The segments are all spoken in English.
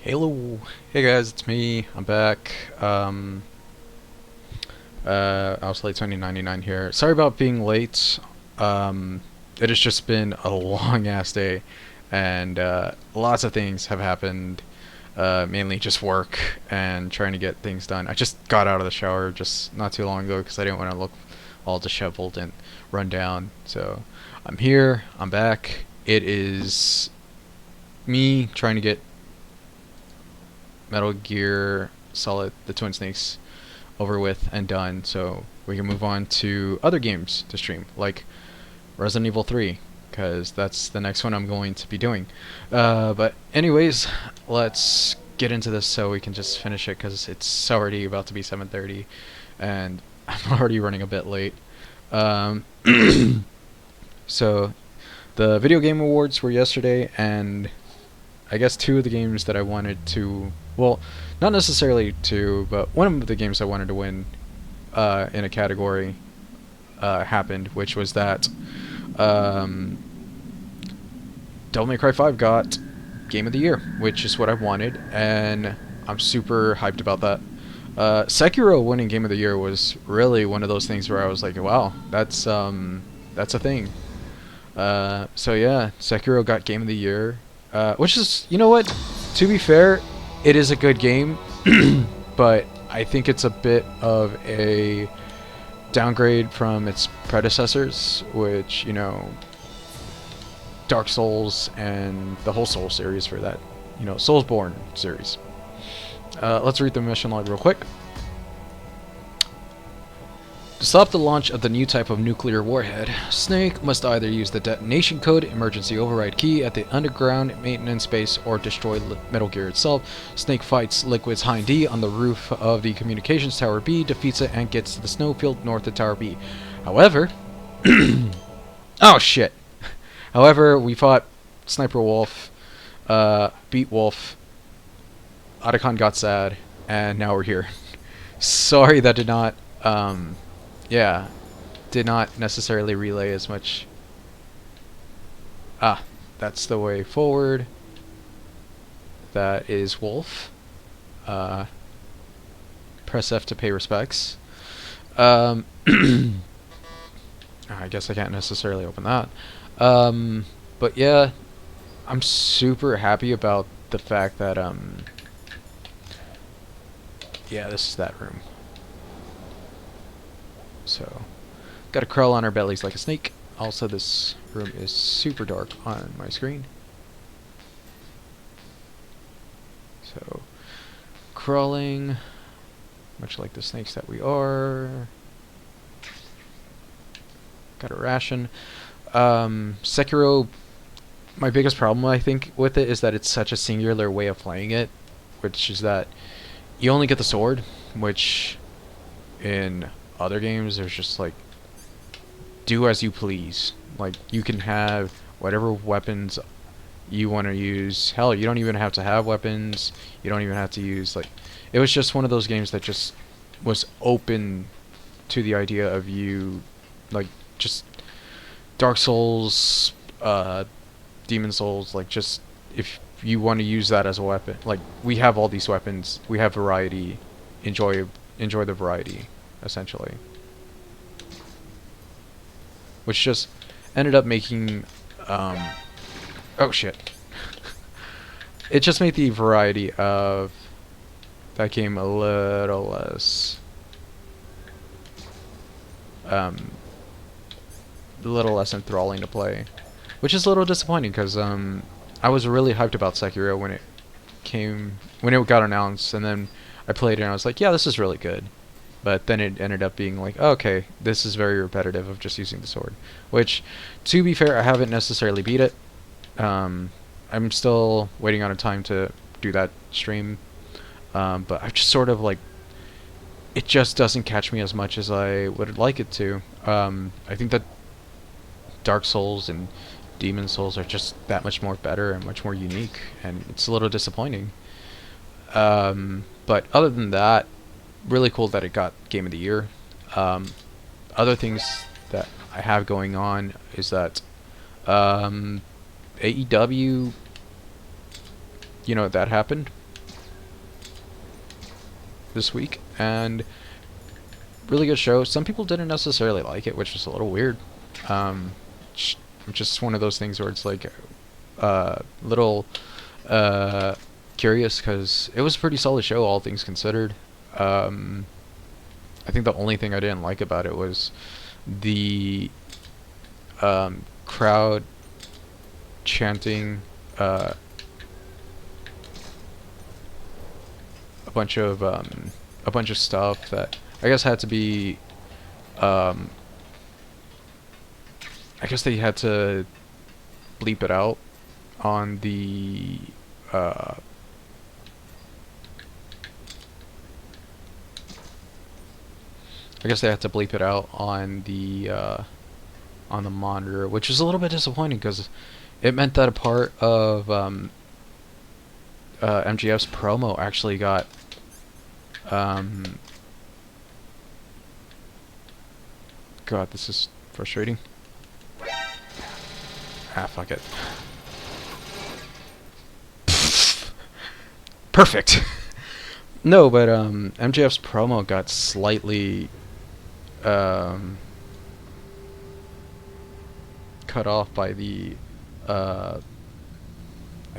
Hello, hey guys, it's me. I'm back. Obsolete 2099 here. Sorry about being late. It has just been a long ass day, and lots of things have happened. Mainly just work and trying to get things done. I just got out of the shower just not too long ago because I didn't want to look all disheveled and run down. So I'm here. I'm back. It is me trying to get Metal Gear Solid, the Twin Snakes, over with and done, so we can move on to other games to stream, like Resident Evil 3, because that's the next one I'm going to be doing. But anyways, let's get into this so we can just finish it, because it's already about to be 7:30, and I'm already running a bit late. Um, so, the Video Game Awards were yesterday, and I guess two of the games that I wanted to, well, not necessarily two, but one of the games I wanted to win in a category happened, which was that Devil May Cry 5 got Game of the Year, which is what I wanted, and I'm super hyped about that. Sekiro winning Game of the Year was really one of those things where I was like, wow, that's a thing. So yeah, Sekiro got Game of the Year. Which is, you know what? To be fair, it is a good game, but I think it's a bit of a downgrade from its predecessors, which, you know, Dark Souls and the whole Souls series for that, you know, Soulsborne series. Let's read the mission log real quick. To stop the launch of the new type of nuclear warhead, Snake must either use the detonation code emergency override key at the underground maintenance base or destroy Metal Gear itself. Snake fights Liquid's Hind D on the roof of the communications tower B, defeats it, and gets to the snowfield north of Tower B. However, oh shit. However, we fought Sniper Wolf, beat Wolf, Otacon got sad, and now we're here. Sorry that did not, yeah, did not necessarily relay as much. Ah, that's the way forward. That is Wolf. Press F to pay respects. I guess I can't necessarily open that. But yeah, I'm super happy about the fact that, yeah, this is that room. So, gotta crawl on our bellies like a snake. Also, this room is super dark on my screen. So, crawling, much like the snakes that we are. Got a ration. Sekiro, my biggest problem, I think, with it is that it's such a singular way of playing it, which is that you only get the sword, which in other games there's just like do as you please. Like, you can have whatever weapons you want to use. Hell, you don't even have to have weapons. You don't even have to use, like, it was just one of those games that just was open to the idea of you, like, just Dark Souls, Demon Souls, like, just if you want to use that as a weapon, like, we have all these weapons, we have variety, enjoy the variety, essentially. Which just ended up making, oh shit. It just made the variety of that game a little less, enthralling to play. Which is a little disappointing, because, I was really hyped about Sekiro when it got announced, and then I played it and I was like, yeah, this is really good. But then it ended up being like, oh, okay, this is very repetitive of just using the sword. Which, to be fair, I haven't necessarily beat it. I'm still waiting on a time to do that stream. But I've just sort of like, it just doesn't catch me as much as I would like it to. I think that Dark Souls and Demon Souls are just that much more better and much more unique, and it's a little disappointing. But other than that, really cool that it got Game of the Year. Other things that I have going on is that AEW, you know, that happened. this week, and really good show. Some people didn't necessarily like it, which was a little weird. Um, just one of those things where it's like little curious, because it was a pretty solid show, all things considered. I think the only thing I didn't like about it was the crowd chanting a bunch of stuff that I guess had to be I guess they had to bleep it out on the I guess they had to bleep it out on the monitor, which is a little bit disappointing because it meant that a part of MGF's promo actually got God, this is frustrating. Ah, fuck it. Perfect. No, but MJF's promo got slightly cut off by the I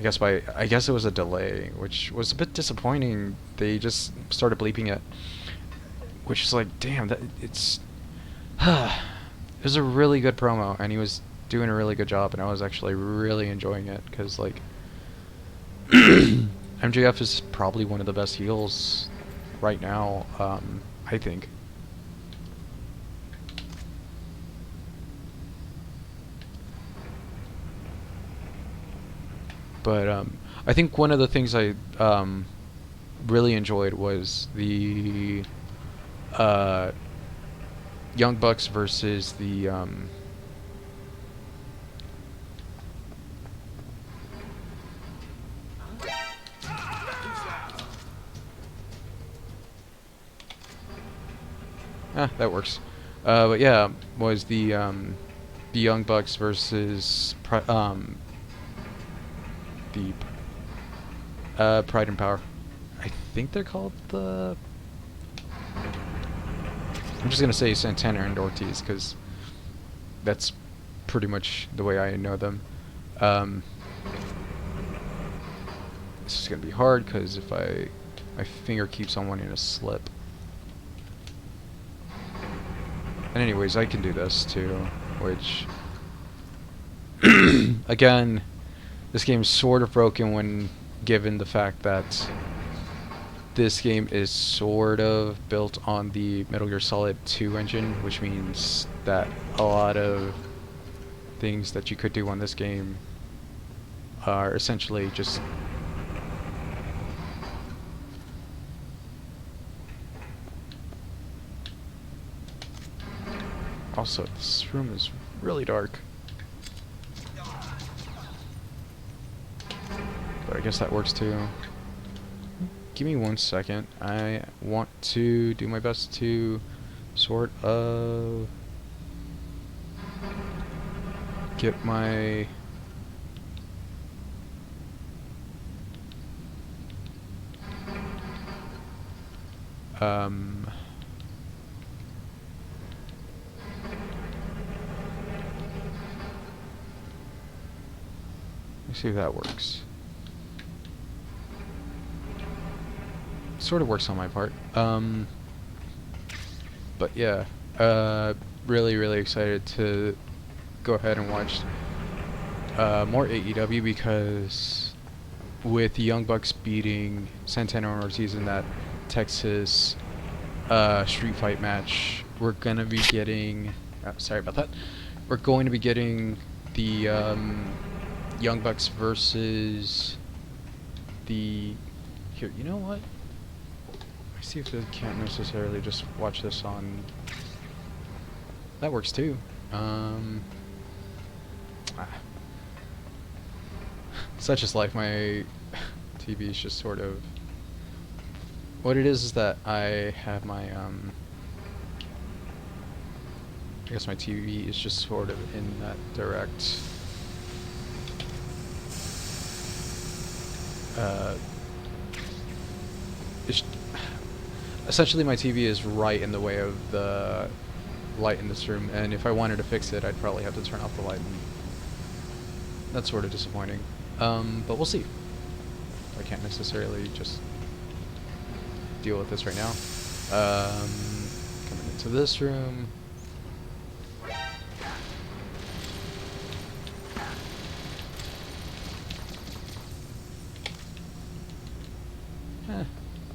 guess it was a delay, which was a bit disappointing. They just started bleeping it, which is like, damn, that it was a really good promo, and he was doing a really good job, and I was actually really enjoying it because, like, MJF is probably one of the best heels right now, I think. But I think one of the things I really enjoyed was the Young Bucks versus the that works. But yeah, was the Young Bucks versus the Pride and Power. I think they're called the... I'm just gonna say Santana and Ortiz because that's pretty much the way I know them. This is gonna be hard because if my finger keeps on wanting to slip. And anyways, I can do this too, which again, this game is sort of broken when given the fact that this game is sort of built on the Metal Gear Solid 2 engine, which means that a lot of things that you could do on this game are essentially just also, this room is really dark. But I guess that works too. Give me 1 second. I want to do my best to sort of get my let's see if that works. Sort of works on my part. But yeah, really excited to go ahead and watch more AEW because with the Young Bucks beating Santana and Ortiz in that Texas street fight match, we're gonna be getting sorry about that. We're going to be getting the Young Bucks versus the here. You know what? See if I can't necessarily just watch this on... That works too. Such is life. My TV is just sort of... What it is that I have my... I guess my TV is just sort of in that direct... essentially my TV is right in the way of the light in this room, and if I wanted to fix it, I'd probably have to turn off the light, and that's sort of disappointing. But we'll see. I can't necessarily just deal with this right now. Coming into this room.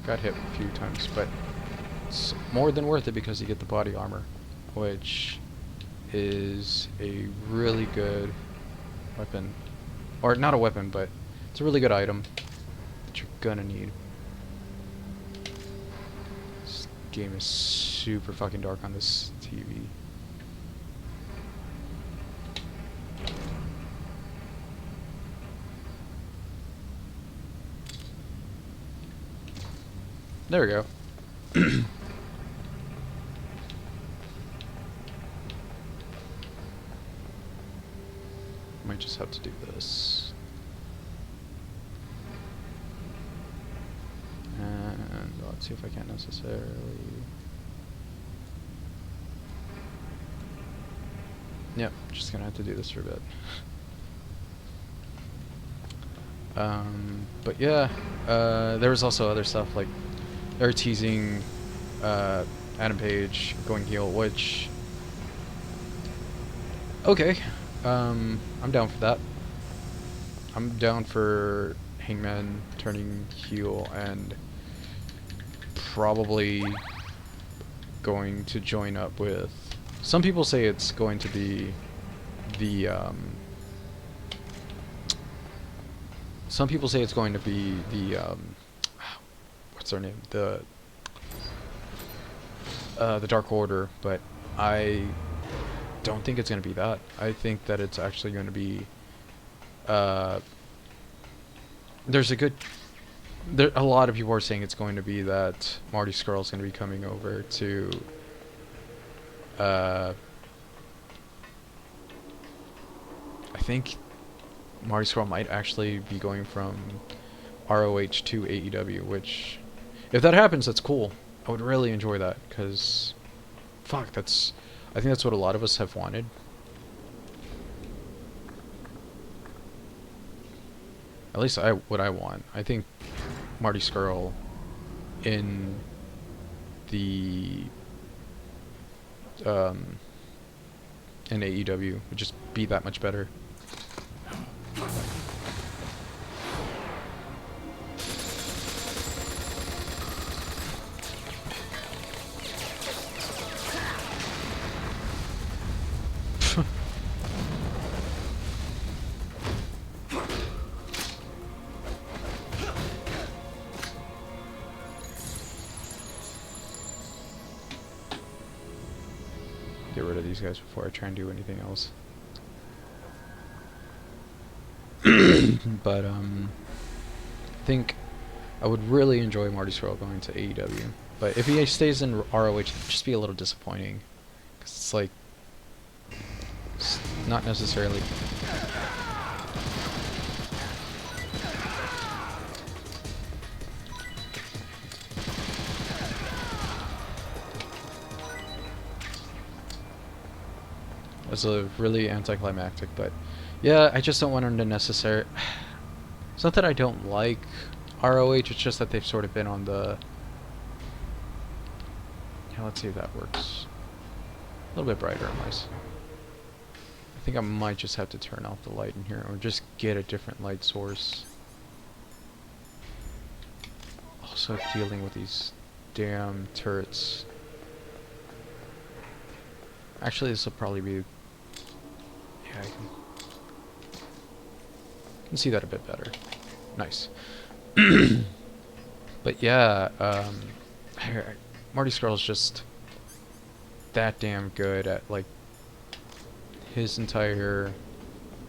Got hit a few times, but it's more than worth it because you get the body armor, which is a really good weapon. Or not a weapon, but it's a really good item that you're gonna need. This game is super fucking dark on this TV. There we go. Might just have to do this. And let's see if I can't necessarily... Yep, just gonna have to do this for a bit. But yeah, there was also other stuff like they're teasing Adam Page going heel, which okay, I'm down for that. I'm down for Hangman turning heel and probably going to join up with. Some people say it's going to be the. Some people say it's going to be the. What's their name? The Dark Order, but I don't think it's going to be that. I think that it's actually going to be. There's a good. A lot of people are saying it's going to be that Marty Scurll's going to be coming over to. I think Marty Scurll might actually be going from ROH to AEW, which, if that happens, that's cool. I would really enjoy that, because, fuck, I think that's what a lot of us have wanted. At least what I want. I think Marty Scurll in the in AEW would just be that much better. Get rid of these guys before I try and do anything else. But I think I would really enjoy Marty Scurll going to AEW. But if he stays in ROH, it'd just be a little disappointing, because it's like it's not necessarily. It's a really anticlimactic, but yeah, I just don't want him to necessarily. It's not that I don't like ROH, it's just that they've sort of been on the. Yeah, let's see if that works. A little bit brighter on my side. I think I might just have to turn off the light in here, or just get a different light source. Also dealing with these damn turrets. Actually, this will probably be. Yeah, I can see that a bit better. Nice. But yeah, Marty Scurll's just that damn good at like his entire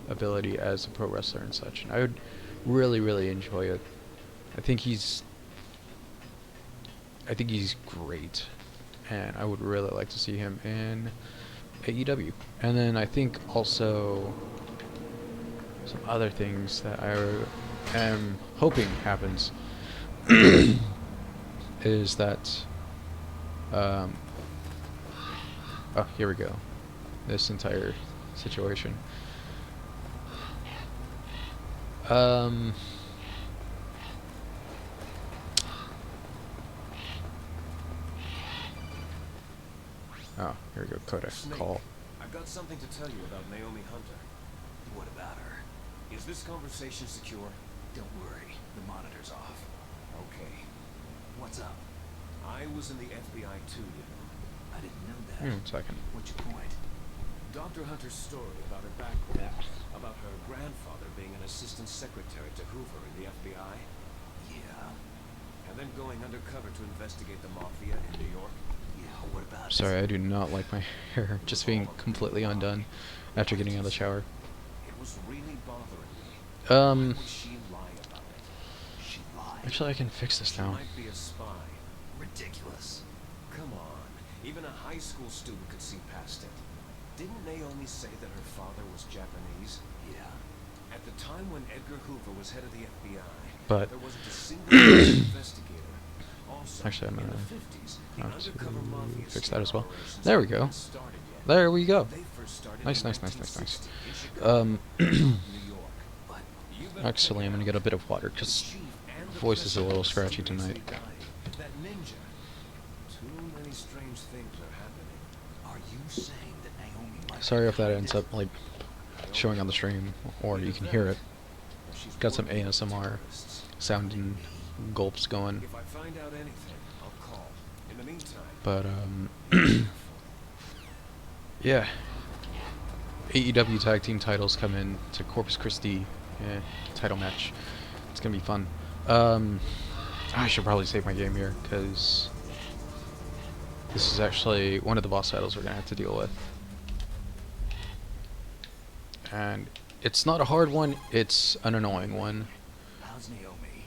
ability as a pro wrestler and such, and I would really, really enjoy it. I think he's great, and I would really like to see him in AEW. And then I think also some other things that I am hoping happens is that Um, oh, here we go. This entire situation. Um, oh, here we go. Coda call. I've got something to tell you about Naomi Hunter. What about her? Is this conversation secure? Don't worry, the monitor's off. Okay. What's up? I was in the FBI too, you know. I didn't know that. 1 second. What's your point? Dr. Hunter's story about her background, about her grandfather being an assistant secretary to Hoover in the FBI, Yeah. and then going undercover to investigate the mafia in New York. Yeah, what about Sorry, I do not like my hair just being completely undone after getting out of the shower. It was really bothering me. Um, Why would she lie about it? She lied. actually, I can fix this She now. might be a spy. Ridiculous. Come on. Even a high school student could see past it. Didn't Naomi say that her father was Japanese? Yeah. At the time when Edgar Hoover was head of the FBI, But there wasn't a single investigator. Also, actually, I'm in gonna the 50s, the have to undercover mafia fix sting that as well. operations There we hadn't go. even started yet. There we go. They first started Nice, in nice, nice, nice, nice. 1960 in Chicago, New York. But You better Actually, I'm gonna get a bit of water the because chief and the voice is a little president scratchy tonight. mysteriously died. That ninja. Too many strange things are happening. are you saying that Naomi might Sorry have if that hid ends it? up like showing on the stream, or you can hear it. She's Got some working with ASMR terrorists. sound and gulps going, If I find out anything, I'll call. In the meantime, but careful. yeah. AEW tag team titles come in to Corpus Christi title match. It's gonna be fun. I should probably save my game here because this is actually one of the boss battles we're gonna have to deal with, and it's not a hard one. It's an annoying one. How's Naomi?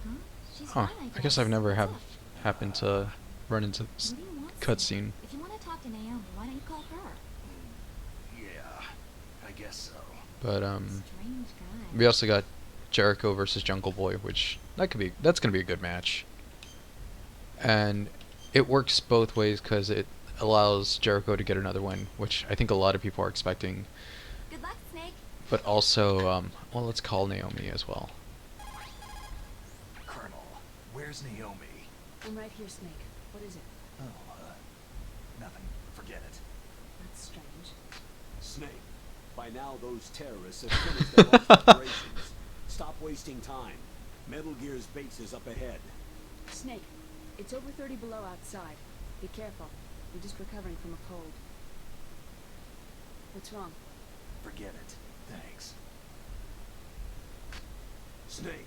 Huh? She's Huh? fine, I guess I've never What's have up? happened to run into this What do you want, cutscene. If you want to talk to Naomi, why don't you call her? Yeah, I guess so. But Strange guy. we also got Jericho versus Jungle Boy, which that's gonna be a good match. And it works both ways because it allows Jericho to get another win, which I think a lot of people are expecting. Good luck, Snake. But also, well, let's call Naomi as well. Colonel, where's Naomi? I'm right here, Snake. What is it? Oh, nothing. Forget it. That's strange. Snake, by now those terrorists have finished their launch operations. Stop wasting time. Metal Gear's base is up ahead. Snake, it's over 30 below outside. Be careful. I'm just recovering from a cold. What's wrong? Forget it. Thanks. Snake,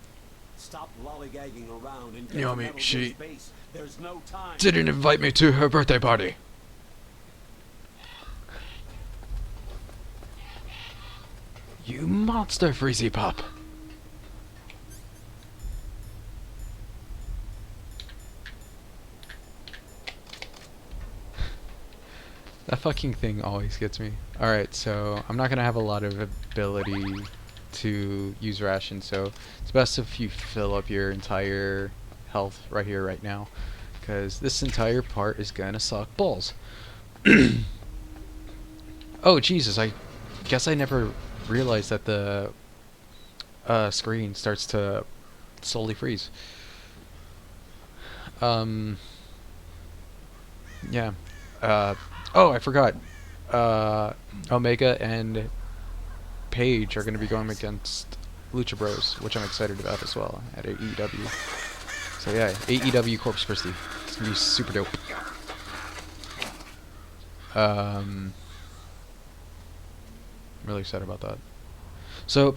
stop lollygagging around and get Naomi, to Metal she Gear's base. There's no time. didn't invite me to her birthday party. You monster, Freezy Pop. That fucking thing always gets me. Alright, so I'm not gonna have a lot of ability to use rations, so it's best if you fill up your entire health right here, right now, because this entire part is gonna suck balls. Oh Jesus, I guess I never realized that the screen starts to slowly freeze. Yeah. Oh, I forgot. Omega and Paige are going to be going against Lucha Bros, which I'm excited about as well at AEW. So yeah, AEW Corpus Christi. It's going to be super dope. I'm really excited about that. So,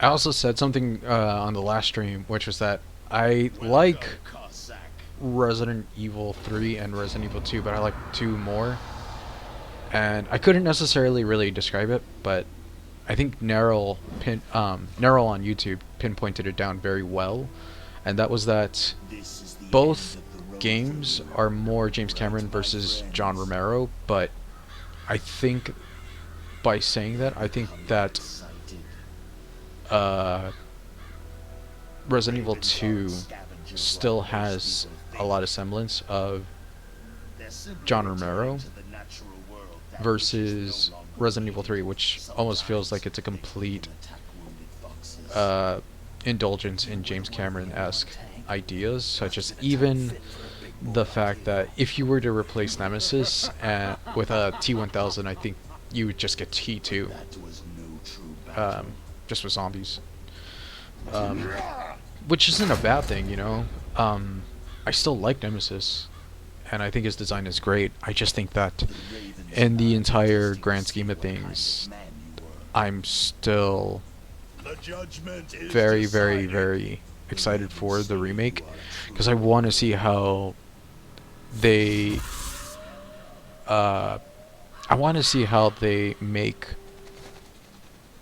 I also said something on the last stream, which was that I like Resident Evil 3 and Resident Evil 2, but I like 2 more. And I couldn't necessarily really describe it, but I think Neryl on YouTube pinpointed it down very well, and that was that both games are more James Cameron versus John Romero, but I think by saying that, I think that Resident Evil 2 still has a lot of semblance of John Romero versus Resident Evil 3, which almost feels like it's a complete indulgence in James Cameron-esque ideas, such as even the fact that if you were to replace Nemesis with a T-1000, I think you would just get T2, just with zombies. Which isn't a bad thing, you know. I still like Nemesis, and I think his design is great. I just think that in the entire grand scheme of things, I'm still very, very, very excited for the remake, because I want to see how they make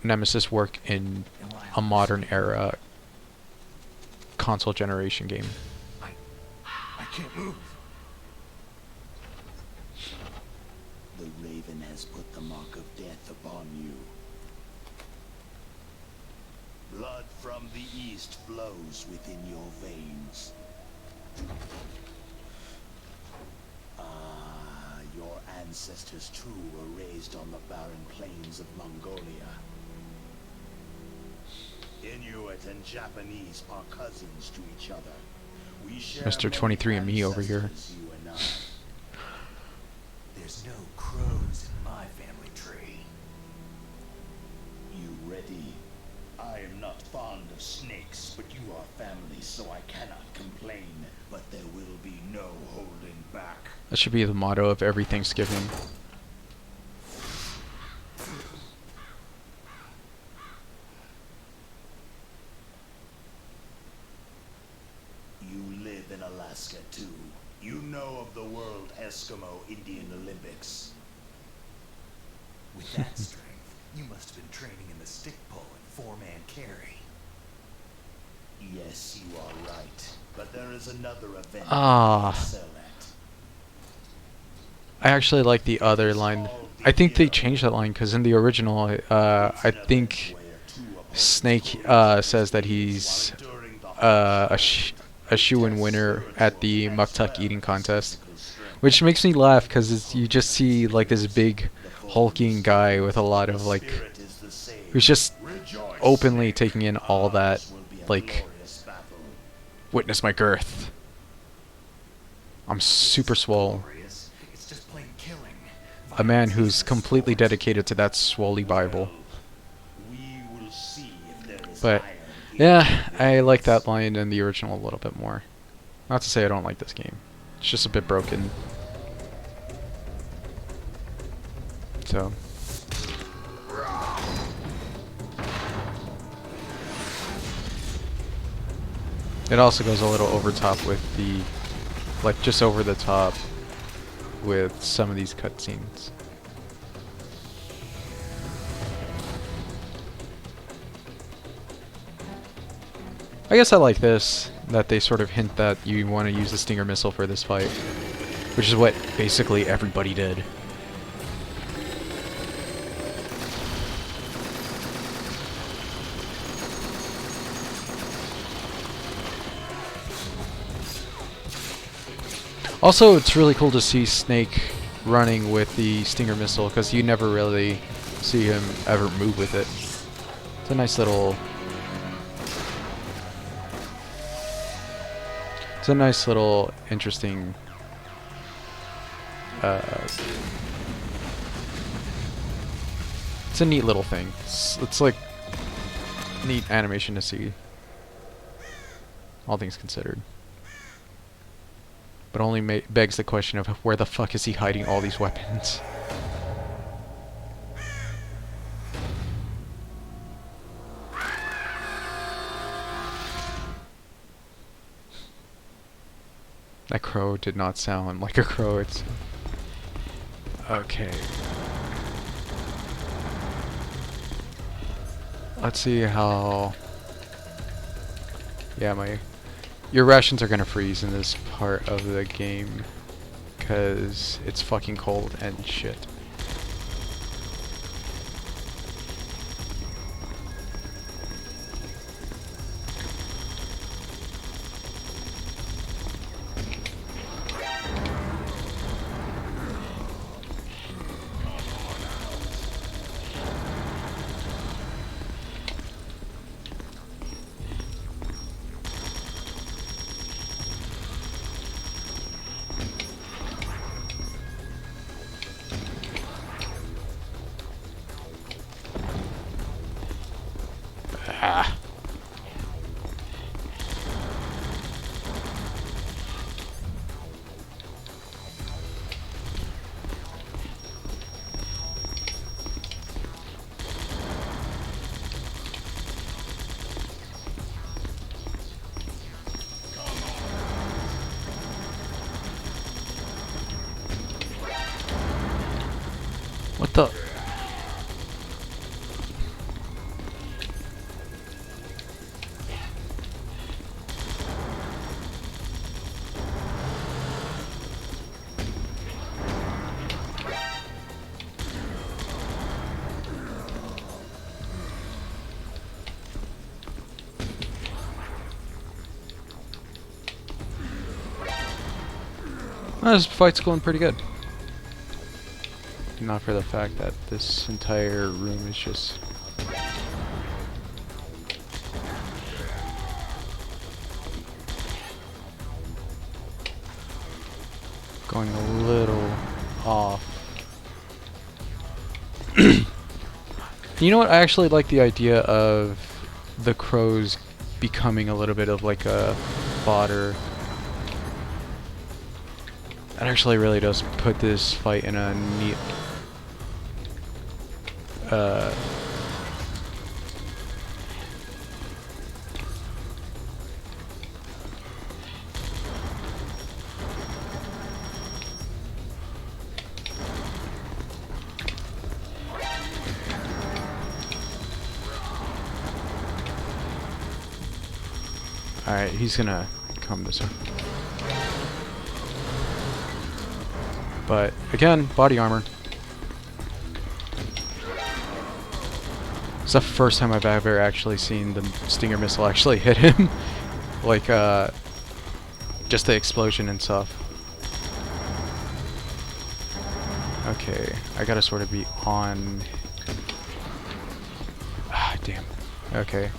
Nemesis work in a modern era console generation game. I can't move. The Raven has put the mark of death upon you. Blood from the east flows within your veins. Your ancestors too were raised on the barren plains of Mongolia. Inuit and Japanese are cousins to each other. We share Mr. 23andMe over here. ancestors, you and I. There's no crows in my family tree. You ready? I am not fond of snakes, but you are family, so I cannot complain. But there will be no holding back. That should be the motto of every Thanksgiving. You live in Alaska too. You know of the World Eskimo Indian Olympics. With that strength, you must have been training in the stick pull and four-man carry. Yes, you are right. But there is another event. Ah. you excel at. I actually like the other line. I think they changed that line because in the original, I think Snake says that he's a shoo-in winner at the Muktuk eating contest, which makes me laugh because you just see like this big hulking guy with a lot of like, who's just openly taking in all that, like, witness my girth. I'm super swole. Glorious. It's just plain killing. A man who's completely dedicated to that swolly Bible. We will see if there is But iron in yeah, your I like that veins. line in the original a little bit more. Not to say I don't like this game. It's just a bit broken. So. It also goes a little over top with the, like, just over the top with some of these cutscenes. I guess I like this, that they sort of hint that you want to use the Stinger missile for this fight, which is what basically everybody did. Also, it's really cool to see Snake running with the Stinger missile, because you never really see him ever move with it. It's a nice little... It's a nice little, interesting... it's a neat little thing. It's like neat animation to see, all things considered. But only begs the question of where the fuck is he hiding all these weapons? That crow did not sound like a crow. It's okay. Let's see how. Yeah, your rations are gonna freeze in this part of the game because it's fucking cold and shit. Ah. What the? This fight's going pretty good. Not for the fact that this entire room is just... going a little off. You know what? I actually like the idea of the crows becoming a little bit of like a fodder. That actually really does put this fight in a neat... Alright, he's gonna come this way. But, again, body armor. It's the first time I've ever actually seen the Stinger missile actually hit him. Like, just the explosion and stuff. Okay, I gotta sort of be on... Ah, damn. Okay.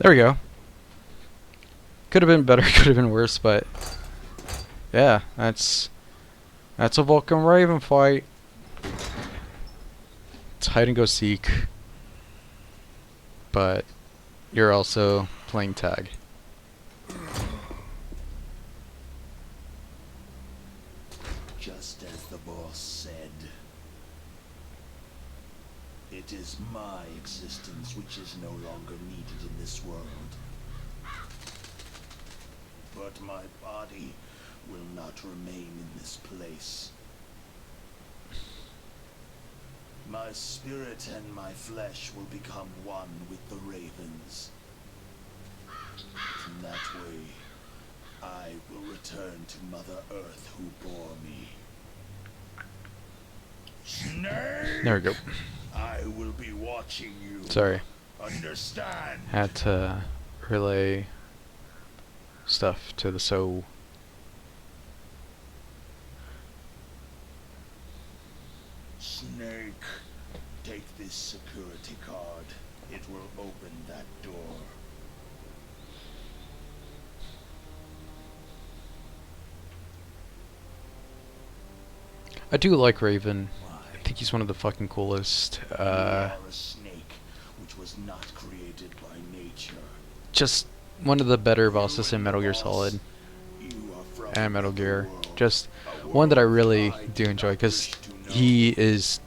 There we go. Could have been better, could have been worse, but yeah, that's a Vulcan Raven fight. It's hide and go seek, but you're also playing tag. Just as the boss said, it is my existence which is no longer needed in this world. But my body will not remain in this place. My spirit and my flesh will become one with the ravens. In that way, I will return to Mother Earth who bore me. Snake! There we go. I will be watching you. Sorry. Understand? Had to relay stuff to the soul. Snake, take this security card. It will open that door. I do like Raven. Why? I think he's one of the fucking coolest. You are a snake which was not created by nature. Just one of the better bosses You in Metal Gear boss, Solid you are from and Metal another Gear. world, Just a one that I world really I do do enjoy not because wish to know. he is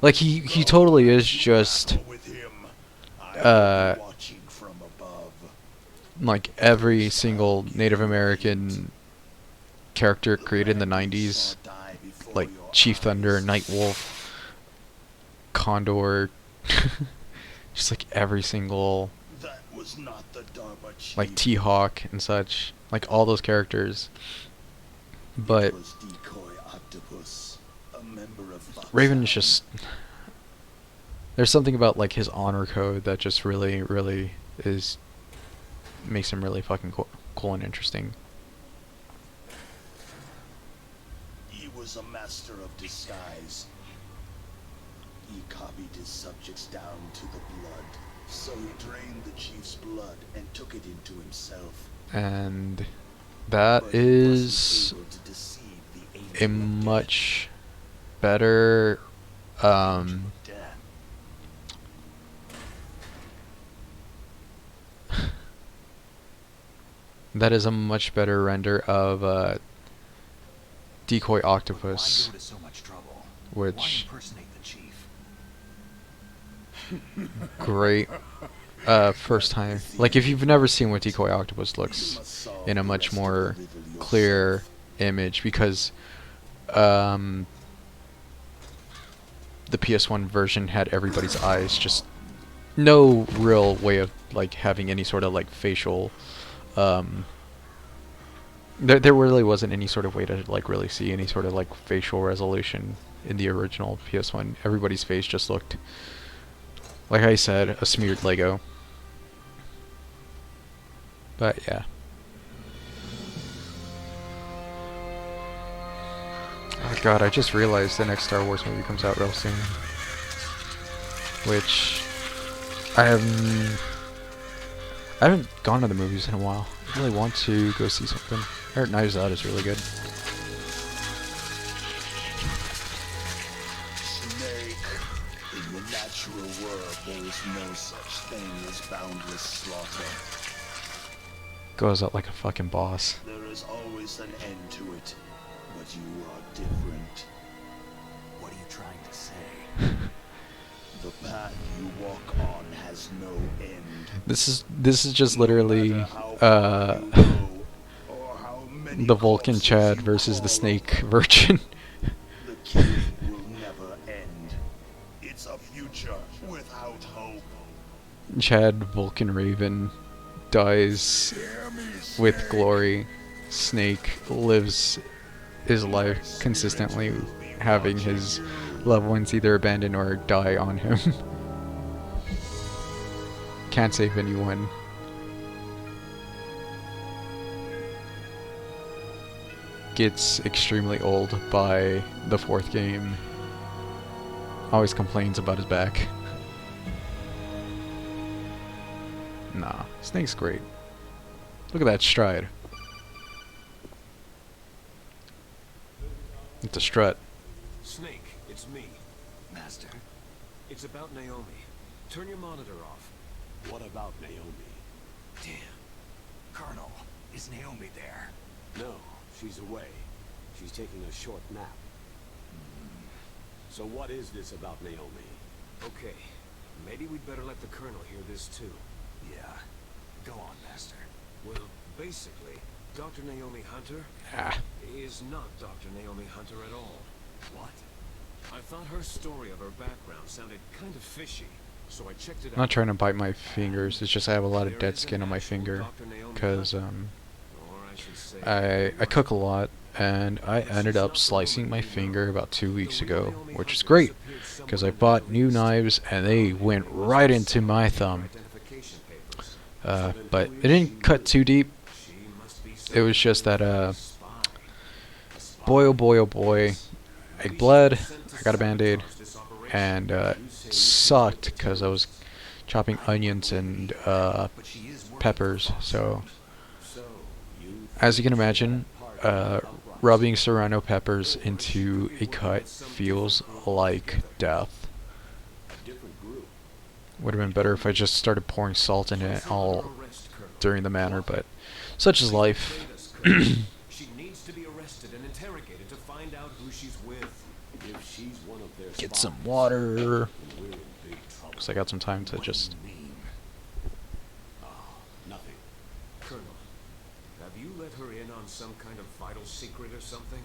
like he totally is just Go with him. I will be watching from above. like every single Native American character created in the 90s, like Chief Thunder, Nightwolf, Condor, just like every single, That was not the Dharma Chief. like T-Hawk and such, like all those characters. But It was Decoy Octopus, a member of Raven is Foxhound. just, there's something about like his honor code that just really, really makes him really fucking cool. cool and interesting. He was a master of disguise. He copied his subjects down to the blood. So he drained the chief's blood and took it into himself. And that But he is wasn't able to deceive the a angel of death. much better Death. that is a much better render of Decoy But why Octopus, go to so much trouble? which Why impersonate the chief? great first time. Like, if you've never seen what Decoy Octopus looks in a much more clear image, because the PS1 version had everybody's eyes, just no real way of like having any sort of like facial there really wasn't any sort of way to like really see any sort of like facial resolution in the original PS1. Everybody's face just looked, like I said, a smeared Lego. But yeah. Oh god, I just realized the next Star Wars movie comes out real soon. Which I haven't gone to the movies in a while. I really want to go see something. I heard Knives Out is really good. Snake. In the natural world, there is no such thing as boundless slaughter. Goes out like a fucking boss. There is always an end to it, but you are different. What are you trying to say? The path you walk on has no end. This is just literally No matter how far you go, or how many the Vulcan corpses Chad you versus the haul, Snake Virgin. The killing will never end. It's a future without hope. Chad Vulcan Raven dies with glory. Snake lives his life consistently, having his loved ones either abandon or die on him. Can't save anyone. Gets extremely old by the 4th game. Always complains about his back. Nah, Snake's great. Look at that stride. It's a strut. Snake, it's me. Master? It's about Naomi. Turn your monitor off. What about Naomi? Damn. Colonel, is Naomi there? No, she's away. She's taking a short nap. So what is this about Naomi? Okay, maybe we'd better let the Colonel hear this too. Yeah. Go on, Master. Well, basically, Dr. Naomi Hunter Ah. is not Dr. Naomi Hunter at all. What? I thought her story of her background sounded kind of fishy, so I checked it out. I'm not trying to bite my fingers, it's just I have a lot of There dead is an skin on my actual finger. Dr. Naomi Because, Hunter, or I should say, I cook a lot, and I ended up slicing my finger about 2 weeks ago, which is great, because I bought new knives, and they went right into my thumb. identification papers. But it didn't cut too deep. She must be It was just that, spy. boy oh boy oh boy, I bled, I got a band-aid, and sucked because I was chopping onions and But she is working peppers. for So, So, you as you can imagine, rubbing serrano peppers into a cut feels like death. Different group. Would have been better if I just started pouring salt in it all during the manner, but such is life. She needs to be arrested and interrogated to find out who she's with. If she's one of their Get spies, some water, then we're in big trouble. because I got some time to What do just... you mean? Nothing. Colonel, have you let her in on some kind of vital secret or something?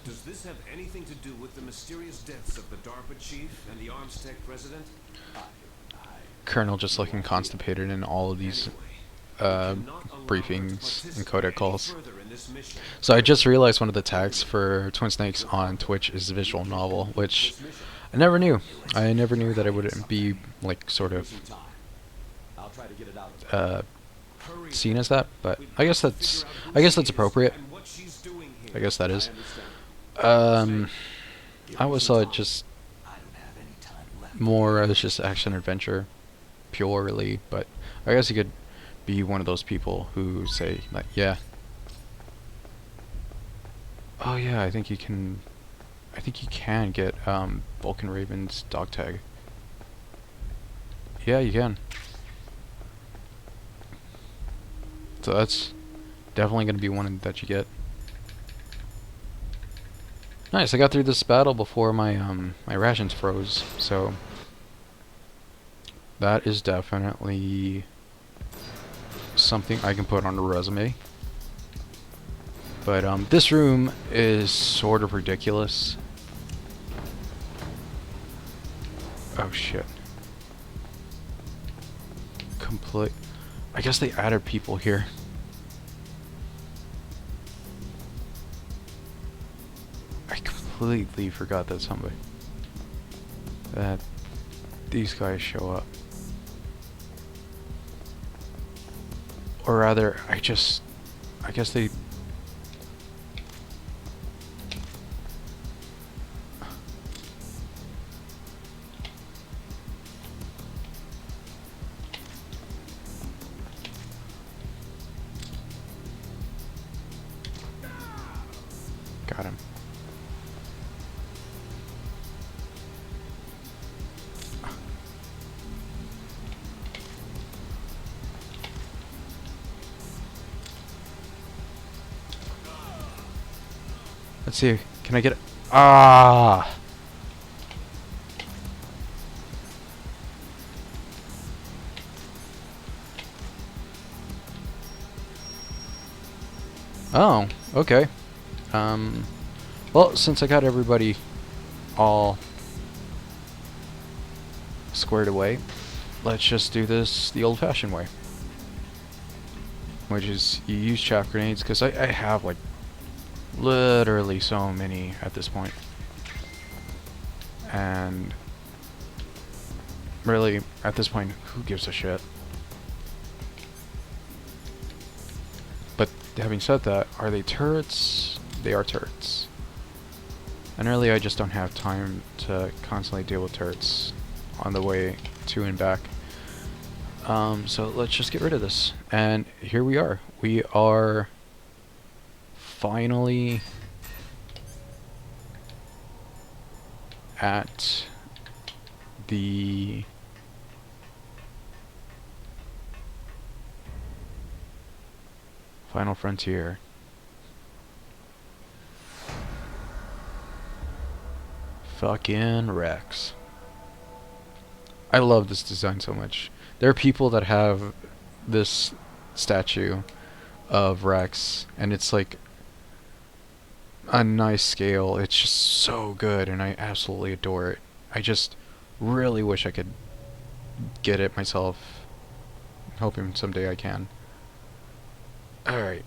Does this have anything to do with the mysterious deaths of the DARPA chief and the Armstech president? Colonel just looking constipated in all of these briefings and codec calls. So I just realized one of the tags for Twin Snakes on Twitch is visual novel, which I never knew. I never knew that it would be like sort of Some time. I'll try to get it out of her. Hurry. seen as that, but We've I guess got to that's figure out I who guess she that's is appropriate. and what she's doing here. I guess that I is. understand. Give I me always some saw it time. just I don't have any time left. more as just action adventure, purely. But I guess you could be one of those people who say like, yeah, oh yeah, I think you can. I think you can get Vulcan Raven's dog tag. Yeah, you can. So that's definitely going to be one that you get. Nice, I got through this battle before my my rations froze, so that is definitely something I can put on a resume. But this room is sort of ridiculous. Oh shit. I guess they added people here. I completely forgot that these guys show up. Or rather, I guess they... Got him. Let's see. Can I get it? Ah! Oh, okay. Well, since I got everybody all squared away, let's just do this the old-fashioned way. Which is, you use chaff grenades, because I have, like, literally so many at this point. And really, at this point, who gives a shit? But having said that, are they turrets? They are turrets. And really, I just don't have time to constantly deal with turrets on the way to and back. So let's just get rid of this. And here we are. We are finally at the final frontier. Fucking Rex. I love this design so much. There are people that have this statue of Rex, and it's like a nice scale. It's just so good, and I absolutely adore it. I just really wish I could get it myself. Hoping someday I can. Alright.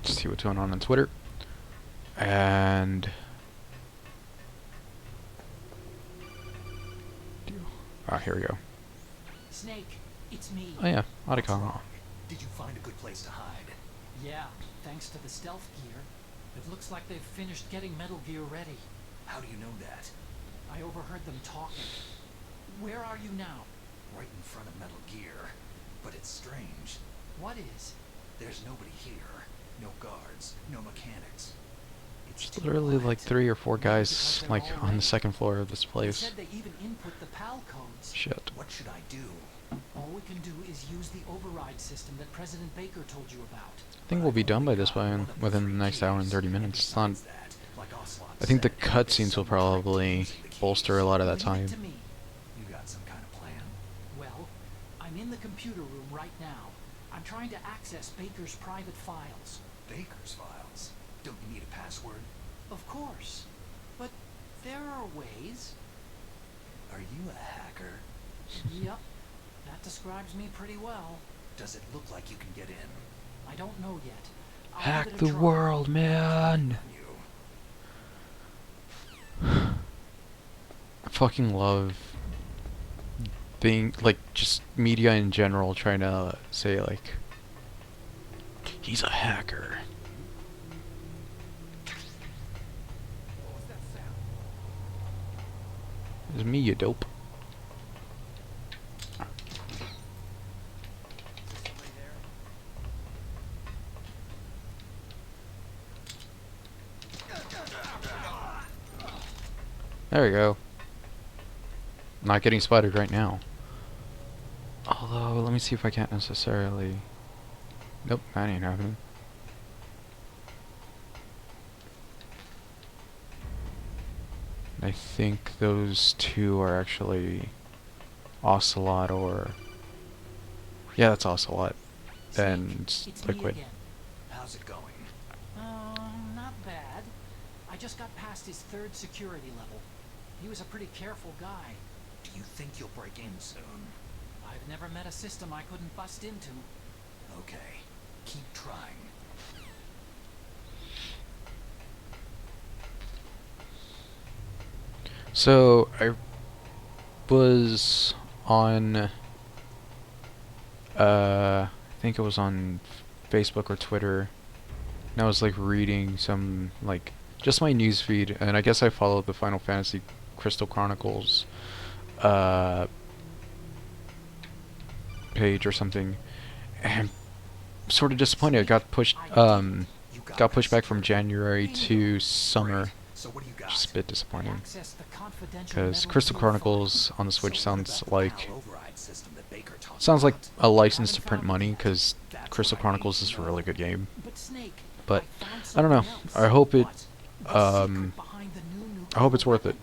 Just see what's going on Twitter. And... here we go. Snake, it's me. Oh yeah, What's Otacon. wrong? Did you find a good place to hide? Yeah, thanks to the stealth gear. It looks like they've finished getting Metal Gear ready. How do you know that? I overheard them talking. Where are you now? Right in front of Metal Gear. But it's strange. What is? There's nobody here. No guards. No mechanics. It's There's literally like 3 or 4 guys Because they're like all on the ready. second floor of this They place. said they even input the PAL codes. Shit. What should I do? All we can do is use the override system that President Baker told you about. I think we'll be done by this within the next hour and 30 minutes. It's not. I think the cutscenes will probably bolster a lot of that Leave it time. to me. You got some kind of plan? Well, I'm in the computer room right now. I'm trying to access Baker's private files. Baker's files. Don't you need a password? Of course. But there are ways. Are you a hacker? Yep. That describes me pretty well. Does it look like you can get in? I don't know yet. I'll Hack give it a the try. world, man! You. I fucking love thing, like just media in general, trying to say like he's a hacker. It's me, you dope. There we go. Not getting spotted right now. Although, let me see if I can't necessarily... Nope, that ain't happening. I think those two are actually Ocelot or... Yeah, that's Ocelot. And It's Liquid. Me again. How's it going? Not bad. I just got past his 3rd security level. He was a pretty careful guy. Do you think you'll break in soon? I've never met a system I couldn't bust into. Okay, keep trying. So, I was on... I think it was on Facebook or Twitter. And I was like reading some, like, just my news feed, and I guess I followed the Final Fantasy Crystal Chronicles page or something, and I'm sort of disappointed. It got pushed back from January to summer. So what do you got? Just a bit disappointing, Access the confidential because Metal Crystal Gear Chronicles on the Switch So what sounds about the like PAL override system that Baker talked sounds like about? a license to print money, because Crystal Chronicles is a really good game. But Snake, But found I don't know. something else. I hope it What? The um secret behind the new I hope it's worth it. nuclear weapon.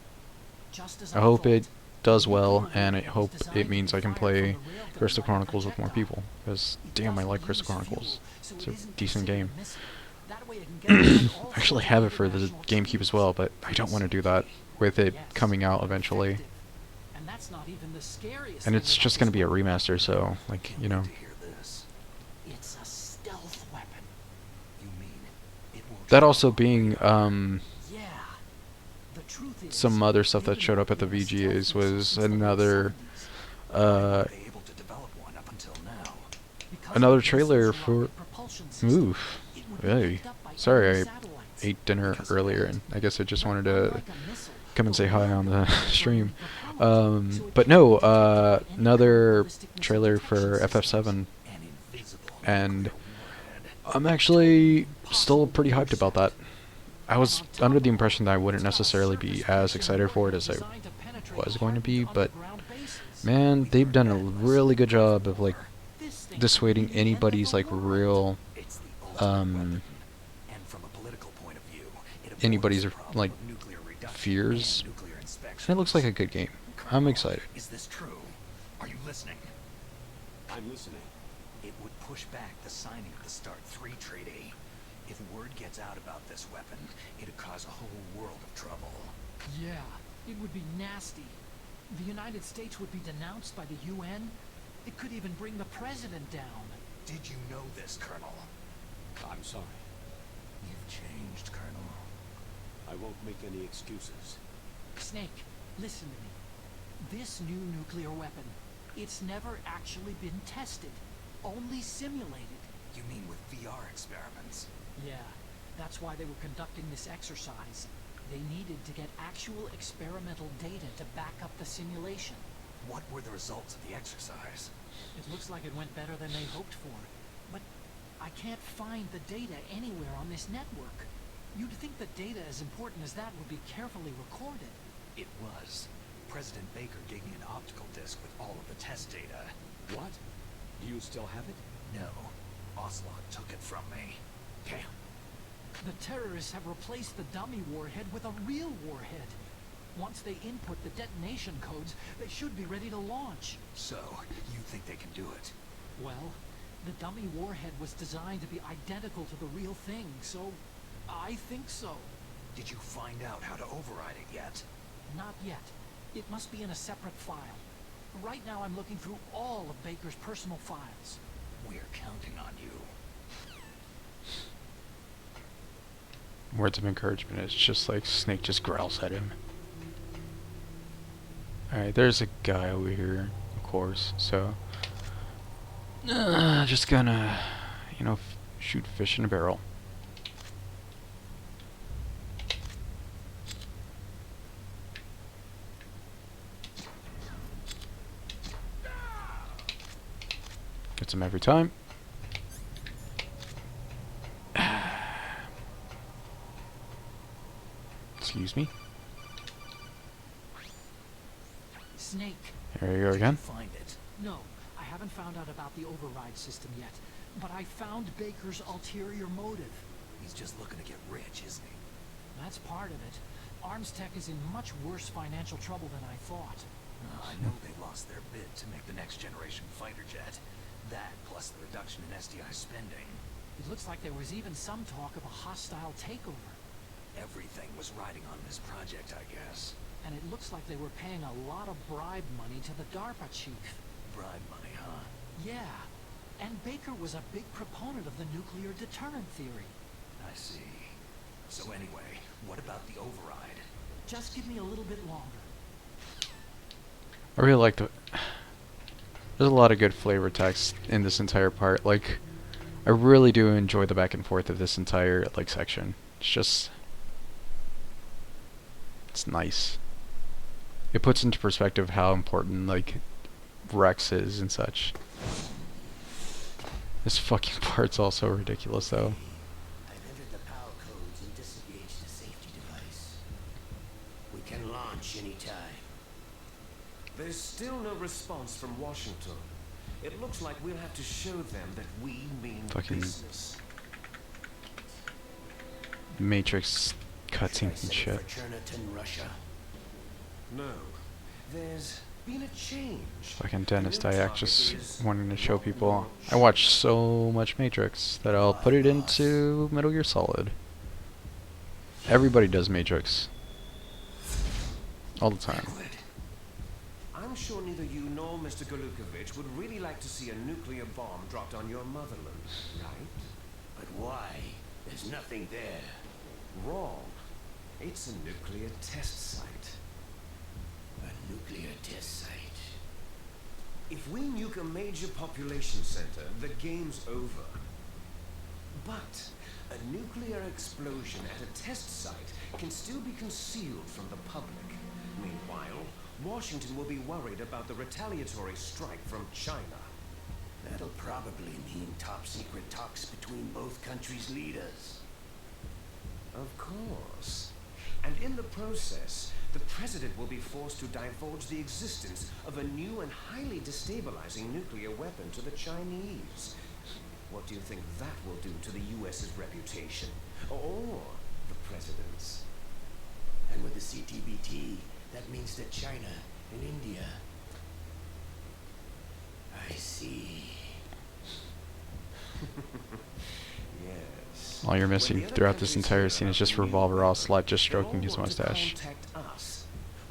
Just as I hope thought. it does The well, nuclear and I weapon was hope designed it to means be I can fired play from the railgun Crystal like a Chronicles with more projectile. people, because It damn, I doesn't like Crystal use fuel, Chronicles. so It's it a isn't decent considered game. a missile. That way it can get around all I actually sorts have of it for the international GameCube as treaties. well, but I don't want to do that with it Yes, coming out but eventually. effective. And that's not even the scariest And thing it's about just this going to be a weapon. remaster, so, like, you know. To hear this. It's a stealth weapon. You mean it will That travel also on being, radar? Yeah. The truth is, some other stuff they've that been showed up at the working on a stealth VGAs missile was since the late another, 70s. Why weren't uh, they able to develop one up until now? Because another of the trailer missile's for... rocket propulsion system, Oof. it would be Hey. picked up by Sorry, enemy I satellites. ate dinner Because of earlier, that. and I guess I just But wanted to unlike a missile, come and say hi on the weapon stream. is propelled, so it But can't no, be detected by any another ballistic missile trailer detection for systems. FF7, An invisible and nuclear warhead. I'm actually still pretty hyped about that. I was under the impression that I wouldn't necessarily be as excited for it as I was going to be, but man, they've done a really good job of like dissuading anybody's like real It's the ultimate um weapon. And from a political point of view, it avoids anybody's the problem like of nuclear reduction fears. and nuclear inspections. And it looks like a good game. I'm excited. Is this true? Are you listening? I'm listening. It would push back the signing of the START 3 treaty. If word gets out about this weapon, it'd cause a whole world of trouble. Yeah, it would be nasty. The United States would be denounced by the UN. It could even bring the president down. Did you know this, Colonel? I'm sorry. You've changed, Colonel. I won't make any excuses. Snake, listen to me. This new nuclear weapon, it's never actually been tested, only simulated. You mean with VR experiments? Yeah, that's why they were conducting this exercise. They needed to get actual experimental data to back up the simulation. What were the results of the exercise? It looks like it went better than they hoped for, but I can't find the data anywhere on this network. You'd think the data as important as that would be carefully recorded. It was. President Baker gave me an optical disc with all of the test data. What? Do you still have it? No. Ocelot took it from me. Damn. The terrorists have replaced the dummy warhead with a real warhead. Once they input the detonation codes, they should be ready to launch. So, you think they can do it? Well, the dummy warhead was designed to be identical to the real thing, so I think so. Did you find out how to override it yet? Not yet. It must be in a separate file. Right now I'm looking through all of Baker's personal files. We're counting on you. Words of encouragement. It's just like Snake just growls at him. Alright, there's a guy over here, of cores. So, just gonna, you know, shoot fish in a barrel. Gets them every time. Excuse me. Snake. There you go again. Find it. No, I haven't found out about the override system yet, but I found Baker's ulterior motive. He's just looking to get rich, isn't he? That's part of it. Arms Tech is in much worse financial trouble than I thought. I know they lost their bid to make the next generation fighter jet. That, plus the reduction in SDI spending. It looks like there was even some talk of a hostile takeover. Everything was riding on this project, I guess. And it looks like they were paying a lot of bribe money to the DARPA chief. Bribe money, huh? Yeah. And Baker was a big proponent of the nuclear deterrent theory. I see. So anyway, what about the override? Just give me a little bit longer. I really like the... There's a lot of good flavor text in this entire part. Like, I really do enjoy the back and forth of this entire, like, section. It's just... It's nice. It puts into perspective how important, like, Rex is and such. This fucking part's also ridiculous, though. I've entered the power codes and disengaged the safety device. We can launch anytime. There's still no response from Washington. It looks like we'll have to show them that we mean Fucking business. Matrix Should I cutscenes set and it shit. for Cherniton, Russia? No. There's been a change. Fucking The Dennis new Dyack target just is wanting to show people. launch. I watch so much Matrix that I'll put it into Metal Gear Solid. Everybody does Matrix. All the time. I'm sure neither you nor Mr. Golukovich would really like to see a nuclear bomb dropped on your motherland, right? But why? There's nothing there. Wrong. It's a nuclear test site. A nuclear test site. If we nuke a major population center, the game's over. But a nuclear explosion at a test site can still be concealed from the public. Meanwhile, Washington will be worried about the retaliatory strike from China. That'll probably mean top secret talks between both countries' leaders. Of course. And in the process, the president will be forced to divulge the existence of a new and highly destabilizing nuclear weapon to the Chinese. What do you think that will do to the US's reputation? Or the president's? And with the CTBT, that means that China and India... I see. Yes. All you're missing When the other throughout this countries entire hear scene is about just the new Revolver weapon, Ocelot just they'll stroking his want to mustache. contact us.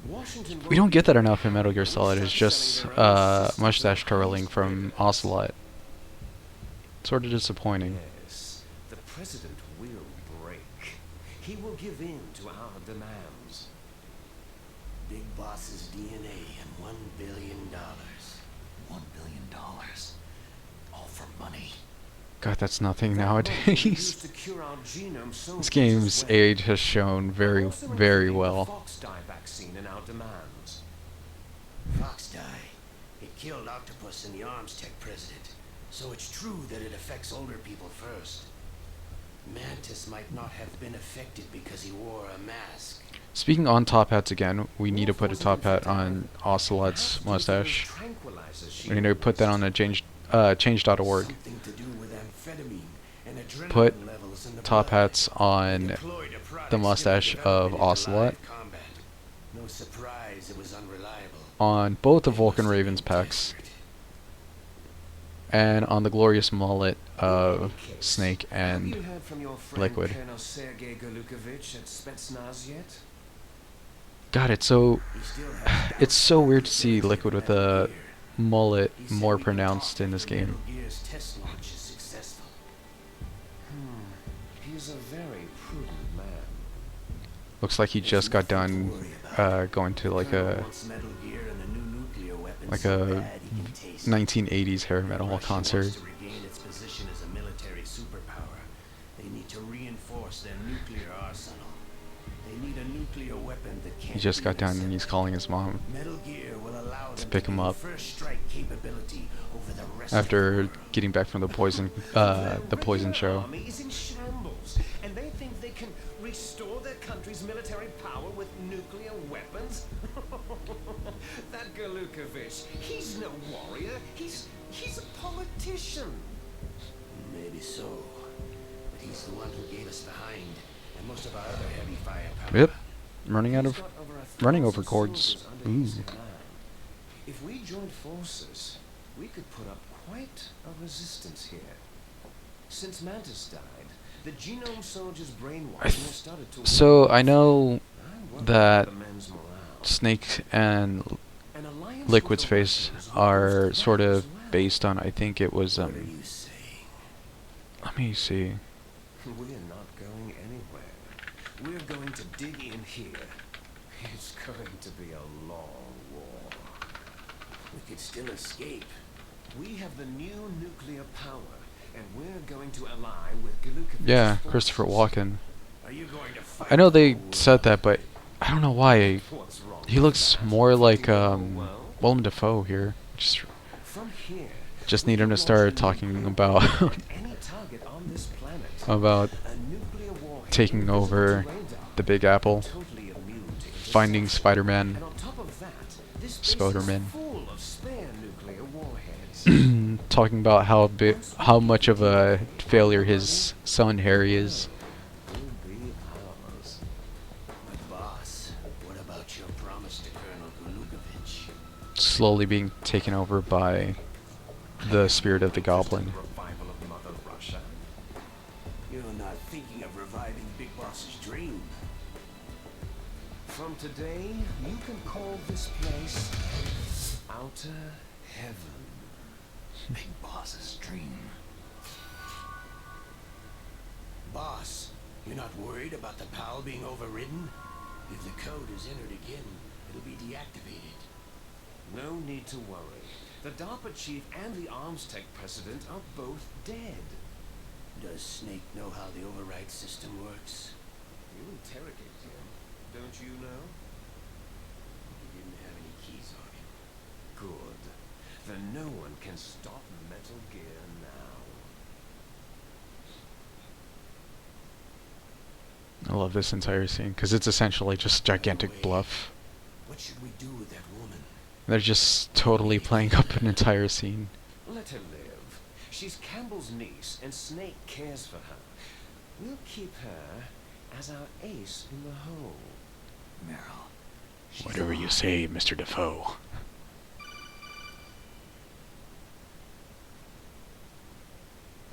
Washington We won't don't get that be enough in Metal Gear Solid. It's just mustache twirling from Ocelot. Sort of disappointing. Yes, the president will break. He will give in to our demands. Big Boss's DNA and $1 billion. $1 billion. All for money. God, that's nothing That money will be used nowadays. to cure our genome This soldiers game's as well. age has shown very, Also very including the well. Fox dye vaccine in our demands. Fox dye. It killed Octopus and the Arms Tech president. So it's true that it affects older people first. Mantis might not have been affected because he wore a mask. Speaking on top hats again, we need to put a top hat on Ocelot's mustache. We need to put that on the change.org. Something to do with amphetamine and adrenaline Put levels in the top blood. hats on Deployed a product the mustache of developed in Ocelot, live combat. No surprise it was unreliable. on both of It Vulcan must have Raven's been pecs, desperate. and on the glorious mullet In of any case, Snake have you and heard from your friend Liquid. Colonel Sergei Golukovich at Spetsnaz yet? God, it's so He still has it's so weird to doubts see about Liquid with Metal a Gear. mullet He said more we could pronounced talk in this after game. Metal Gear's test launch is successful. He's a very prudent man. Looks like he There's just got nothing to done worry about. going to The like Colonel a wants Metal Gear and a new nuclear weapon like so a bad he can taste it. 1980s hair metal Russia concert. wants to regain its position as a military superpower. They need to reinforce their nuclear arsenal. They need a nuclear weapon that can't He just be got down and he's intercepted. calling his mom Metal Gear will allow to them pick to him gain up first strike capability over the rest after of the world. getting back from the poison Their show. army is in shambles, and they think they can restore their country's military power with nuclear weapons? That Galukovich, he's no warrior. He's a politician. Maybe so, but he's the one who gave us the Hind and most of our other heavy firepower. Yep, running out He's of got over 1,000 running over chords. soldiers under Ooh. his command. If we joined forces, we could put up quite a resistance here. Since Mantis died, the genome soldiers' brainwashing has started to So work. I know I'm worried that about the men's morale. Snake and An alliance Liquid's with the face Russians will are boost sort that of as well. based on, I think it was What are you saying? let me see. We're not going anywhere. We're going to dig in here. It's going to be a long war. We could still escape. We have the new nuclear power, and we're going to ally with Galukovich's Yeah, forces. Christopher Walken. Are you going to fight? I know they the whole said that, world? but I don't know why. What's wrong He with looks that? more like Thinking the whole world? Willem Dafoe here. From here, Just we need him can to launch start a talking nuclear about bomb at any target on this planet. about A nuclear warhead taking invisible to over radar, the Big Apple, totally immune to finding interception. Spider-Man, And on top of that, this base is Spider-Man. full of spare nuclear warheads. talking about how much of a failure his son Harry is. Will be ours. But boss, what about your promise to Colonel Galukovich? Slowly being taken over by the spirit of the goblin. Revival of Mother Russia. You're not thinking of reviving Big Boss's dream. From today, you can call this place Outer Heaven. Big Boss's dream. Boss, you're not worried about the PAL being overridden? If the code is entered again, it'll be deactivated. No need to worry. The DARPA chief and the arms tech president are both dead. Does Snake know how the override system works? You interrogate him, don't you know? He didn't have any keys on him. Good. Then no one can stop Metal Gear now. I love this entire scene because it's essentially just gigantic By the way, bluff. What should we do with that woman? They're just totally playing up an entire scene. Let her live. She's Campbell's niece, and Snake cares for her. We'll keep her as our ace in the hole. Meryl. she's Whatever you alive. say, Mr. Defoe.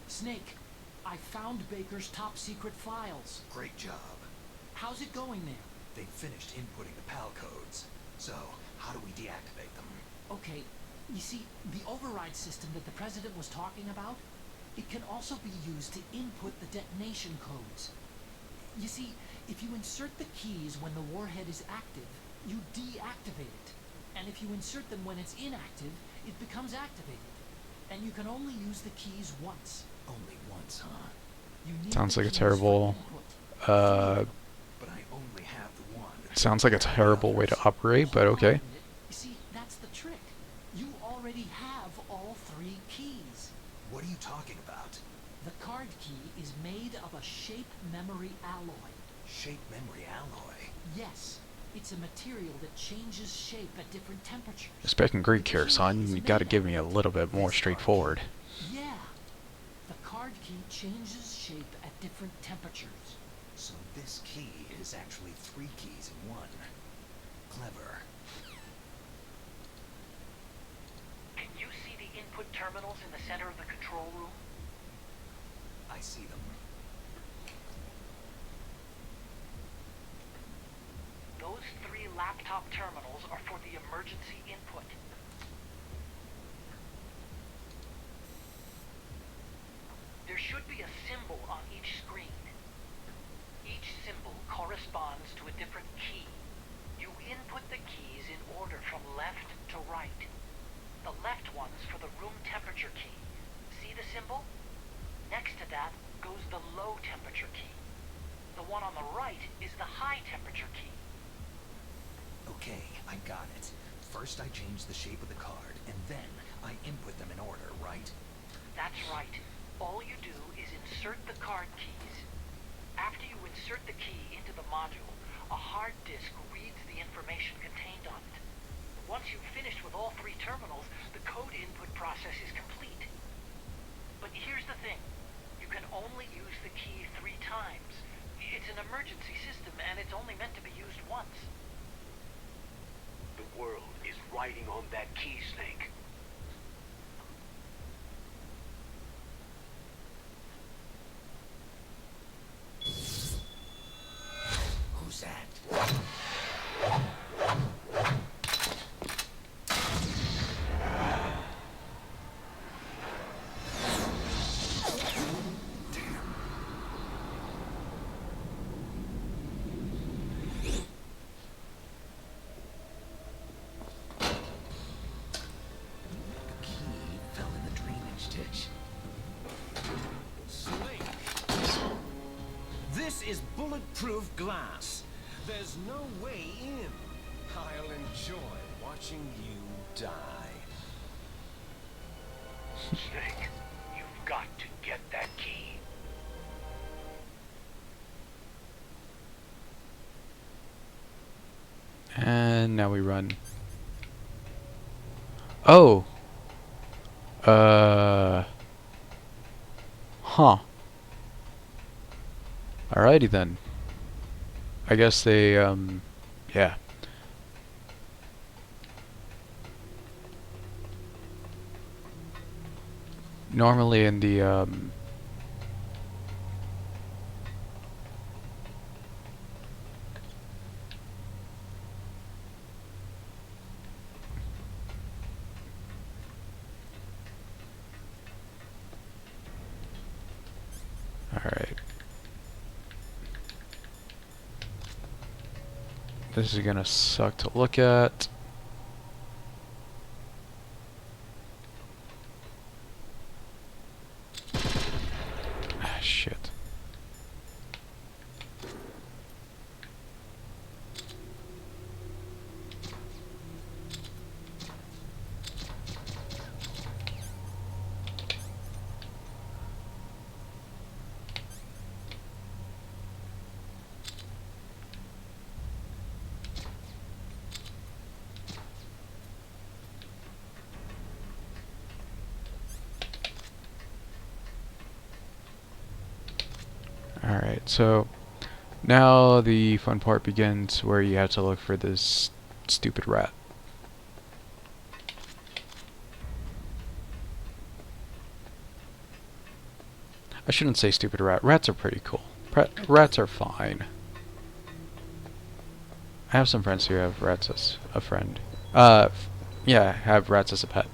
Snake, I found Baker's top secret files. Great job. How's it going there? They finished inputting the PAL codes. So, how do we deactivate them? Okay, you see, the override system that the president was talking about, it can also be used to input the detonation codes. You see, if you insert the keys when the warhead is active, you deactivate it. And if you insert them when it's inactive, it becomes activated. And you can only use the keys once. Only once, huh? You need Sounds the like a keys terrible, for input. But I only have the one. sounds like a terrible way to operate, but Hold on a okay. minute. You see, that's the trick. You already have all 3 keys. What are you talking about? The card key is made of a shape memory alloy. Shape memory alloy. Yes, it's a material that changes shape at different temperatures. Speaking Greek here, son, you gotta give me a little bit more straightforward. Yeah. The card key changes shape at different temperatures. So this key is actually 3 keys in one. Clever. Can you see the input terminals in the center of the control room? I see them. Those 3 laptop terminals are for the emergency input. There should be a symbol on each screen. Each symbol corresponds to a different key. You input the keys in order from left to right. temperature key. The one on the right is the high temperature key. Okay, I got it. First I change the shape of the card, and then I input them in order, right? That's right. All you do is insert the card keys. After you insert the key into the module, a hard disk reads the information contained on it. Once you've finished with all three terminals, the code input process is complete. But here's the thing. You can only use the key 3 times. It's an emergency system, and it's only meant to be used once. The world is riding on that key, Snake. Who's that? This is bulletproof glass. There's no way in. I'll enjoy watching you die. Snake, you've got to get that key. And now we run. Oh. Huh. Alrighty then. I guess they, yeah. Normally in the, alright. This is gonna suck to look at. Ah, shit. Alright, so now the fun part begins where you have to look for this stupid rat. I shouldn't say stupid rat. Rats are pretty cool. Rats are fine. I have some friends who have rats as a friend. Yeah, have rats as a pet.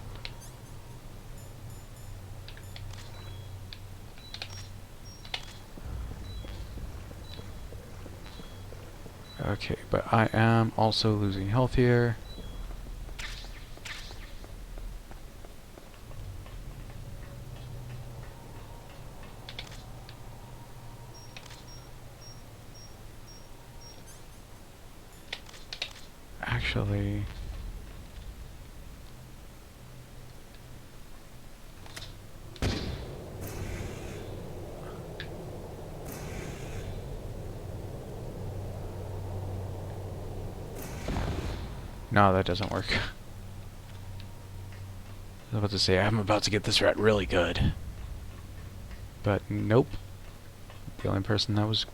Okay, but I am also losing health here. Actually, no, that doesn't work. I was about to say, I'm about to get this rat really good. But nope. The only person that was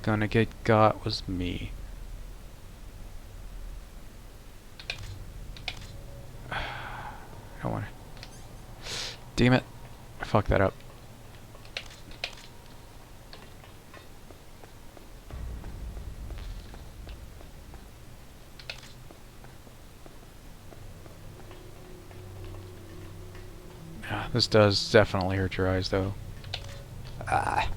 gonna get got was me. I don't want to. Damn it. I fucked that up. This does definitely hurt your eyes, though. Ah.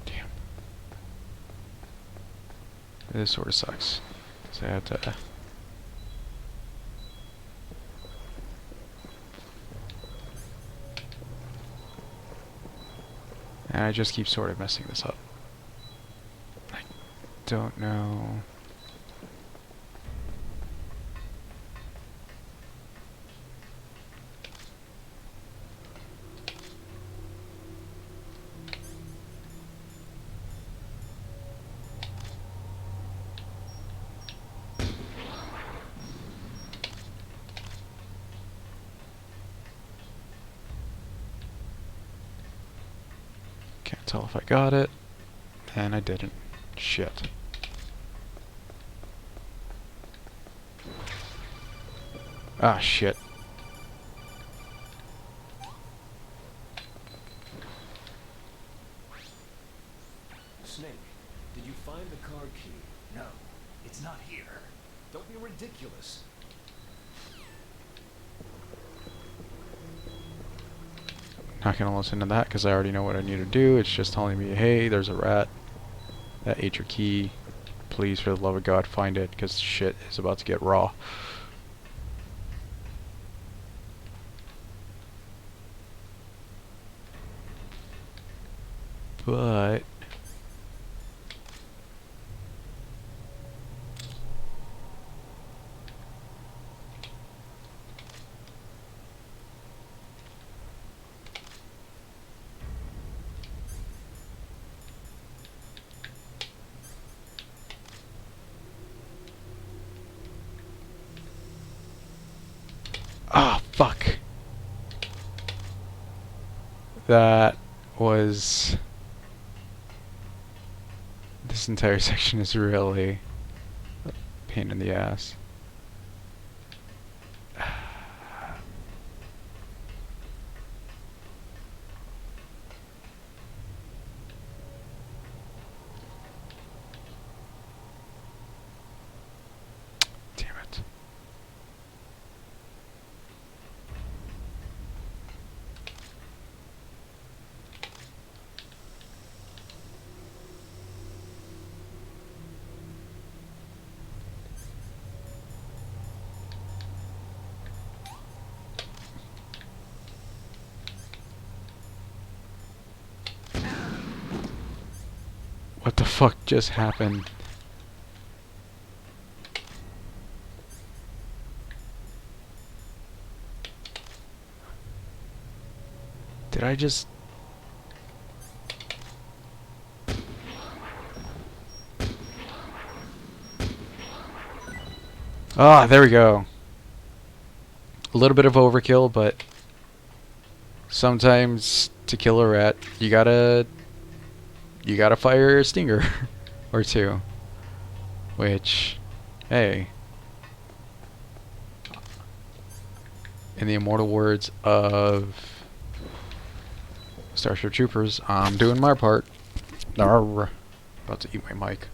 Damn. This sort of sucks. So I have to... And I just keep sort of messing this up. I don't know. Can't tell if I got it. And I didn't. Shit. Ah, shit. Snake, did you find the card key? No, it's not here. Don't be ridiculous. Not gonna listen to that because I already know what I need to do. It's just telling me, hey, there's a rat that ate your key. Please, for the love of God, find it because shit is about to get raw. But ah, fuck. That was... This entire section is really a pain in the ass. Damn it. What the fuck just happened? Did I just... Ah, there we go. A little bit of overkill, but sometimes to kill a rat, you gotta fire a stinger or two. Which, hey, in the immortal words of Starship Troopers, I'm doing my part. Arr. About to eat my mic.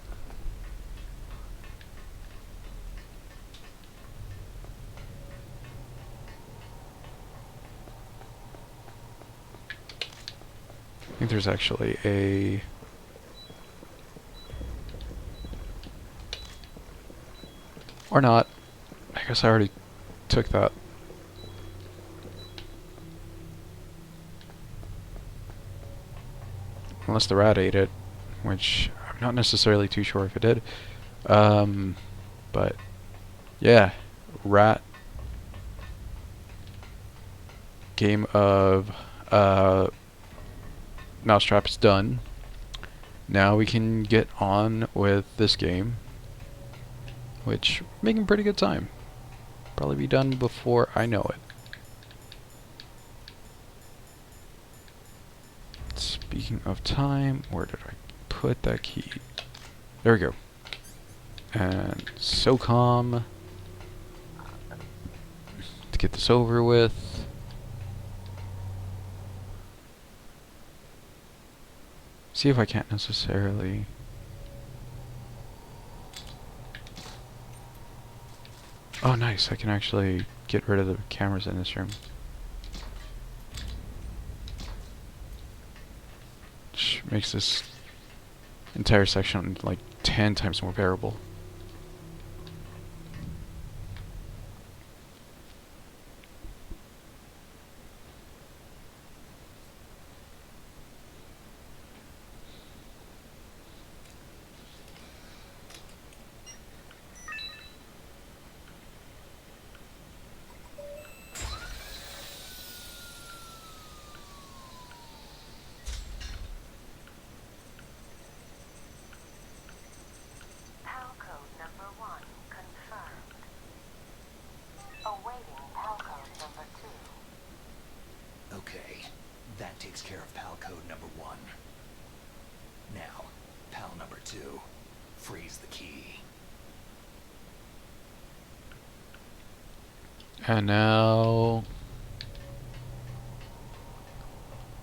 I think there's actually a... Or not. I guess I already took that. Unless the rat ate it, which I'm not necessarily too sure if it did. But yeah, rat game of Mousetrap is done. Now we can get on with this game, which making pretty good time. Probably be done before I know it. Speaking of time, where did I put that key? There we go. And SOCOM to get this over with. See if I can't necessarily... Oh nice, I can actually get rid of the cameras in this room. Which makes this entire section like 10 times more bearable. 2. Freeze the key. And now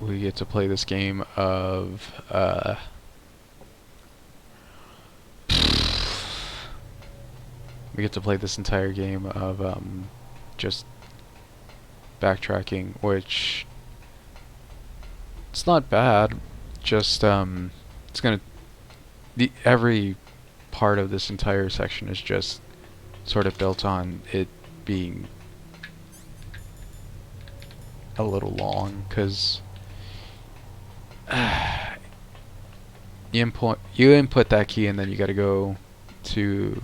we get to play this game of we get to play this entire game of just backtracking, which it's not bad. Just it's gonna every part of this entire section is just sort of built on it being a little long, because you input that key and then you gotta go to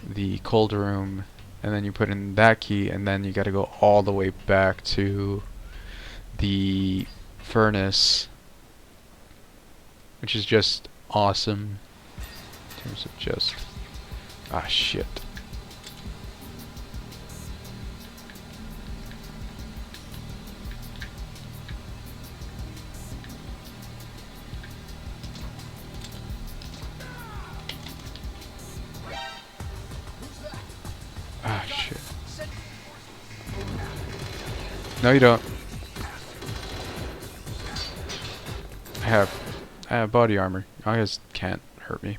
the cold room and then you put in that key and then you gotta go all the way back to the furnace, which is just awesome in terms of just shit. Shit. No, you don't. I have body armor. You guys can't hurt me.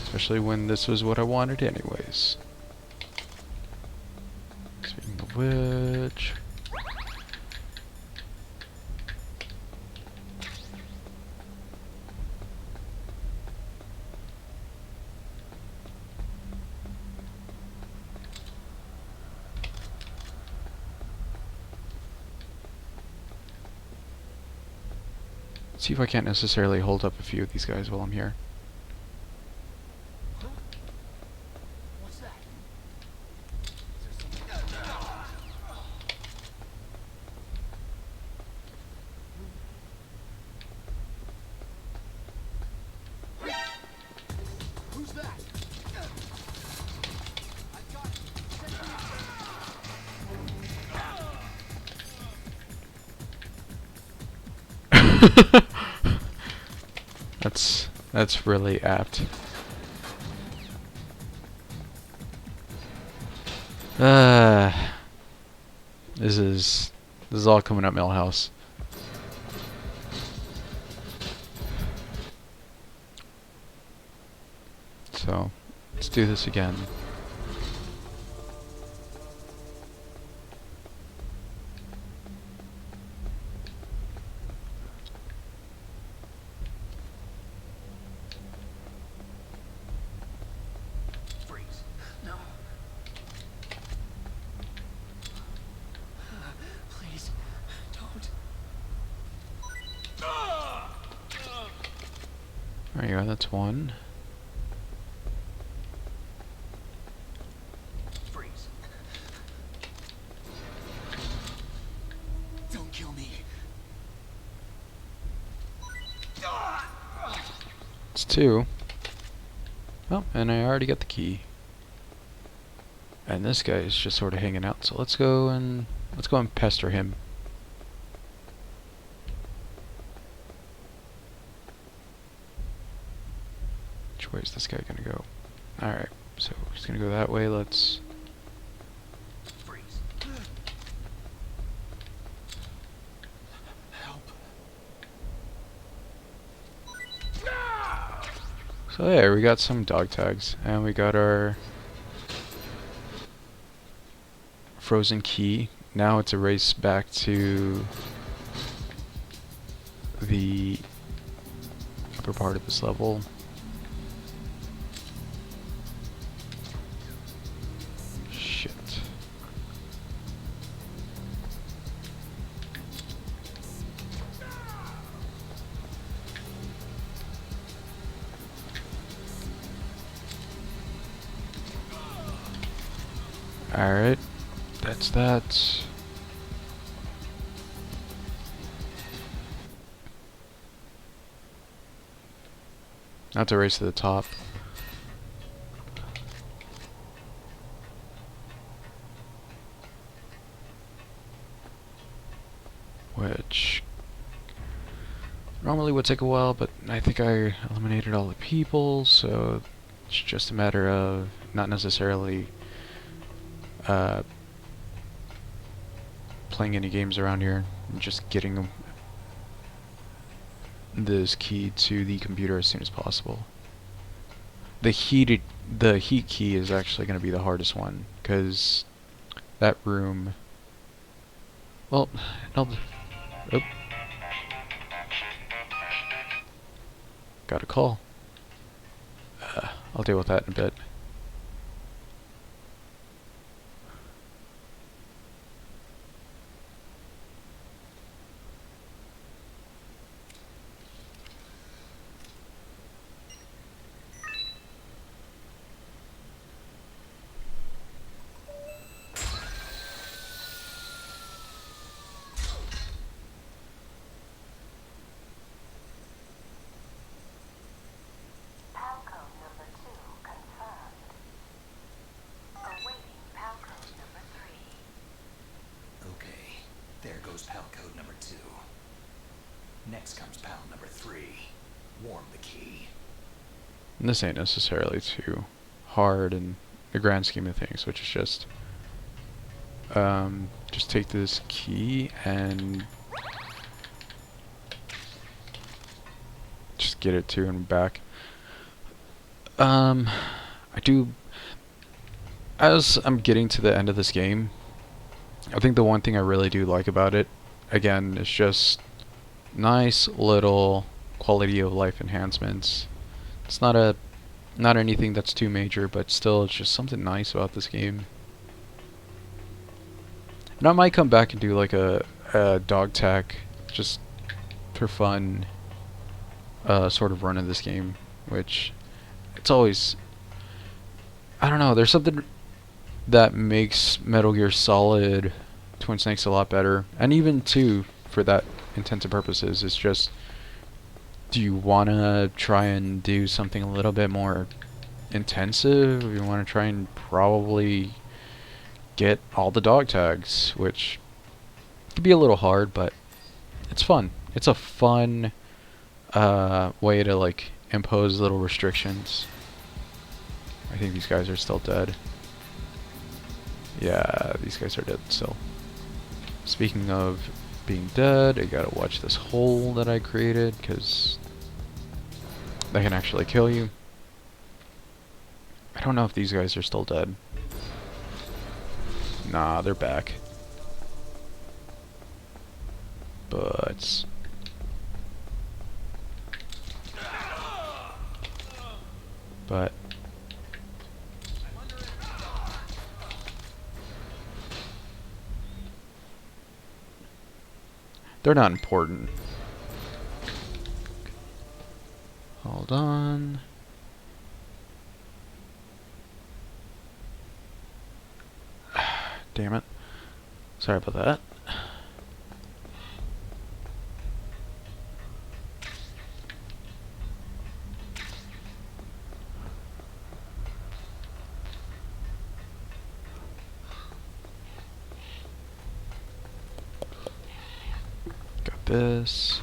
Especially when this was what I wanted anyways. Speaking of which... see if I can't necessarily hold up a few of these guys while I'm here. What's that? Who's that? I got it. That's really apt. This is all coming up Millhouse. So let's do this again. No. Please, don't. There you go, that's one. Freeze. Don't kill me. It's two. Oh, and I already got the key. And this guy is just sort of hanging out, so let's go and pester him. Which way is this guy gonna go? Alright, so he's gonna go that way. Let's... Freeze. Help. So there, we got some dog tags, and we got our frozen key. Now it's a race back to the upper part of this level. Shit. Alright, that's that. Now to race to the top. Which Normally would take a while, but I think I eliminated all the people, so it's just a matter of not necessarily playing any games around here, and just getting this key to the computer as soon as possible. The heat key is actually going to be the hardest one, because that room... Well, oh. Got a call. I'll deal with that in a bit. Okay, there goes pal code number 2. Next comes pal number 3. Warm the key. And this ain't necessarily too hard in the grand scheme of things, which is just take this key and just get it to and back. As I'm getting to the end of this game, I think the one thing I really do like about it, again, is just nice little quality of life enhancements. It's not anything that's too major, but still, it's just something nice about this game. And I might come back and do like a dog tag, just for fun, sort of run of this game, which it's always, I don't know, there's something that makes Metal Gear Solid Twin Snakes a lot better, and even 2 for that intents and purposes. It's just, do you want to try and do something a little bit more intensive? You want to try and probably get all the dog tags, which could be a little hard, but it's fun. It's a fun way to like impose little restrictions. I think these guys are still dead. Yeah, these guys are dead still. Speaking of being dead, I gotta watch this hole that I created, because they can actually kill you. I don't know if these guys are still dead. Nah, they're back. But... they're not important. Hold on. Damn it. Sorry about that. Got this.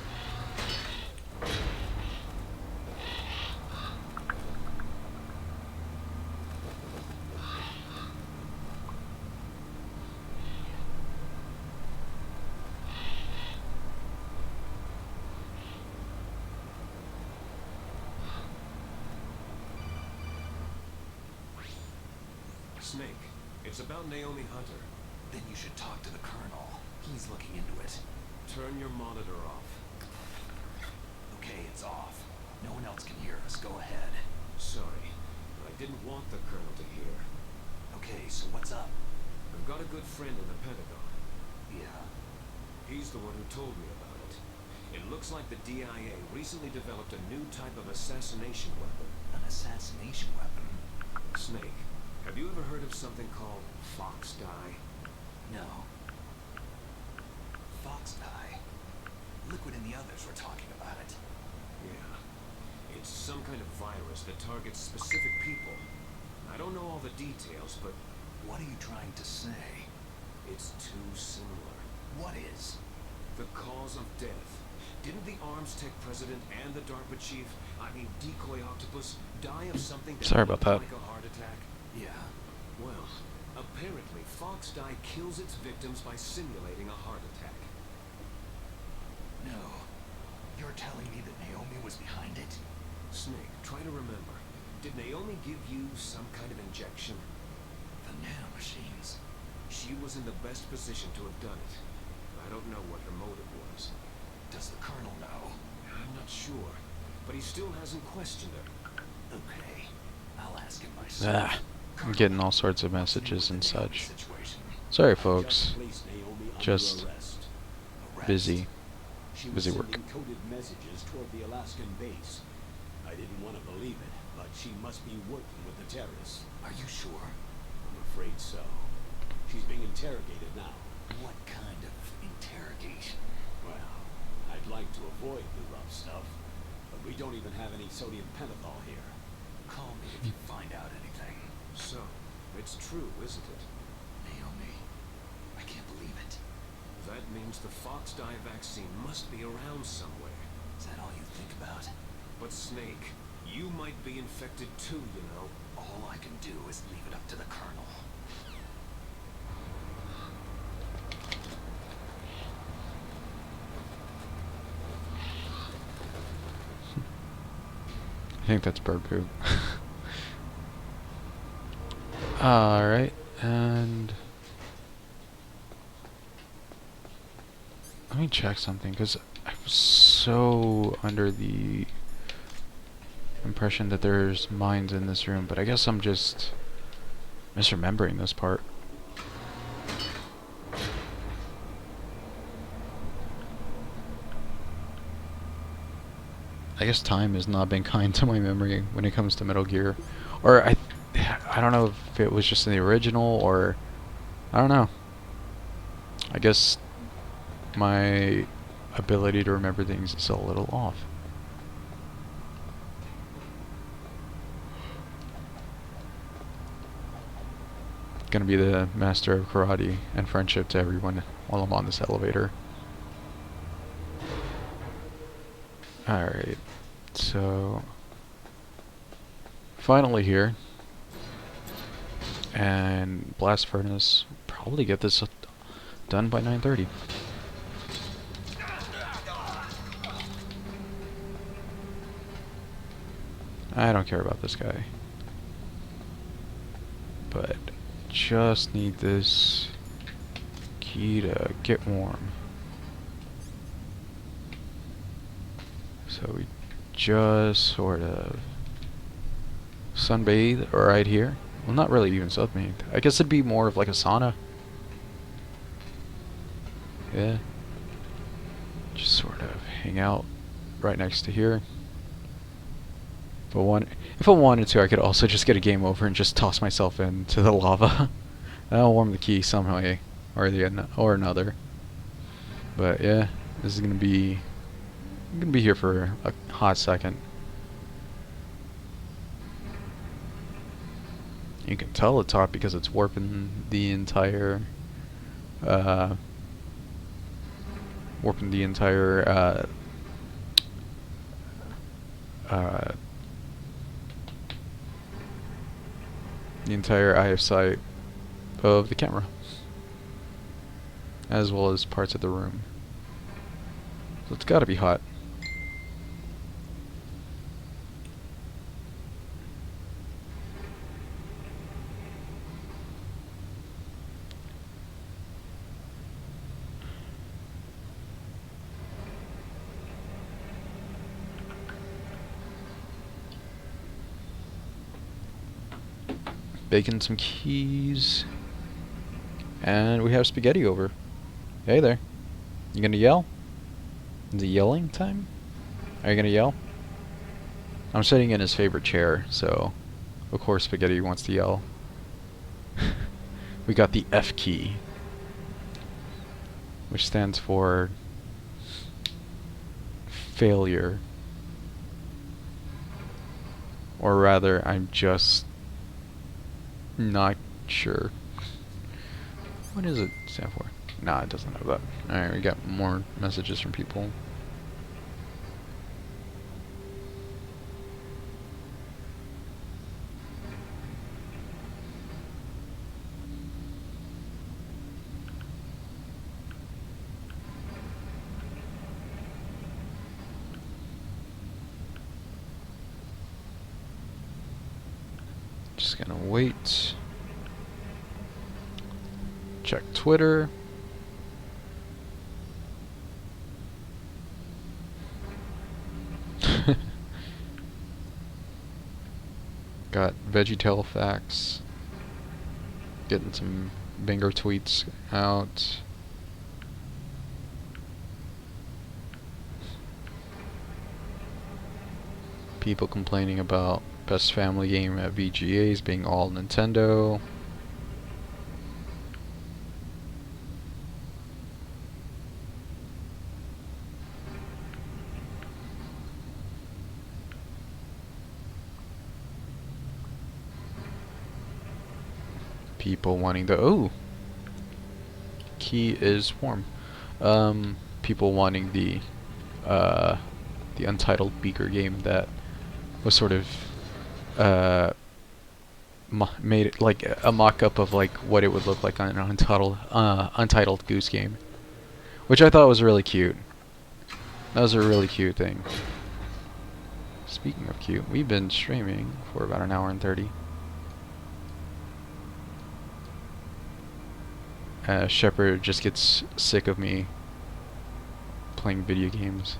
Snake, it's about Naomi Hunter. Then you should talk to the Colonel. He's looking into it. Turn your monitor off. Okay, it's off. No one else can hear us. Go ahead. Sorry, but I didn't want the Colonel to hear. Okay, so what's up? I've got a good friend in the Pentagon. Yeah. He's the one who told me about it. It looks like the DIA recently developed a new type of assassination weapon. An assassination weapon? Snake, have you ever heard of something called fox dye? No. Fox dye? Liquid and the others were talking about it. Yeah. It's some kind of virus that targets specific people. I don't know all the details, but... What are you trying to say? It's too similar. What is? The cause of death. Didn't the Arms Tech president and the DARPA chief, I mean Decoy Octopus, die of something that Sorry about looked that. like a heart attack? Yeah. Well, apparently Fox Die kills its victims by simulating a heart attack. No. You're telling me that Naomi was behind it? Snake, try to remember. Did Naomi give you some kind of injection? The nanomachines. She was in the best position to have done it. I don't know what her motive was. Does the Colonel know? I'm not sure, but he still hasn't questioned her. Okay. I'll ask him myself. I'm getting all sorts of messages and such. Situation. Sorry, folks. Place Naomi under Just arrest. busy. She Busy was work. sending coded messages toward the Alaskan base. I didn't want to believe it, but she must be working with the terrorists. Are you sure? I'm afraid so. She's being interrogated now. What kind of interrogation? Well, I'd like to avoid the rough stuff, but we don't even have any sodium pentothal here. Call me if you find out anything. So, it's true, isn't it? Naomi, I can't believe it. That means the Fox Die vaccine must be around somewhere. Is that all you think about? But Snake, you might be infected too, you know. All I can do is leave it up to the Colonel. I think that's bird poop. Alright, and let me check something, because I was so under the impression that there's mines in this room, but I guess I'm just misremembering this part. I guess time has not been kind to my memory when it comes to Metal Gear. Or I don't know if it was just in the original, or I don't know. I guess my ability to remember things is a little off. Gonna be the master of karate and friendship to everyone while I'm on this elevator. Alright, so finally here, and blast furnace, probably get this done by 9:30. I don't care about this guy, but just need this key to get warm. So we just sort of sunbathe right here. Well, not really even sunbathe. I guess it'd be more of like a sauna. Yeah. Just sort of hang out right next to here. If I wanted to, I could also just get a game over and just toss myself into the lava. That'll warm the key some way or another. But yeah, this is I'm gonna be here for a hot second. You can tell it's hot because it's warping the entire uh, eye of sight of the camera, as well as parts of the room. So it's gotta be hot. Baking some keys. And we have spaghetti over. Hey there. You gonna yell? Is it yelling time? Are you gonna yell? I'm sitting in his favorite chair, so of course Spaghetti wants to yell. We got the F key, which stands for failure. Or rather, I'm just not sure. What does it stand for? Nah, it doesn't have that. Alright, we got more messages from people. gonna wait. Check Twitter. Got VeggieTale facts. Getting some banger tweets out. People complaining about best family game at VGAs being all Nintendo. People wanting the key is warm. People wanting the Untitled Beaker game that was sort of made it like a mock-up of like what it would look like on an Untitled Goose Game, which I thought was really cute. That was a really cute thing. Speaking of cute, we've been streaming for about an hour and 30. Shepard just gets sick of me playing video games.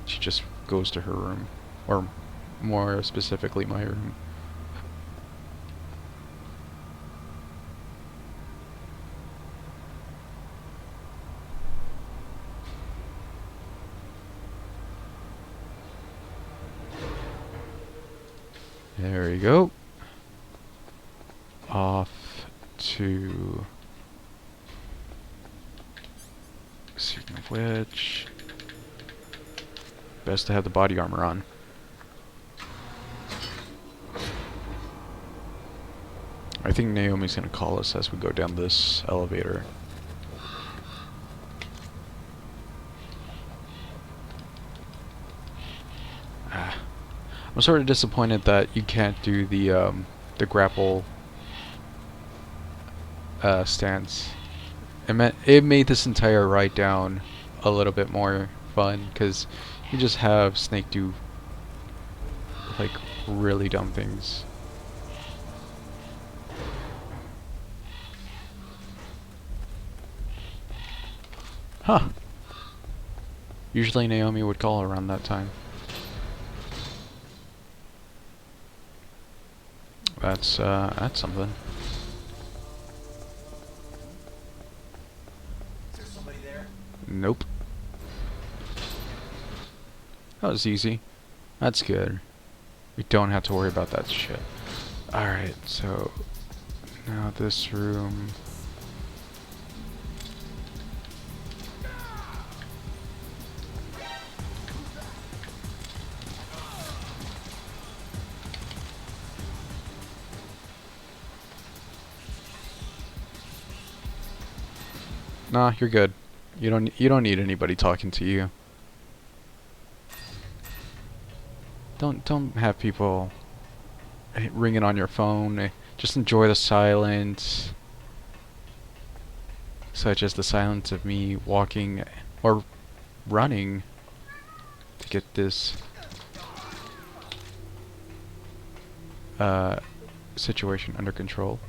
She just goes to her room, or more specifically my room. There we go. Off to Speaking of which, best to have the body armor on. I think Naomi's gonna call us as we go down this elevator. I'm sort of disappointed that you can't do the grapple stance. It made this entire ride down a little bit more fun, because you just have Snake do like really dumb things. Huh. Usually Naomi would call around that time. That's something. Is there somebody there? Nope. That was easy. That's good. We don't have to worry about that shit. Alright, so now this room. Nah, you're good. You don't need anybody talking to you. Don't have people ringing on your phone. Just enjoy the silence, such as the silence of me walking or running to get this situation under control.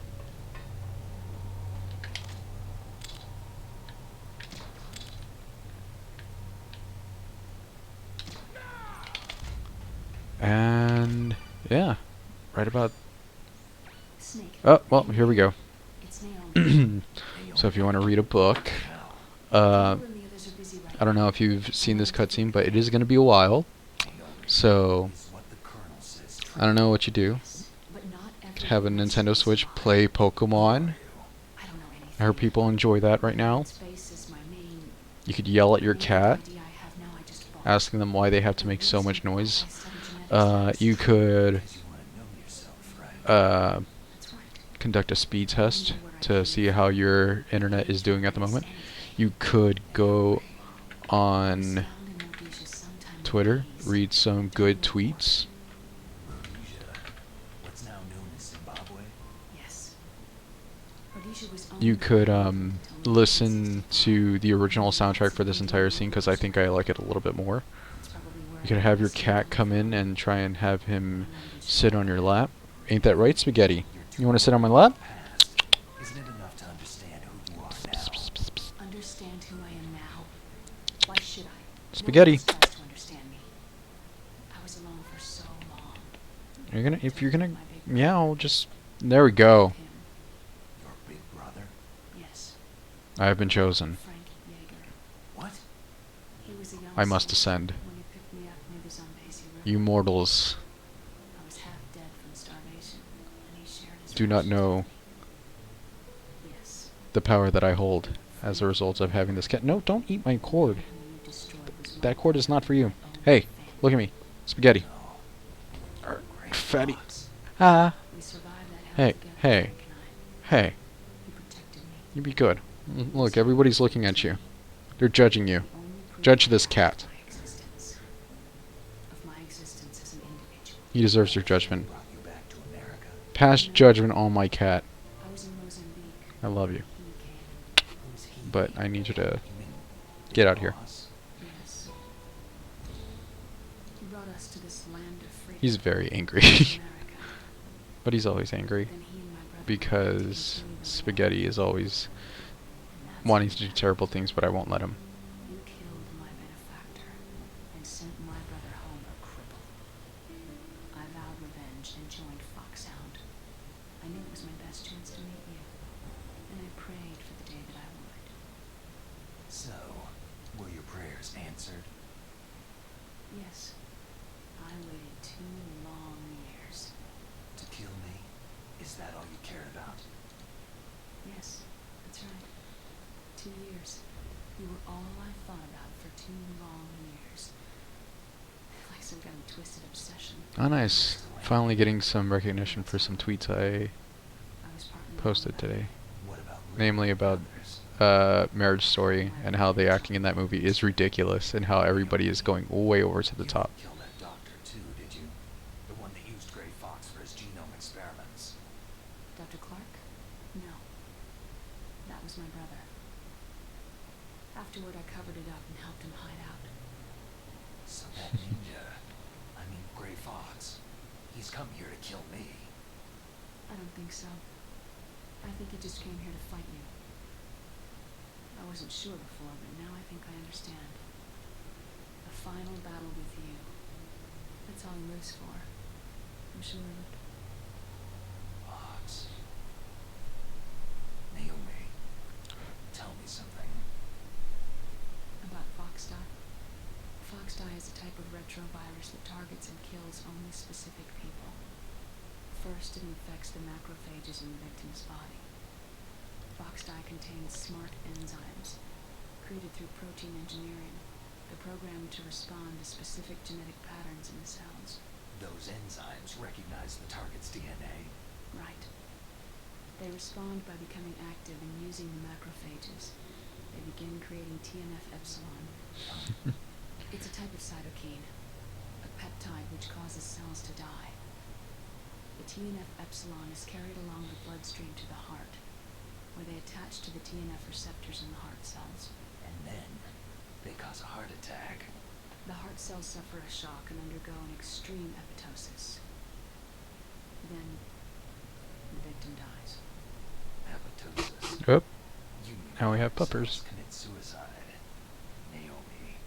And yeah, right about. Snake. Oh well, here we go. It's Naomi. So if you want to read a book, You and the others are busy right I don't know if you've seen this cutscene, but it is going to be a while. So Is what the Colonel says. I don't know what you do. now, but not You could have a everyone Nintendo is Switch, smart. play Pokemon. I don't know anything. I heard people enjoy that right now. Space is my main You could yell at your cat, idea I have now, I just bought. asking them why they have to make so much noise. I studied genetics. You could Because you want to know yourself, right? That's right. conduct a speed test to see how your internet is doing at the moment. You could go on Twitter, read some good tweets. Rhodesia, what's now known as Zimbabwe. Yes. Rhodesia was You owned could by the listen to the original soundtrack for this entire scene, because I think I like it a little bit more. It's probably where You could have your cat come in and try and have him sit on your lap. Ain't that right, Spaghetti? You're You want to sit on my lap? Past. Isn't it enough to understand who you are now? Understand who I am now? Why should I? Spaghetti. No one else tries to understand me. I was alone for so long. If you're gonna meow, just there we go. Him. Your big brother? Yes, I have been chosen. Frank Yeager. What? He was a young I must soldier ascend. when he picked me up near the Zambezi River. You mortals I was half dead from starvation, and he shared his do not rations know with me. Yes, the power that I hold as a result of having this cat. No, don't eat my cord. who you destroyed was my That cord is not for you. own Hey, family. look at me. Spaghetti. No. Great Fatty. thoughts. Ah. We survived that hell Hey, together, hey. Frank and I. Hey, He protected me. you be good. Look, everybody's looking at you. They're judging you. The only proof Judge I this have cat. Of my existence as an individual. He deserves your judgment. Brought you back to America. Pass judgment on my cat. I was in Mozambique. I love you. He came. Who's he? But I need you to You mean get Big out here. Boss? Yes. He brought us to this land of freedom. He's very angry. America. But he's always angry. Then he and my brother Because Spaghetti is always wanting to do terrible things, but I won't let him. You killed my benefactor and sent my brother home a cripple. I vowed revenge and joined Foxhound. I knew it was my best chance to meet you, and I prayed for the day that I would. So, were your prayers answered? Yes, I waited 2 long years. To kill me? Is that all you cared about? Yes, that's right. 2 years. You were all I thought about for 2 long years. Like some kind of twisted obsession. Oh, nice. Finally getting some recognition for some tweets I I was partly posted wrong about today. What about Namely about others? Marriage Story and how the acting in that movie is ridiculous and how everybody is going way over to the You top. didn't kill that doctor too, did you? The one that used Gray Fox for his genome experiments. Dr. Clark? No. That was my brother. Afterward, I covered it up and helped him hide out. So that ninja, I mean Gray Fox, he's come here to kill me. I don't think so. I think he just came here to fight you. I wasn't sure before, but now I think I understand. A final battle with you. That's all he lives for. I'm sure of it. Fox. Naomi, tell me something. About Foxdie. Foxdie is a type of retrovirus that targets and kills only specific people. First, it infects the macrophages in the victim's body. Foxdie contains smart enzymes, created through protein engineering. They're programmed to respond to specific genetic patterns in the cells. Those enzymes recognize the target's DNA. Right. They respond by becoming active and using the macrophages. They begin creating TNF-epsilon. It's a type of cytokine, a peptide which causes cells to die. The TNF-epsilon is carried along the bloodstream to the heart, where they attach to the TNF receptors in the heart cells. And then, they cause a heart attack. The heart cells suffer a shock and undergo an extreme apoptosis. Then, the victim dies. Apoptosis. Yep. You mean Now we have heart puppers. cells commit suicide. Naomi.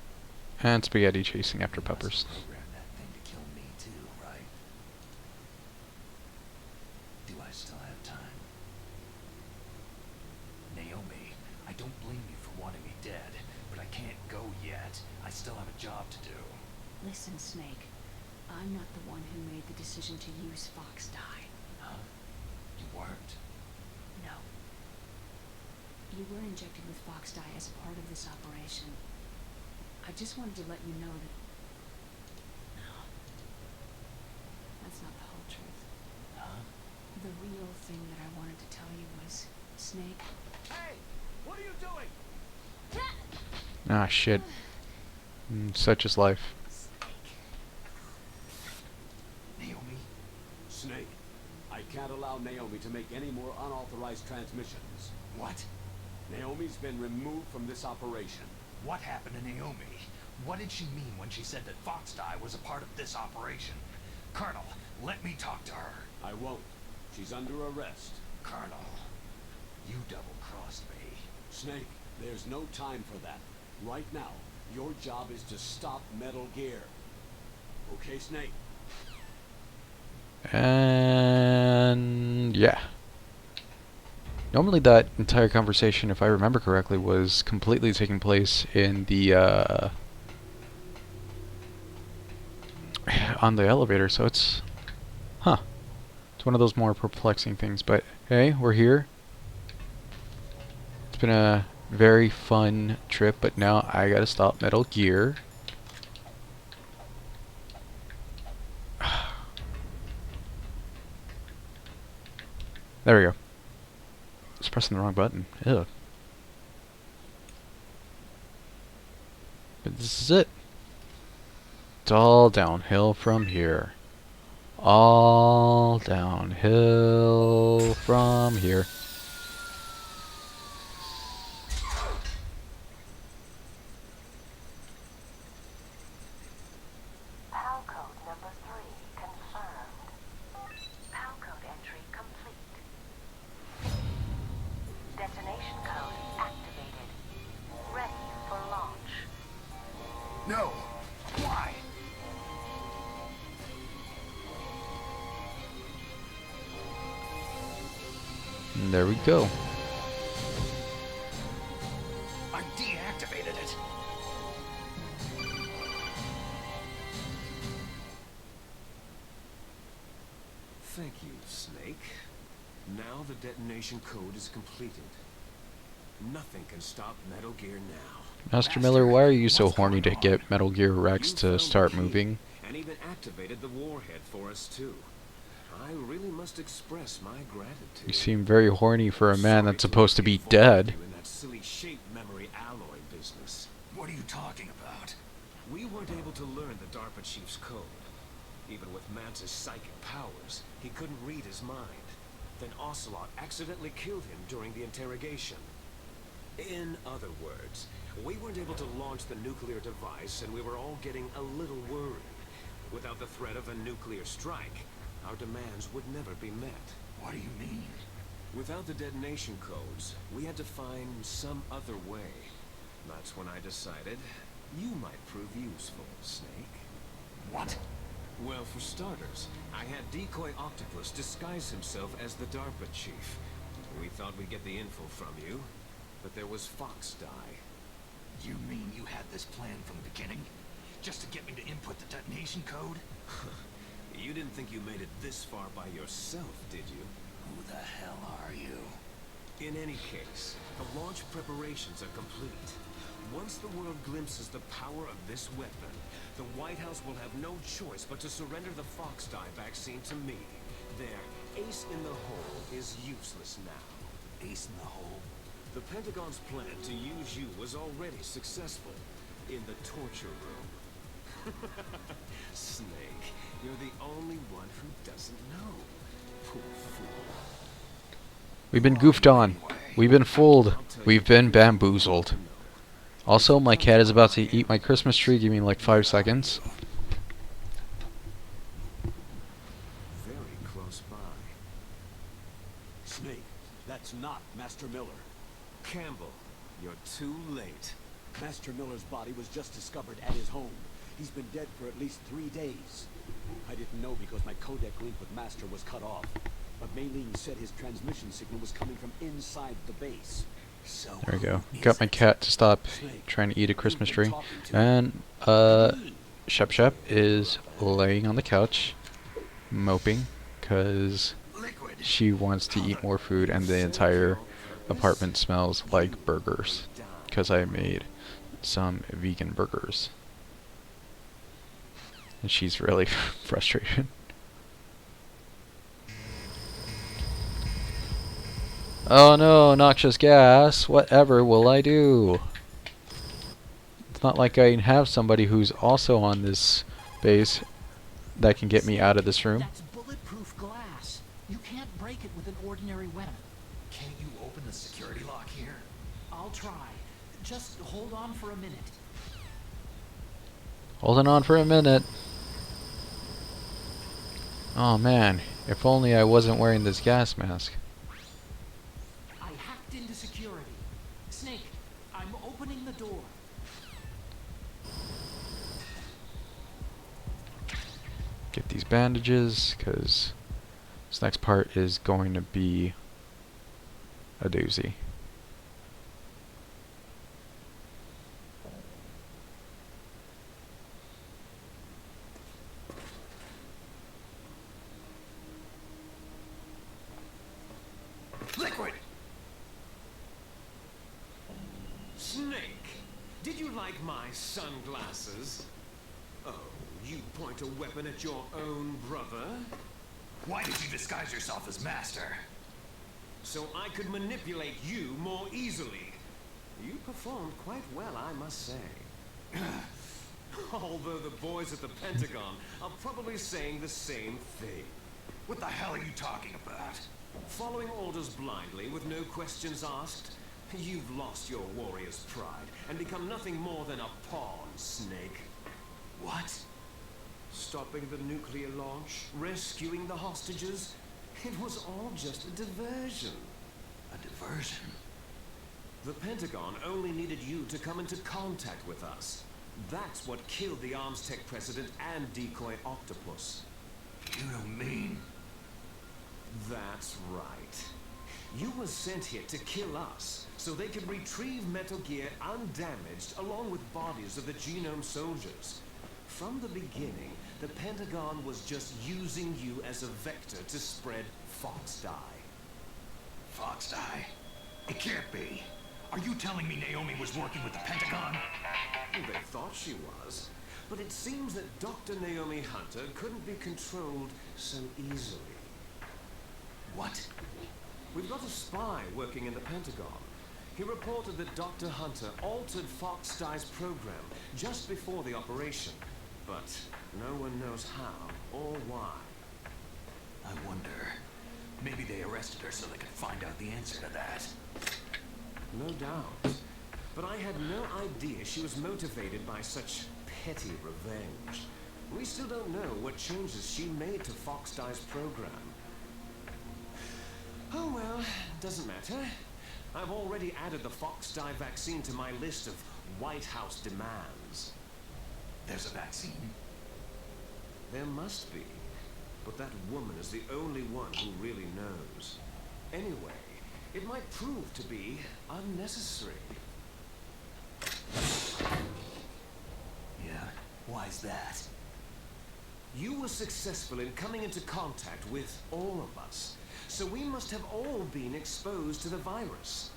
And Spaghetti chasing after you must puppers. have programmed that thing to kill me too, right? Do I still have time? Naomi, I don't blame you for wanting me dead, but I can't go yet. I still have a job to do. Listen, Snake. I'm not the one who made the decision to use Foxdie. Huh? You weren't? No. You were injected with Foxdie as a part of this operation. I just wanted to let you know that... No. That's not the whole truth. Huh? The real thing that I wanted to tell you was, Snake, Hey! What are you doing? Ah, shit. Such is life. Naomi? Snake, I can't allow Naomi to make any more unauthorized transmissions. What? Naomi's been removed from this operation. What happened to Naomi? What did she mean when she said that Foxdie was a part of this operation? Colonel, let me talk to her. I won't. She's under arrest. Colonel, you double-crossed me. Snake, there's no time for that. Right now, your job is to stop Metal Gear. Okay, Snake? And yeah. Normally that entire conversation, if I remember correctly, was completely taking place in the on the elevator, so it's it's one of those more perplexing things, but hey, we're here. It's been a very fun trip, but now I gotta stop Metal Gear. There we go. I was pressing the wrong button. Ew. But this is it. It's all downhill from here. All downhill from here. PAL code number 3 confirmed. PAL code entry complete. Detonation code activated. Ready for launch. No! Why? And there we go. I deactivated it. Thank you, Snake. Now the detonation code is completed. Nothing can stop Metal Gear now. Master Miller, why are you so horny to get Metal Gear Rex to start moving? And even activated the warhead for us too. I really must express my gratitude. You seem very horny for a man that's Sorry supposed to be involve dead. you in that silly shape memory alloy business. What are you talking about? We weren't able to learn the DARPA chief's code. Even with Mantis' psychic powers, he couldn't read his mind. Then Ocelot accidentally killed him during the interrogation. In other words, we weren't able to launch the nuclear device, and we were all getting a little worried. Without the threat of a nuclear strike, our demands would never be met. What do you mean? Without the detonation codes, we had to find some other way. That's when I decided you might prove useful, Snake. What? Well, for starters, I had Decoy Octopus disguise himself as the DARPA chief. We thought we'd get the info from you, but there was Fox Die. You mean you had this plan from the beginning? Just to get me to input the detonation code? You didn't think you made it this far by yourself, did you? Who the hell are you? In any case, the launch preparations are complete. Once the world glimpses the power of this weapon, the White House will have no choice but to surrender the Fox Die vaccine to me. Their ace in the hole is useless now. Ace in the hole? The Pentagon's plan to use you was already successful in the torture room. Snake, you're the only one who doesn't know. Poor fool. We've been goofed on. We've been fooled. We've been bamboozled. Also, my cat is about to eat my Christmas tree. Give me like 5 seconds. Very close by. Snake, that's not Master Miller. Campbell, you're too late. Master Miller's body was just discovered at his home. He's been dead for at least 3 days. I didn't know because my codec link with Master was cut off. But Maylene said his transmission signal was coming from inside the base. So There we go. Got my cat to stop trying to eat a Christmas tree. And, Shep Shep is laying on the couch, moping, because she wants to eat more food, and the entire apartment smells like burgers, because I made some vegan burgers. And she's really frustrated. Oh no, noxious gas. Whatever will I do? It's not like I have somebody who's also on this base that can get me out of this room. That's bulletproof glass. You can't break it with an ordinary weapon. Can't you open the security lock here? I'll try. Just hold on for a minute. Holding on for a minute. Oh man, If only I wasn't wearing this gas mask. I hacked into security. Snake, I'm opening the door. Get these bandages, because this next part is going to be a doozy. Liquid! Snake, did you like my sunglasses? Oh, you point a weapon at your own brother? Why did you disguise yourself as Master? So I could manipulate you more easily. You performed quite well, I must say. Although the boys at the Pentagon are probably saying the same thing. What the hell are you talking about? Following orders blindly with no questions asked, you've lost your warrior's pride and become nothing more than a pawn, Snake. What? Stopping the nuclear launch, rescuing the hostages, it was all just a diversion. A diversion? The Pentagon only needed you to come into contact with us. That's what killed the Arms Tech president and decoy octopus. You don't mean... That's right. You were sent here to kill us, so they could retrieve Metal Gear undamaged along with bodies of the Genome soldiers. From the beginning, the Pentagon was just using you as a vector to spread Fox Dye. Fox Dye? It can't be. Are you telling me Naomi was working with the Pentagon? They thought she was, but it seems that Dr. Naomi Hunter couldn't be controlled so easily. What? We've got a spy working in the Pentagon. He reported that Dr. Hunter altered Fox Dye's program just before the operation, but no one knows how or why. I wonder... Maybe they arrested her so they could find out the answer to that. No doubt. But I had no idea she was motivated by such petty revenge. We still don't know what changes she made to Fox Dye's program. Oh well, doesn't matter. I've already added the Fox Dye vaccine to my list of White House demands. There's a vaccine? There must be. But that woman is the only one who really knows. Anyway, it might prove to be unnecessary. Yeah? Why's that? You were successful in coming into contact with all of us, so we must have all been exposed to the virus.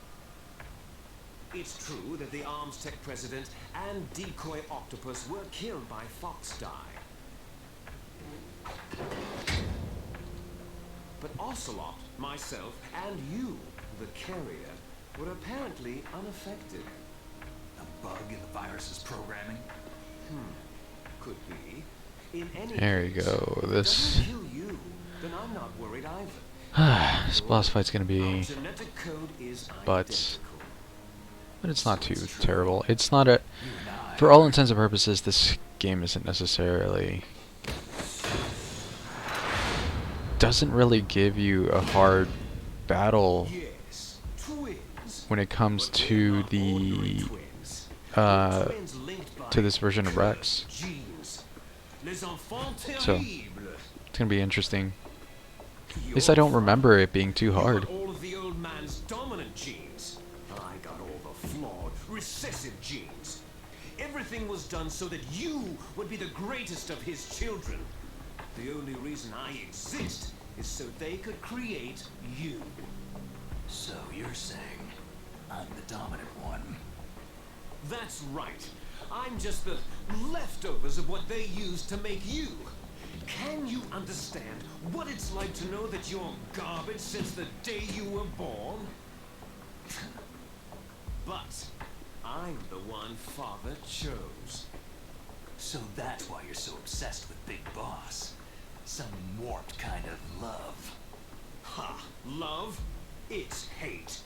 It's true that the Arms Tech president and decoy octopus were killed by Fox Dye. But Ocelot, myself, and you, the carrier, were apparently unaffected. A bug in the virus's programming? Could be. In any There you case, go. if it This doesn't kill you, then I'm not worried either. this boss fight's gonna Our be, genetic code is but identical. it's not too terrible. It's not a, for all intents and purposes, this game isn't necessarily, doesn't really give you a hard battle Yes, twins. when it comes But they're to not ordinary the twins. Twins linked by to this version of Rex. cursed genes. Les enfants So, terribles. it's gonna be interesting. At least Your I don't father, remember it being too you got hard. all of the old man's dominant genes. I got all the flawed, recessive genes. Everything was done so that you would be the greatest of his children. The only reason I exist is so they could create you. So you're saying I'm the dominant one? That's right. I'm just the leftovers of what they used to make you. Can you understand what it's like to know that you're garbage since the day you were born? But I'm the one Father chose. So that's why you're so obsessed with Big Boss. Some warped kind of love. Ha! Love? It's hate.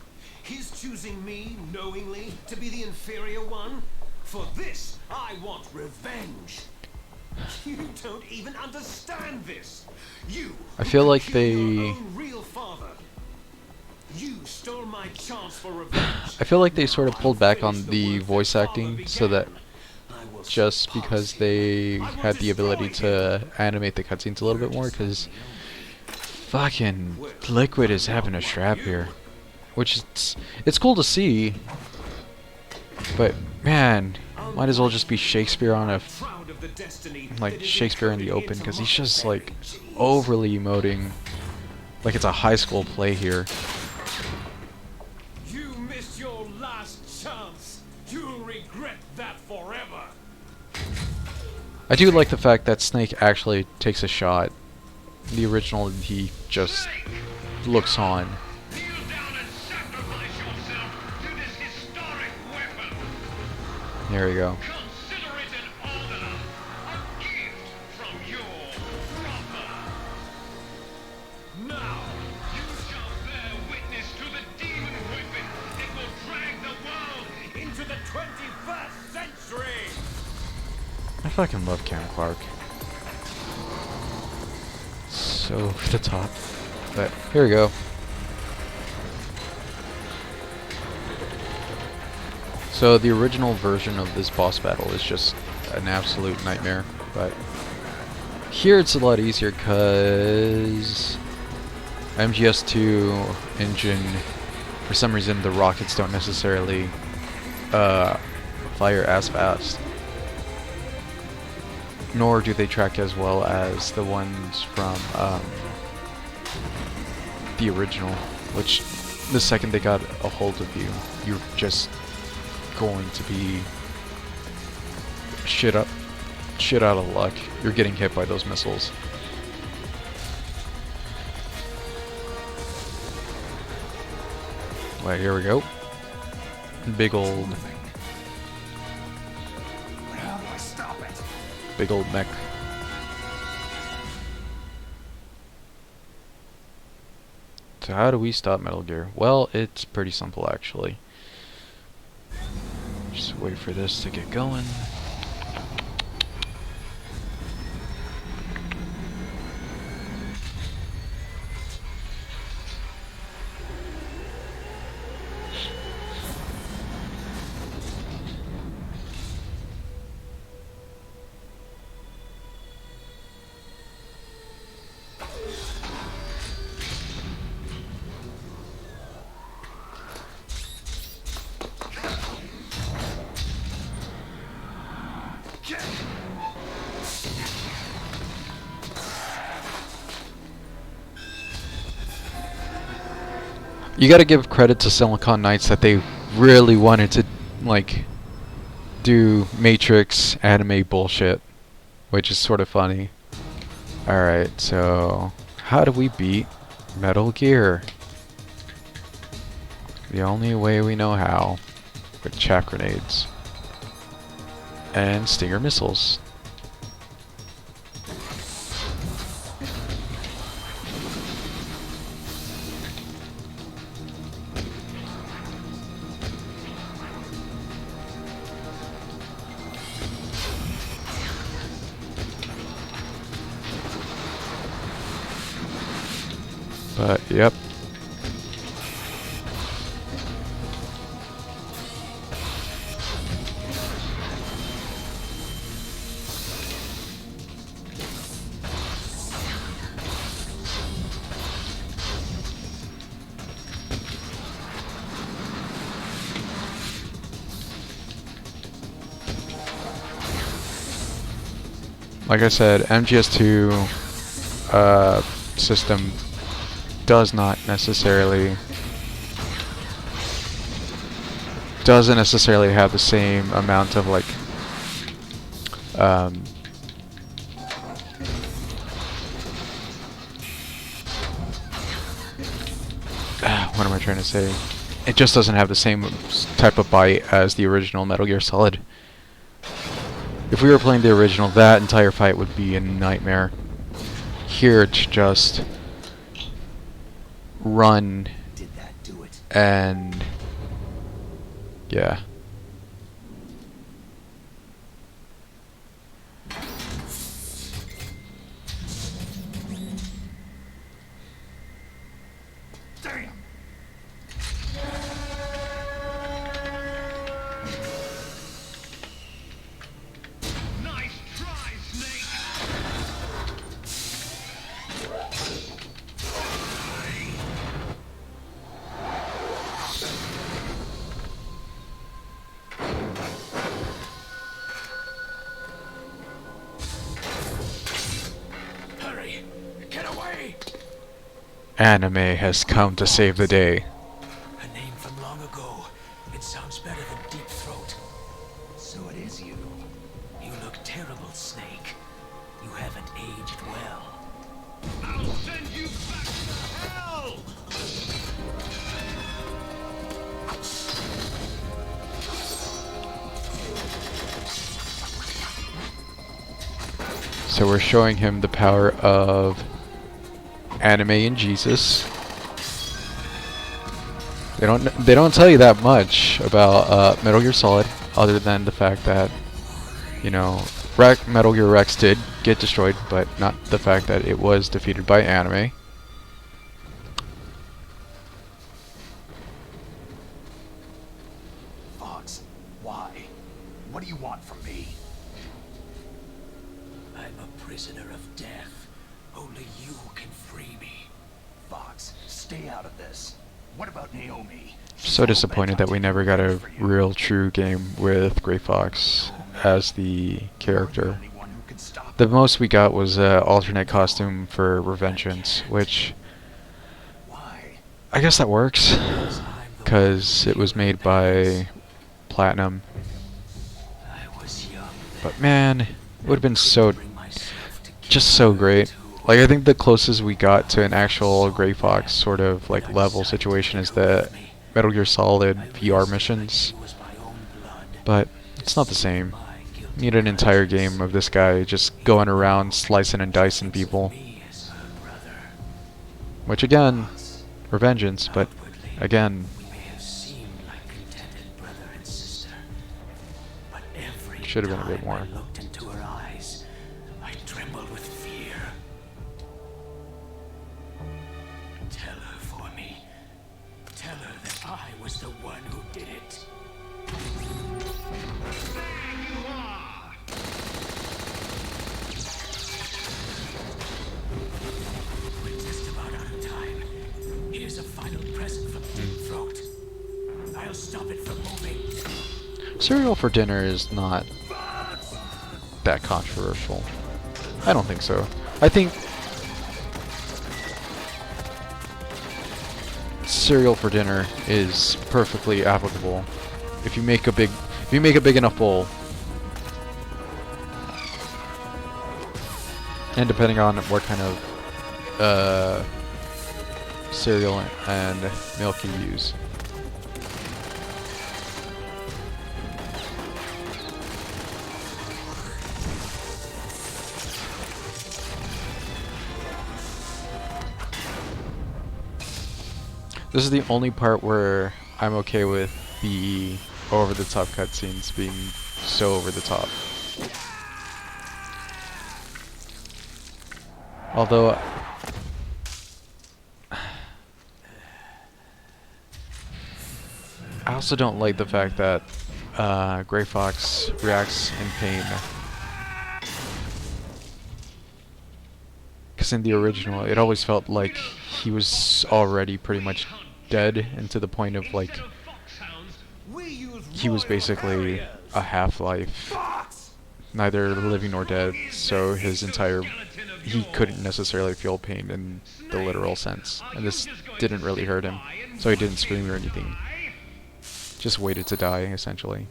His choosing me, knowingly, to be the inferior one? For this, I want revenge. You don't even understand this. You. I feel who like could kill your they. own real father. You stole my chance for revenge. I feel like they sort of Now pulled I'll back finish on the the work voice that father acting so that began. I will just because surpass him. they I will had the ability destroy him. to animate the cutscenes a little bit more, because fucking Well, Liquid is I'm having a not strap like here, you. which is it's cool to see, but man, might as well just be Shakespeare on a Proud of the destiny like that is Shakespeare in the encoded open, into because he's my just like genes. overly emoting, like it's a high school play here. You missed your last chance. You'll regret that forever. I do like the fact that Snake actually takes a shot. The original, he just looks on. Kneel down and sacrifice yourself to this historic weapon. There we go. Consider it an honor, a gift from your brother. Now, you shall bear witness to the demon weapon that will drag the world into the 21st century. I fucking love Cam Clark. So over the top. But here we go. So the original version of this boss battle is just an absolute nightmare, but here it's a lot easier because MGS2 engine, for some reason the rockets don't necessarily fire as fast. Nor do they track as well as the ones from the original, which the second they got a hold of you, you're just going to be shit out of luck. You're getting hit by those missiles. Right, here we go. Big old How do I stop it? big old mech. So how do we stop Metal Gear? Well, it's pretty simple actually. Just wait for this to get going. You gotta give credit to Silicon Knights that they really wanted to, like, do Matrix anime bullshit, which is sort of funny. Alright, so how do we beat Metal Gear? The only way we know how, with chaff grenades and Stinger missiles. But, yep. Like I said, MGS2 system doesn't necessarily have the same amount of like what am I trying to say? It just doesn't have the same type of bite as the original Metal Gear Solid. If we were playing the original, that entire fight would be a nightmare. Here it's just run Did that do it? and yeah. Get away! Anime has come to save the day. A name from long ago. It sounds better than Deep Throat. So it is you. You look terrible, Snake. You haven't aged well. I'll send you back to hell! So we're showing him the power of anime and Jesus. They don't tell you that much about Metal Gear Solid, other than the fact that, you know, Metal Gear Rex did get destroyed, but not the fact that it was defeated by anime. Fox, why? What do you want from me? I'm a prisoner of death. Only you can free me. Fox, stay out of this. What about Naomi? So disappointed that we never got a real true game with Gray Fox as the character. The most we got was an alternate costume for Revengeance, which I guess that works, because it was made by Platinum. But man, it would have been just so great. Like, I think the closest we got to an actual Gray Fox sort of like level situation is the Metal Gear Solid VR missions, but it's not the same. You need an entire game of this guy just going around slicing and dicing people. Which again, Revengeance, but again, should have been a bit more. Cereal for dinner is not that controversial. I don't think so. I think cereal for dinner is perfectly applicable if you make a big enough bowl. And depending on what kind of cereal and milk you use. This is the only part where I'm okay with the over-the-top cutscenes being so over-the-top. Although I also don't like the fact that Gray Fox reacts in pain. Because in the original, it always felt like he was already pretty much dead, and to the point of like he was basically a half-life, neither living nor dead, so he couldn't necessarily feel pain in the literal sense, and this didn't really hurt him, so he didn't scream or anything, just waited to die essentially.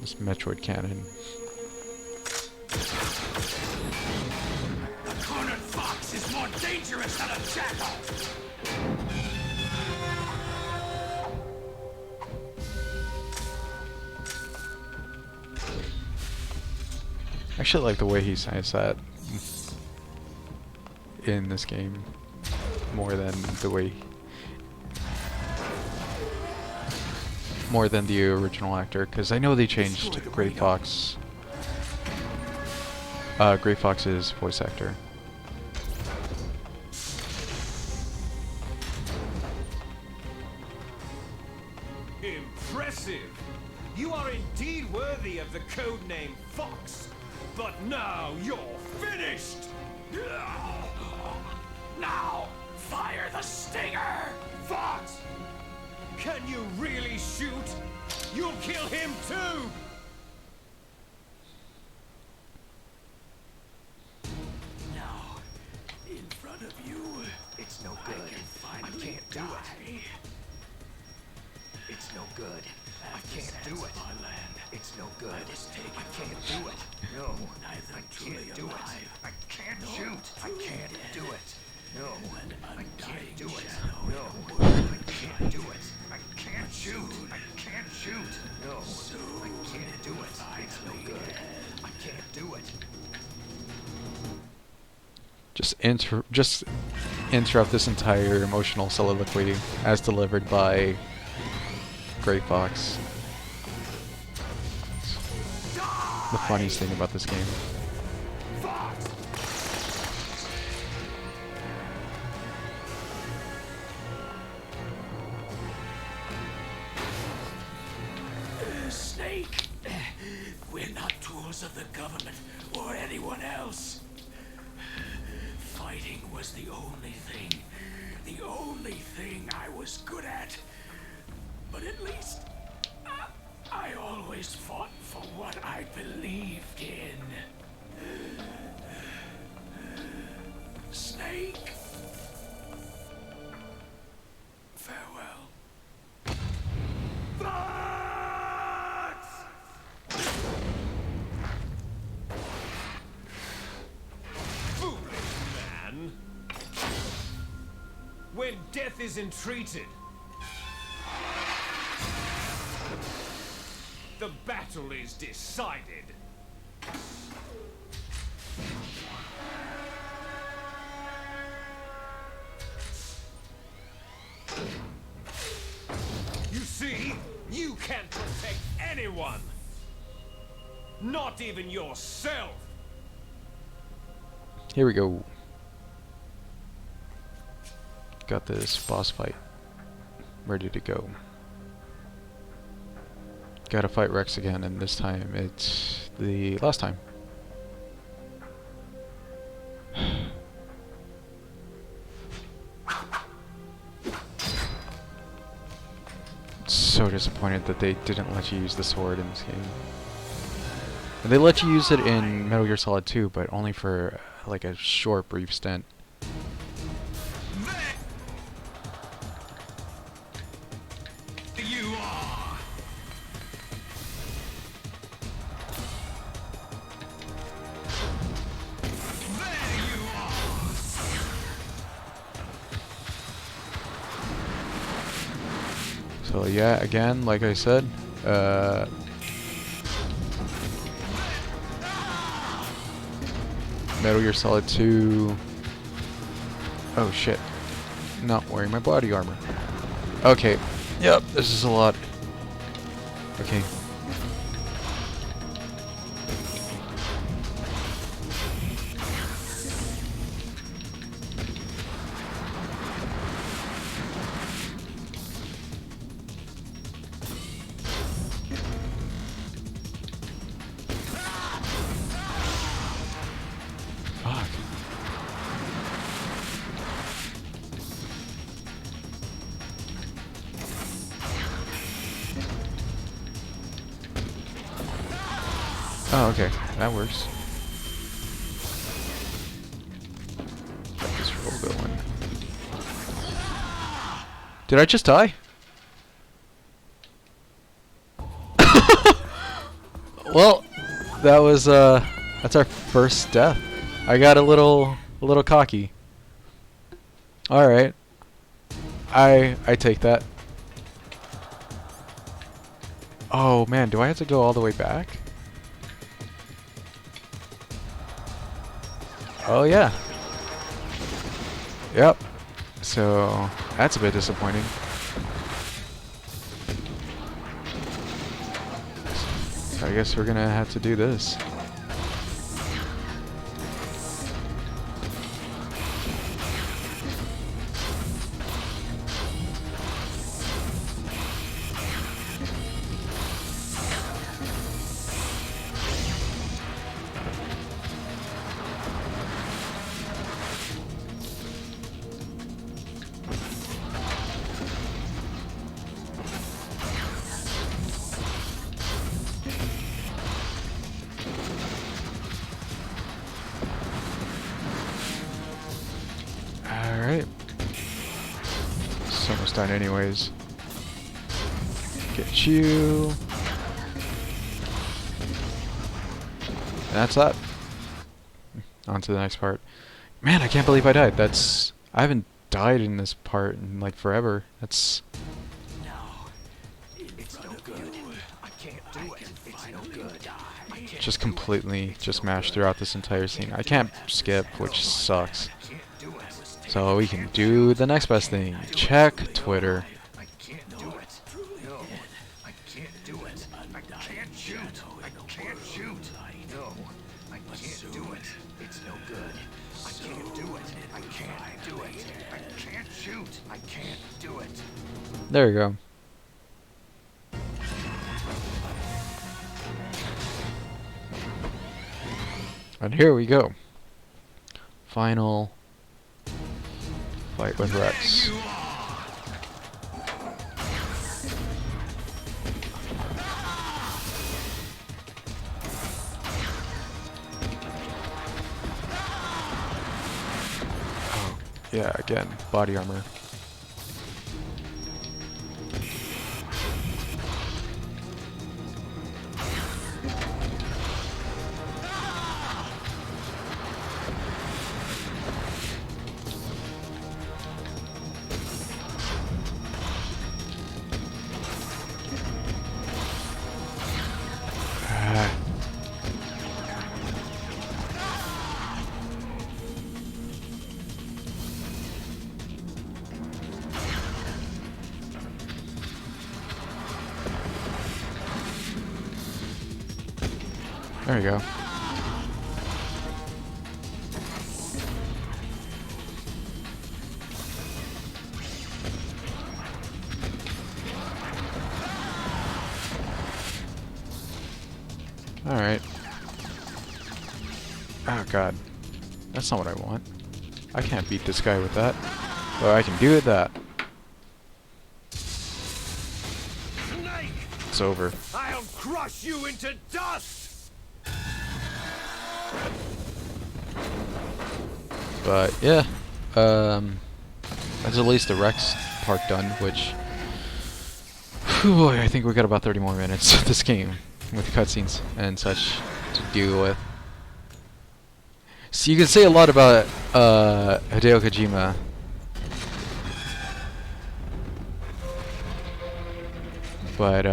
This Metroid cannon. The cornered fox is more dangerous than a jackal! I actually like the way he says that in this game more than the original actor, because I know they changed Gray Fox. Gray Fox's voice actor. Impressive! You are indeed worthy of the codename Fox. But now you're finished! Now, fire the stinger! Fox! Can you really shoot? You'll kill him too! no good. I can't do it. No, I can't do it. I can't shoot. I can't do it. No, I can't do it. No, I can't do it. I can't shoot. I can't shoot. No, I can't do it. It's no good. I can't do it. Just interrupt this entire emotional soliloquy as delivered by Gray Fox. The funniest thing about this game. Snake, we're not tools of the government or anyone else. Fighting was the only thing I was good at. But at least I always fought for what I believed in. Snake, farewell. Man. When death is entreated, the battle is decided. You see, you can't protect anyone. Not even yourself. Here we go. Got this boss fight ready to go. Gotta fight Rex again, and this time it's the last time. So disappointed that they didn't let you use the sword in this game. And they let you use it in Metal Gear Solid 2, but only for like a short, brief stint. You are. There you are. So yeah, again, like I said, Metal Gear Solid 2. Oh shit. Not wearing my body armor. Okay. Yep, this is a lot. Okay. Fuck. Oh, okay. That works. Got this roll going. Did I just die? Well, that was that's our first death. I got a little cocky. All right. I take that. Oh man, do I have to go all the way back? Oh yeah. Yep. So that's a bit disappointing. So I guess we're gonna have to do this. Alright. It's almost done anyways. Get you. And that's that. On to the next part. Man, I can't believe I died. I haven't died in this part in like forever. That's just completely just mashed throughout this entire scene. I can't skip, which sucks. So we can do the next best thing. Check Twitter. There we go. And here we go. Final fight with Rex. Oh, yeah, again, body armor. There we go. Alright. Oh god. That's not what I want. I can't beat this guy with that. But I can do with that. It's over. I'll crush you into dust! But yeah, that's at least the Rex part done, which, boy, I think we got about 30 more minutes of this game with cutscenes and such to deal with. So you can say a lot about Hideo Kojima. But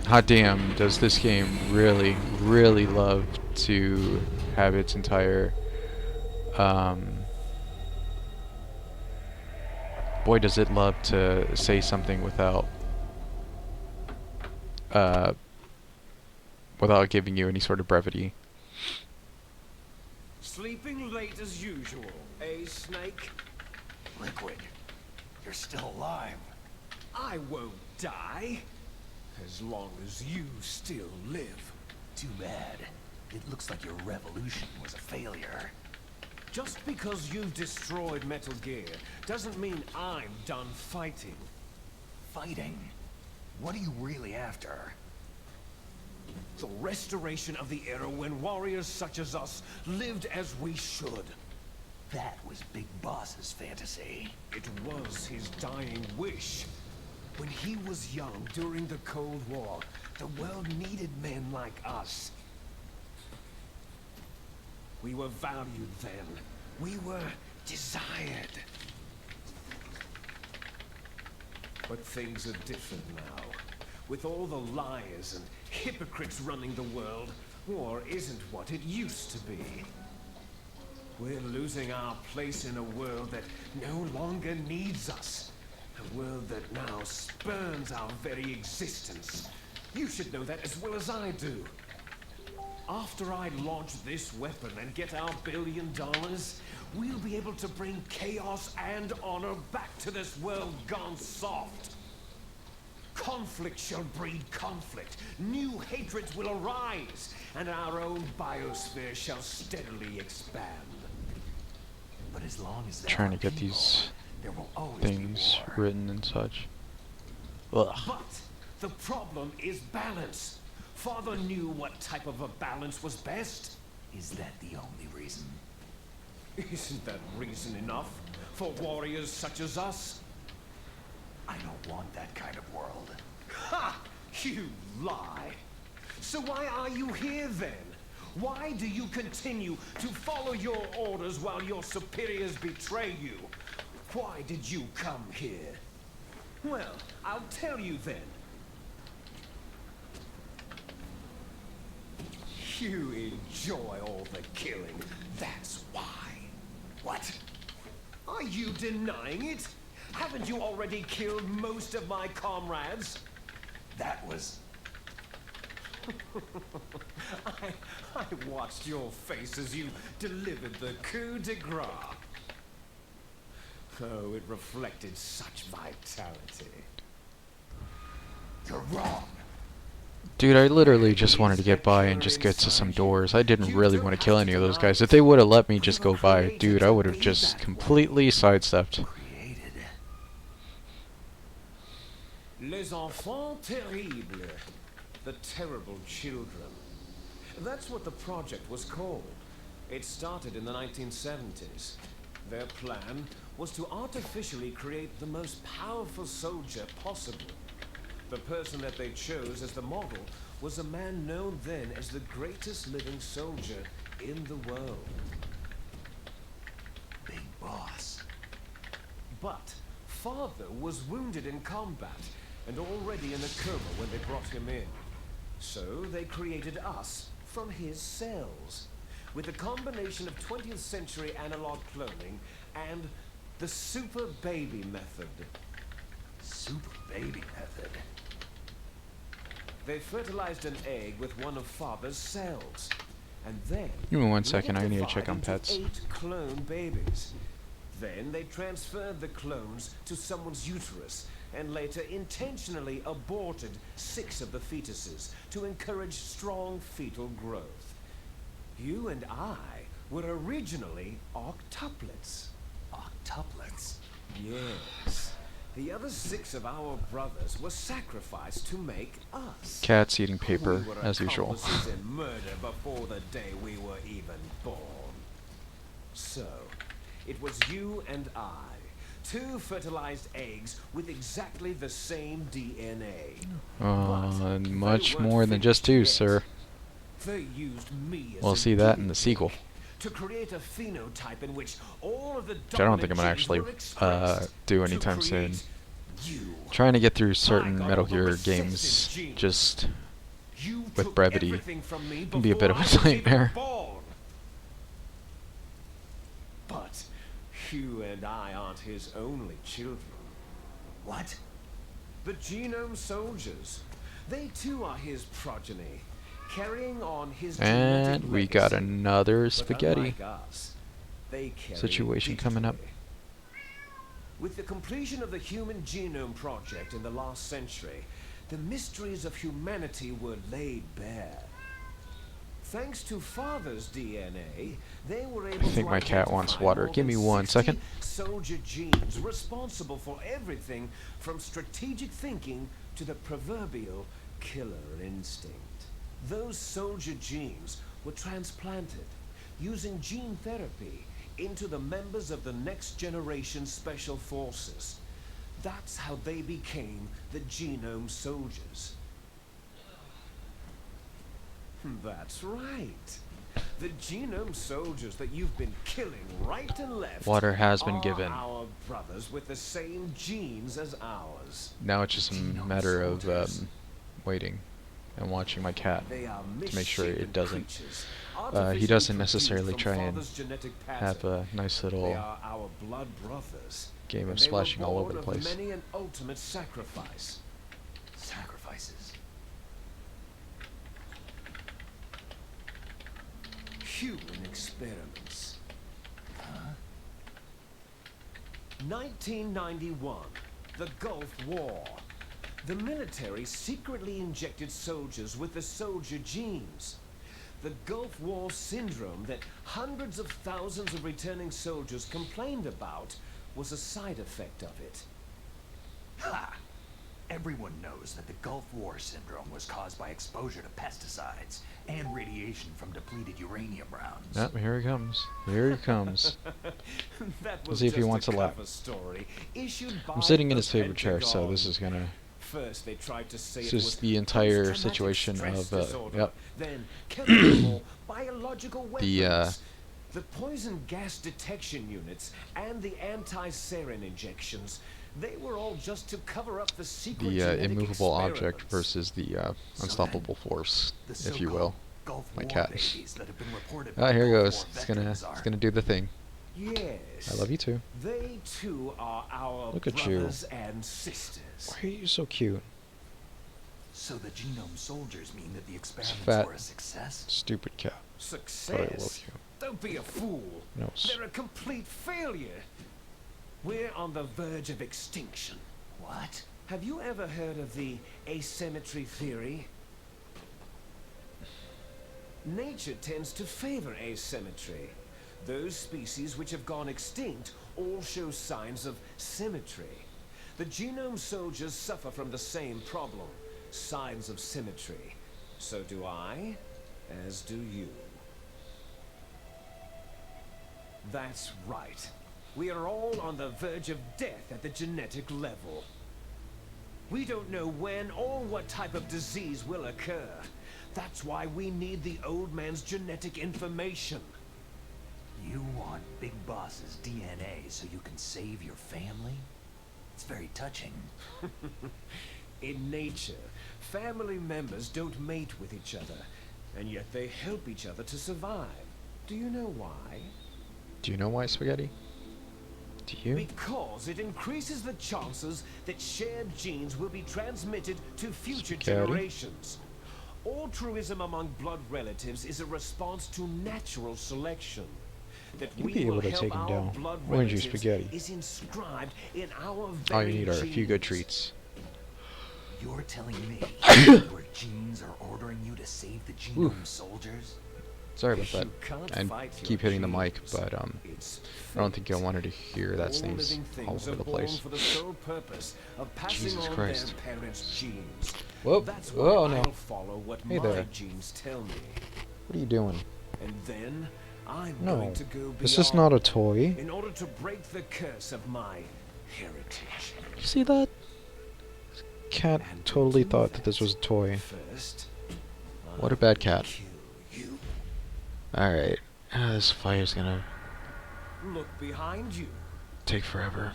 hot damn, does this game really, really love to have its entire boy does it love to say something without giving you any sort of brevity. Sleeping late as usual, eh, Snake? Liquid, you're still alive. I won't die, as long as you still live. Too bad. It looks like your revolution was a failure. Just because you've destroyed Metal Gear doesn't mean I'm done fighting. Fighting? What are you really after? The restoration of the era when warriors such as us lived as we should. That was Big Boss's fantasy. It was his dying wish. When he was young during the Cold War, the world needed men like us. We were valued then. We were desired. But things are different now. With all the liars and hypocrites running the world, war isn't what it used to be. We're losing our place in a world that no longer needs us. A world that now spurns our very existence. You should know that as well as I do. After I launch this weapon and get our $1 billion, we'll be able to bring chaos and honor back to this world gone soft. Conflict shall breed conflict. New hatreds will arise, and our own biosphere shall steadily expand. But as long as Trying to get these there will always things be war. written and such. Ugh. But the problem is balance. Father knew what type of a balance was best. Is that the only reason? Isn't that reason enough for warriors such as us? I don't want that kind of world. Ha! You lie! So why are you here then? Why do you continue to follow your orders while your superiors betray you? Why did you come here? Well, I'll tell you then. You enjoy all the killing, that's why. What? Are you denying it? Haven't you already killed most of my comrades? That was... I watched your face as you delivered the coup de grace. Oh, it reflected such vitality. You're wrong. Dude, I literally just wanted to get by and just get to some doors. I didn't really want to kill any of those guys. If they would have let me just go by, dude, I would have just completely sidestepped. Les enfants terribles. The terrible children. That's what the project was called. It started in the 1970s. Their plan was to artificially create the most powerful soldier possible. The person that they chose as the model was a man known then as the greatest living soldier in the world. Big boss. But father was wounded in combat and already in a coma when they brought him in. So they created us from his cells with a combination of 20th century analog cloning and the super baby method. Super baby method. They fertilized an egg with one of father's cells, and then Give me 1 let second, it I need to divide check on into pets. 8 clone babies. Then they transferred the clones to someone's uterus and later intentionally aborted 6 of the fetuses to encourage strong fetal growth. You and I were originally octuplets. Octuplets? Yes. The other 6 of our brothers were sacrificed to make us. Cats eating paper, We were as usual. accomplices in murder before the day we were even born. So, it was you and I, 2 fertilized eggs with exactly the same DNA. But they Much weren't more than just 2, finished sir. yet. They used me as We'll a see that in guinea the sequel. pig to create a phenotype in which all of the Which I don't think I'm gonna dominant genes actually were expressed do to anytime soon. create you. Trying to get through certain I got Metal all the Gear recessive games genes. just You with took brevity everything from me can be a bit of before a I was even nightmare. born. But you and I aren't his only children. What? The genome soldiers. They too are his progeny, carrying on his genetic And we got legacy. another But spaghetti unlike us, they carry situation it coming up. digitally. With the completion of the Human Genome Project in the last century, the mysteries of humanity were laid bare. Thanks to father's DNA, they were able I think to my cat wants identify water. more Give than me 1 60 second. soldier genes responsible for everything from strategic thinking to the proverbial killer instinct. Those soldier genes were transplanted using gene therapy into the members of the next generation special forces. That's how they became the genome soldiers. That's right. The genome soldiers that you've been killing right and left Water has been are given. our brothers with the same genes as ours. Now it's just a matter of waiting and watching my cat They are to make sure misshapen it doesn't. creatures, He artificially doesn't produced necessarily from try and father's genetic have pattern. a nice They little are our blood brothers. game of and they were splashing all over born the of place. Many an ultimate sacrifice. Sacrifices. Human experiments. Huh? 1991, the Gulf War. The military secretly injected soldiers with the soldier genes. The Gulf War syndrome that hundreds of thousands of returning soldiers complained about was a side effect of it. Ha! Everyone knows that the Gulf War syndrome was caused by exposure to pesticides and radiation from depleted uranium rounds. Yep, here he comes. Here he comes. That Let's was see if he just wants a a lap. cover story issued I'm by sitting in the his favorite chair, so Pentagon. this is gonna First, they tried to say This it is was the entire post-traumatic situation stress of, disorder, yep. then chemical or biological The, weapons. The poison gas detection units and the anti-sarin injections, they were all just to cover up the secret genetic immovable object experiments. versus the So unstoppable then, force, the if you will. so-called Gulf My War cat. babies that have been reported Ah, by here it Gulf goes. War It's gonna veterans do the thing. Yes. I love you too. They too are our Look at you. brothers and sisters. Why are you so cute? So the genome soldiers mean that the experiments fat. were a success? Stupid cat. Success? But I love you. Don't be a fool. No. They're a complete failure. We're on the verge of extinction. What? Have you ever heard of the asymmetry theory? Nature tends to favor asymmetry. Those species which have gone extinct all show signs of symmetry. The genome soldiers suffer from the same problem, signs of symmetry. So do I, as do you. That's right. We are all on the verge of death at the genetic level. We don't know when or what type of disease will occur. That's why we need the old man's genetic information. You want Big Boss's DNA so you can save your family? It's very touching. In nature, family members don't mate with each other, and yet they help each other to survive. Do you know why? Do you know why, Spaghetti? Do you? Because it increases the chances that shared genes will be transmitted to future Spaghetti? generations. Altruism among blood relatives is a response to natural selection. That You'd we be able will to help take him our down. blood Orange juice relatives spaghetti. is inscribed in our All you very need are a few good genes. treats. You're telling me your genes are ordering you to save the genome soldiers? Sorry about that. You can't I fight your keep hitting the mic, genes. but It's I don't think fate. I wanted to hear that All sneeze living all things over are the born place. for the sole purpose of passing Jesus on Christ. their parents' genes. Whoop. That's why Oh, no. I'll follow what Hey my there. genes tell me. What are you doing? And then I'm No. going to go beyond This is not a toy. in order to break the curse of my heritage. You see that? Cat And to totally do thought that this was a toy. First, What a I bad will cat. kill you. Alright. This fire's gonna Look behind you. take forever.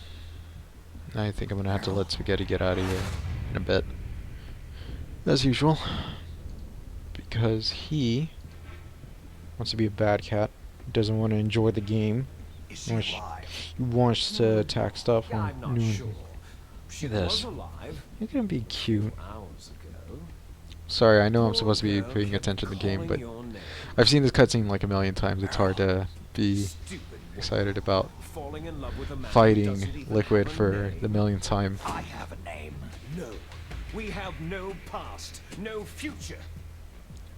I think I'm gonna have to let Spaghetti get out of here in a bit. As usual. Because he wants to be a bad cat. Doesn't want to enjoy the game. Is she Wants- alive? He wants to attack stuff. Yeah, I'm not sure. She Look at was this. alive You're gonna be cute. hours ago. Sorry, I know I'm Poor supposed to be girl paying kept attention to the game, calling but your name. I've seen this cutscene like a million times. It's hard to be Stupid woman. excited about Falling in love with a man who fighting doesn't even Liquid have a for name. the millionth time. I have a name. No. We have no past, no future.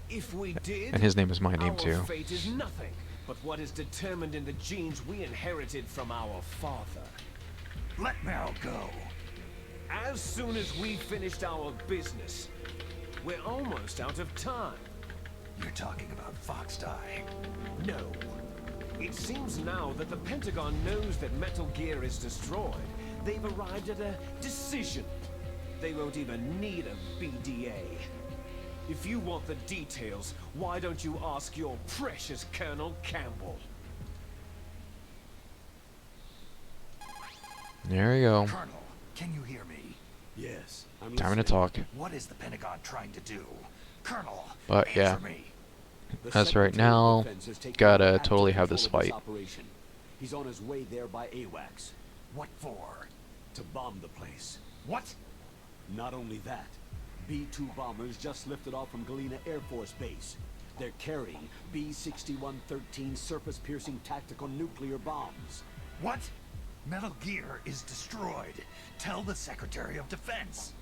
If we did, And his name is my name our too. fate is nothing but what is determined in the genes we inherited from our father. Let Meryl go. As soon as we finished our business, we're almost out of time. You're talking about Fox Die. No. It seems now that the Pentagon knows that Metal Gear is destroyed. They've arrived at a decision. They won't even need a BDA. If you want the details, why don't you ask your precious Colonel Campbell? There we go. Colonel, can you hear me? Yes, I'm Time to listening. talk. What is the Pentagon trying to do? Colonel, But answer yeah. me. The As for right Secretary of now, Defense has taken gotta active totally have control this of fight. operation. He's on his way there by AWACS What for? to bomb the place. What? Not only that, B-2 bombers just lifted off from Galena Air Force Base. They're carrying B-6113 surface-piercing tactical nuclear bombs. What? Metal Gear is destroyed. Tell the Secretary of Defense.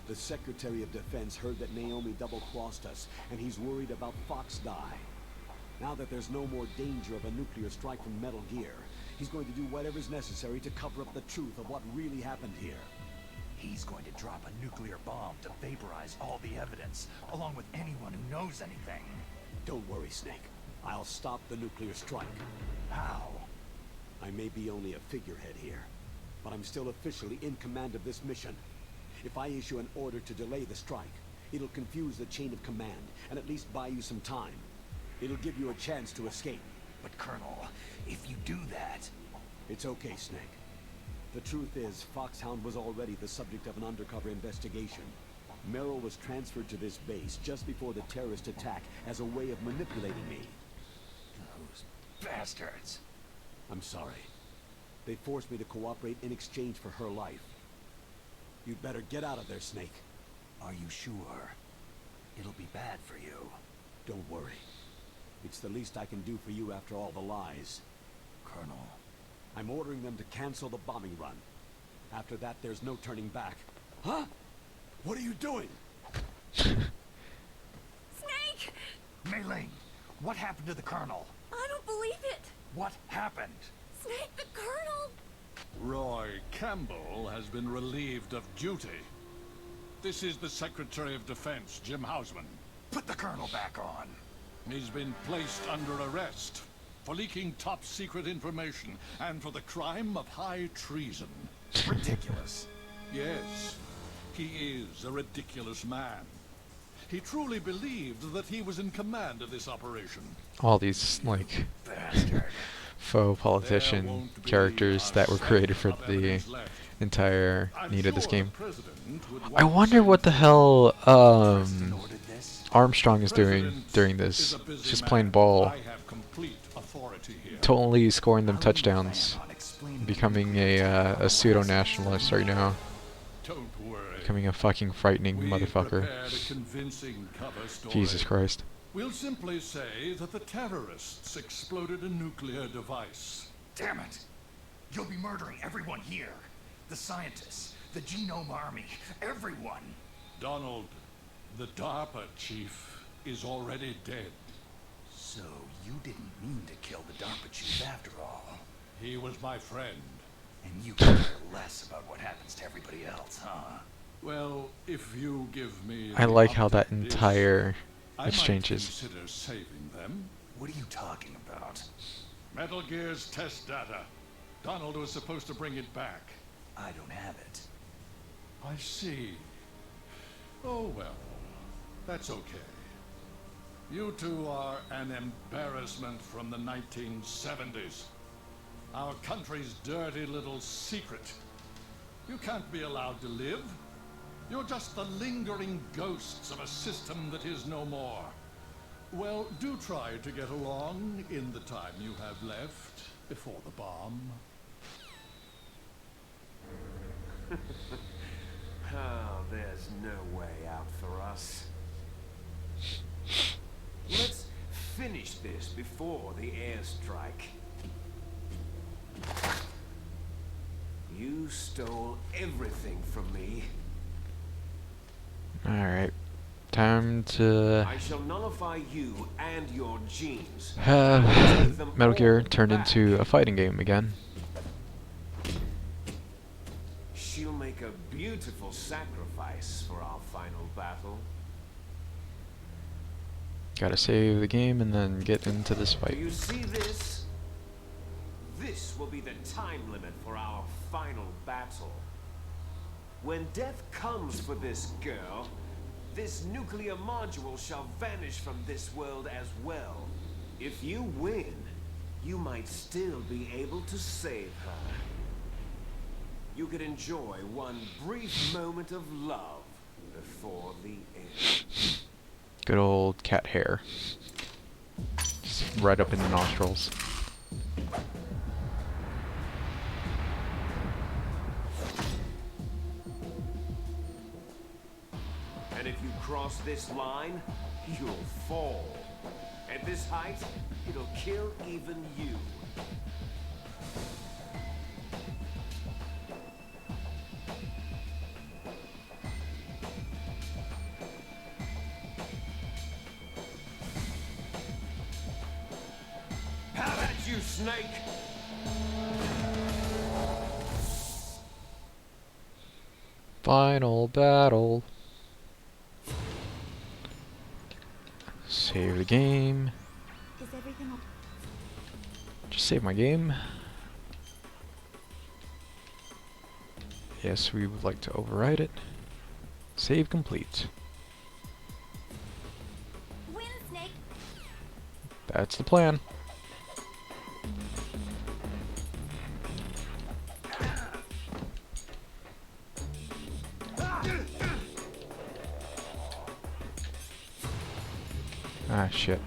The Secretary of Defense heard that Naomi double-crossed us, and he's worried about Fox Die. Now that there's no more danger of a nuclear strike from Metal Gear, he's going to do whatever's necessary to cover up the truth of what really happened here. He's going to drop a nuclear bomb to vaporize all the evidence, along with anyone who knows anything. Don't worry, Snake. I'll stop the nuclear strike. How? I may be only a figurehead here, but I'm still officially in command of this mission. If I issue an order to delay the strike, it'll confuse the chain of command and at least buy you some time. It'll give you a chance to escape. But Colonel, if you do that... It's okay, Snake. The truth is, Foxhound was already the subject of an undercover investigation. Merrill was transferred to this base just before the terrorist attack as a way of manipulating me. Those bastards. I'm sorry. They forced me to cooperate in exchange for her life. You'd better get out of there, Snake. Are you sure? It'll be bad for you. Don't worry. It's the least I can do for you after all the lies. Colonel. I'm ordering them to cancel the bombing run. After that, there's no turning back. Huh? What are you doing? Snake! Mei Ling, what happened to the Colonel? I don't believe it! What happened? Snake, the Colonel! Roy Campbell has been relieved of duty. This is the Secretary of Defense, Jim Houseman. Put the Colonel back on. He's been placed under arrest for leaking top-secret information and for the crime of high treason. Ridiculous. Yes, he is a ridiculous man. He truly believed that he was in command of this operation. All these, like, Bastard. faux politician characters that were created for the entire need of this game. I wonder what the hell Armstrong is doing during this. Just playing ball. Totally scoring them touchdowns. Becoming a pseudo-nationalist right now. Becoming a fucking frightening motherfucker. Jesus Christ. We'll simply say that the terrorists exploded a nuclear device. Damn it! You'll be murdering everyone here. The scientists, the Genome Army, everyone. Donald, the DARPA chief is already dead. So you didn't mean to kill the DARPA chief after all. He was my friend. And you care less about what happens to everybody else, huh? Well, if you give me I like how that opportunities, entire I exchange might is. consider saving them. What are you talking about? Metal Gear's test data. Donald was supposed to bring it back. I don't have it. I see. Oh well, that's okay. You two are an embarrassment from the 1970s. Our country's dirty little secret. You can't be allowed to live. You're just the lingering ghosts of a system that is no more. Well, do try to get along in the time you have left before the bomb. Oh, there's no way out for us. Let's finish this before the airstrike. You stole everything from me. Alright. Time to I shall nullify you and your genes. have Metal Gear turned into a fighting game again. She'll make a beautiful sacrifice for our final battle. Gotta save the game and then get into this Do fight. you see this? This will be the time limit for our final battle. When death comes for this girl, this nuclear module shall vanish from this world as well. If you win, you might still be able to save her. You could enjoy one brief moment of love before the end. Good old cat hair. Just right up in the nostrils. And if you cross this line, you'll fall. At this height, it'll kill even you. How about you, Snake? Final battle. Save the game. Is everything okay? Just save my game. Yes, we would like to override it. Save complete. Win, Snake. That's the plan. Ah, shit.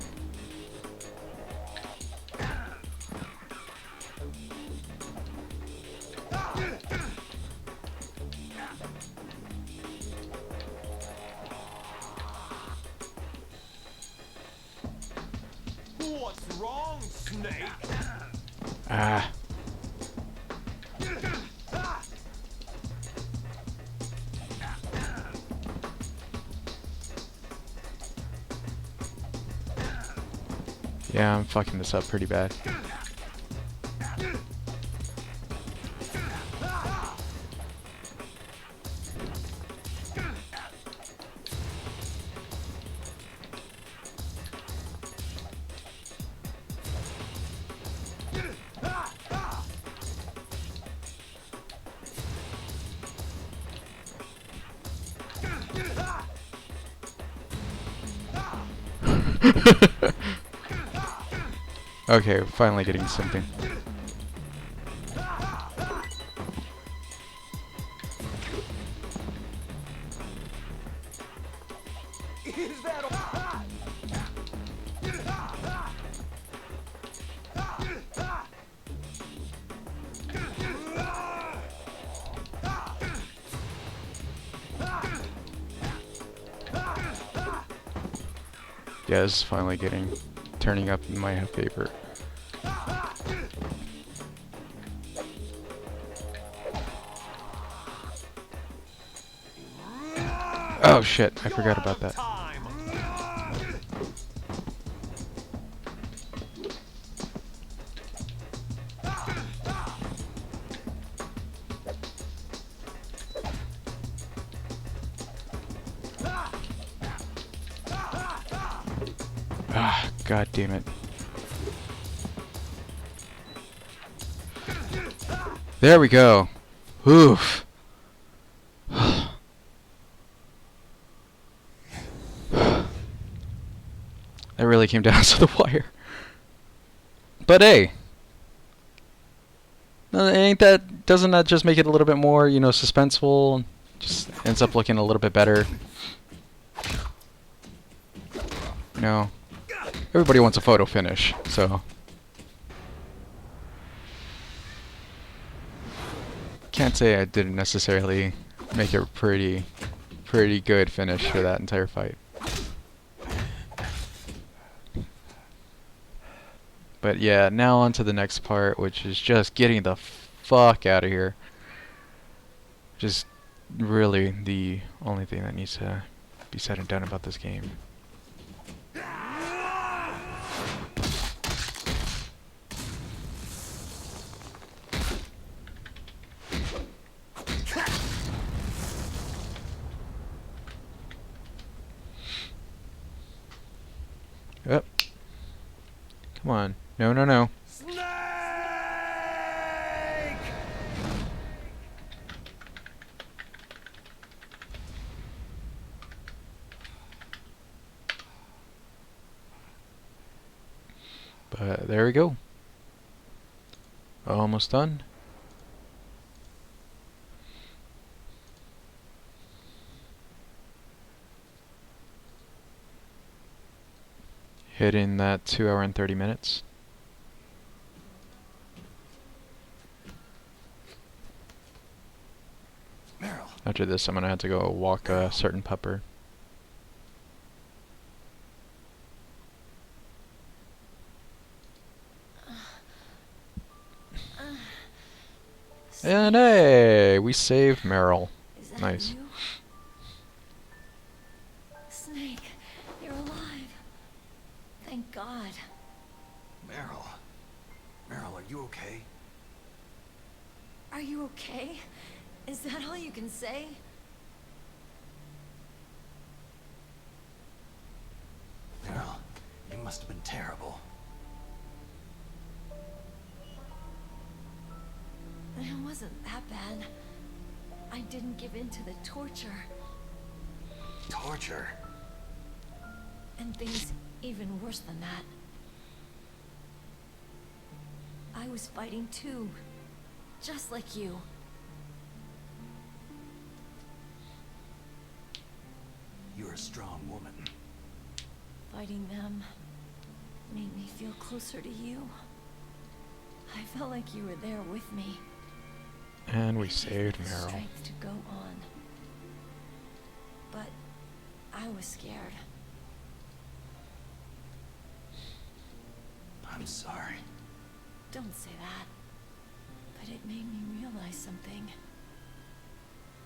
What's wrong, Snake? Ah. Yeah, I'm fucking this up pretty bad. Okay, finally getting something. Is that all? Yeah, this is finally turning up in my favor. Oh shit, I forgot about that. Ah, god damn it. There we go. Oof. That really came down to the wire. But hey, doesn't that just make it a little bit more, you know, suspenseful? Just ends up looking a little bit better. You know, everybody wants a photo finish, so. Can't say I didn't necessarily make a pretty good finish for that entire fight. But yeah, now on to the next part, which is just getting the fuck out of here. Just really the only thing that needs to be said and done about this game. Yep. Come on. No, no, no. Snake! But there we go. Almost done. Hitting that 2 hour and 30 minutes. Meryl. After this, I'm gonna have to go walk a certain pupper. And hey, we saved Meryl. Is that Nice. you? Snake, you're alive. Thank God. Meryl. Meryl, are you okay? Are you okay? Is that all you can say? Meryl, you must have been terrible. It wasn't that bad. I didn't give in to the torture. Torture? And things even worse than that. I was fighting too. Just like you. You're a strong woman. Fighting them made me feel closer to you. I felt like you were there with me. And we saved The Meryl. strength to go on. But I was scared. I'm sorry. Don't say that. But it made me realize something.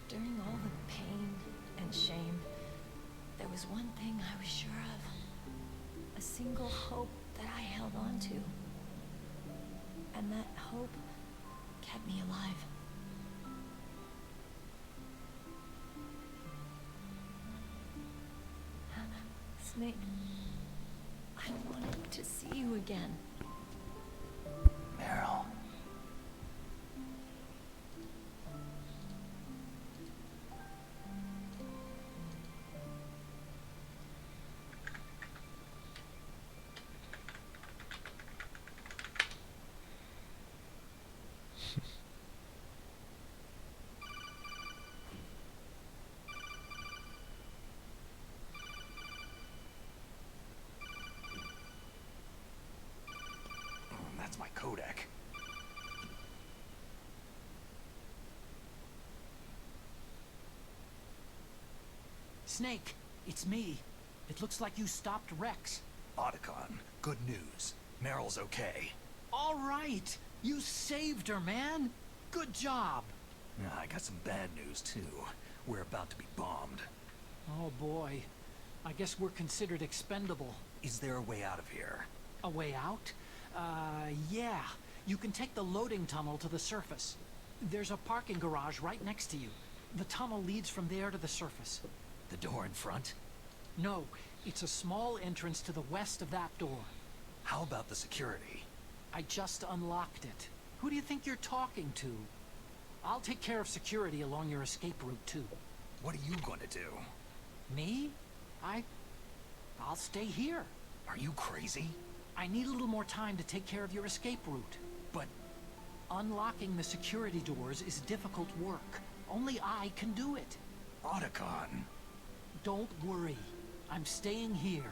During all the pain and shame, there was one thing I was sure of. A single hope that I held on to. And that hope kept me alive. Snake, I wanted to see you again. Meryl. That's my codec. Snake, it's me. It looks like you stopped Rex. Otacon, good news. Meryl's okay. All right. You saved her, man. Good job. I got some bad news, too. We're about to be bombed. Oh, boy. I guess we're considered expendable. Is there a way out of here? A way out? Yeah. You can take the loading tunnel to the surface. There's a parking garage right next to you. The tunnel leads from there to the surface. The door in front? No, it's a small entrance to the west of that door. How about the security? I just unlocked it. Who do you think you're talking to? I'll take care of security along your escape route, too. What are you going to do? Me? I'll stay here. Are you crazy? I need a little more time to take care of your escape route. But unlocking the security doors is difficult work. Only I can do it. Otacon. Don't worry. I'm staying here.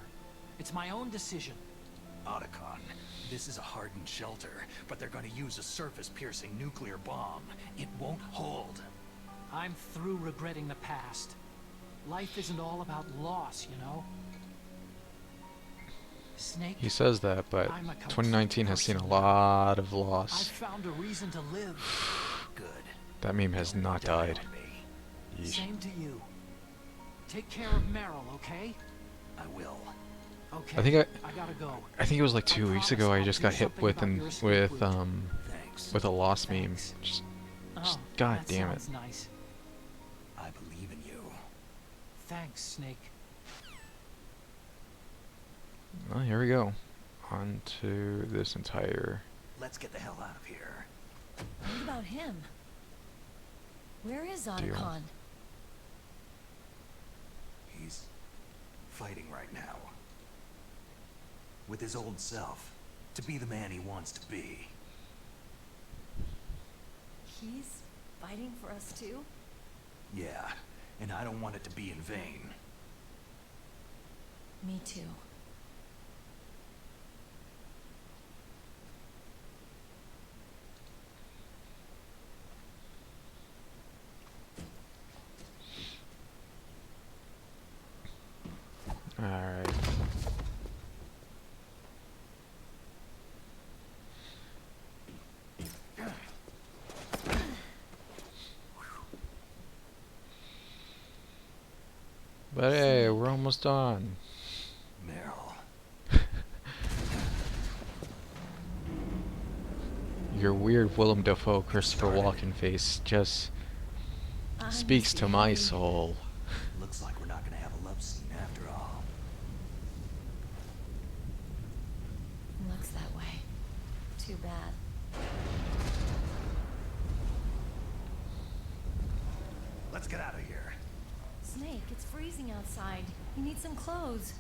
It's my own decision. Otacon, this is a hardened shelter, but they're going to use a surface-piercing nuclear bomb. It won't hold. I'm through regretting the past. Life isn't all about loss, you know? Snake, He says that, but I'm a complete 2019 has seen a person. lot of I've loss. found a reason to live. Good. That meme has not died. On me. Yeesh. Same to you. Take care of Meryl, okay? I will. Okay. I think I gotta go. I think it was like 2 weeks ago I just got hit with Thanks. with a lost meme. Thanks. Just Oh, God that damn it. sounds nice. I believe in you. Thanks, Snake. Well, here we go. On to this entire... Let's get the hell out of here. What about him? Where is Deal. Otacon? He's fighting right now. With his old self. To be the man he wants to be. He's fighting for us too? Yeah, and I don't want it to be in vain. Me too. Alright. But hey, we're almost done. Meryl. Your weird Willem Dafoe Christopher Walken face just speaks to my soul. Looks like we're not gonna have a love scene after all. Looks that way. Too bad. Let's get out of here. Snake, it's freezing outside. You need some clothes.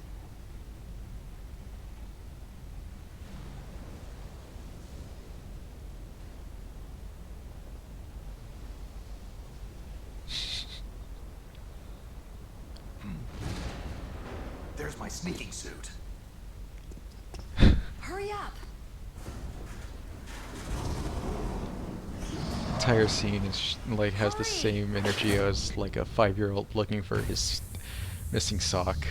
There's my sneaking suit. Hurry up! Entire scene is like has the Hurry! same energy as like a 5-year-old looking for his missing sock.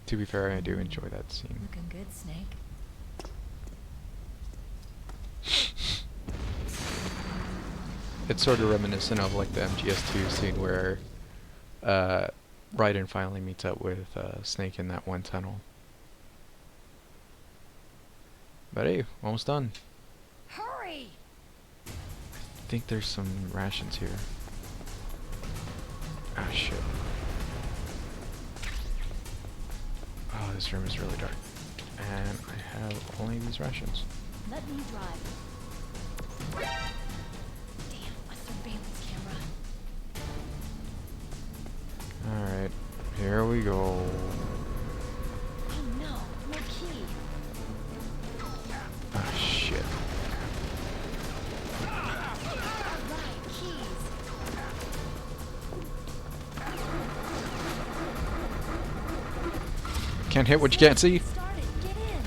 To be fair, I do enjoy that scene. Looking good, Snake. It's sort of reminiscent of like the MGS2 scene where Raiden finally meets up with Snake in that one tunnel. But hey, almost done. Hurry! I think there's some rations here. Ah, shit. Oh, this room is really dark. And I have only these rations. Let me drive. Damn, Western Bailey's camera. Alright, here we go. Oh no, no key. Ah, shit. Alright, keys. Can't hit what you can't see. Start it, get in.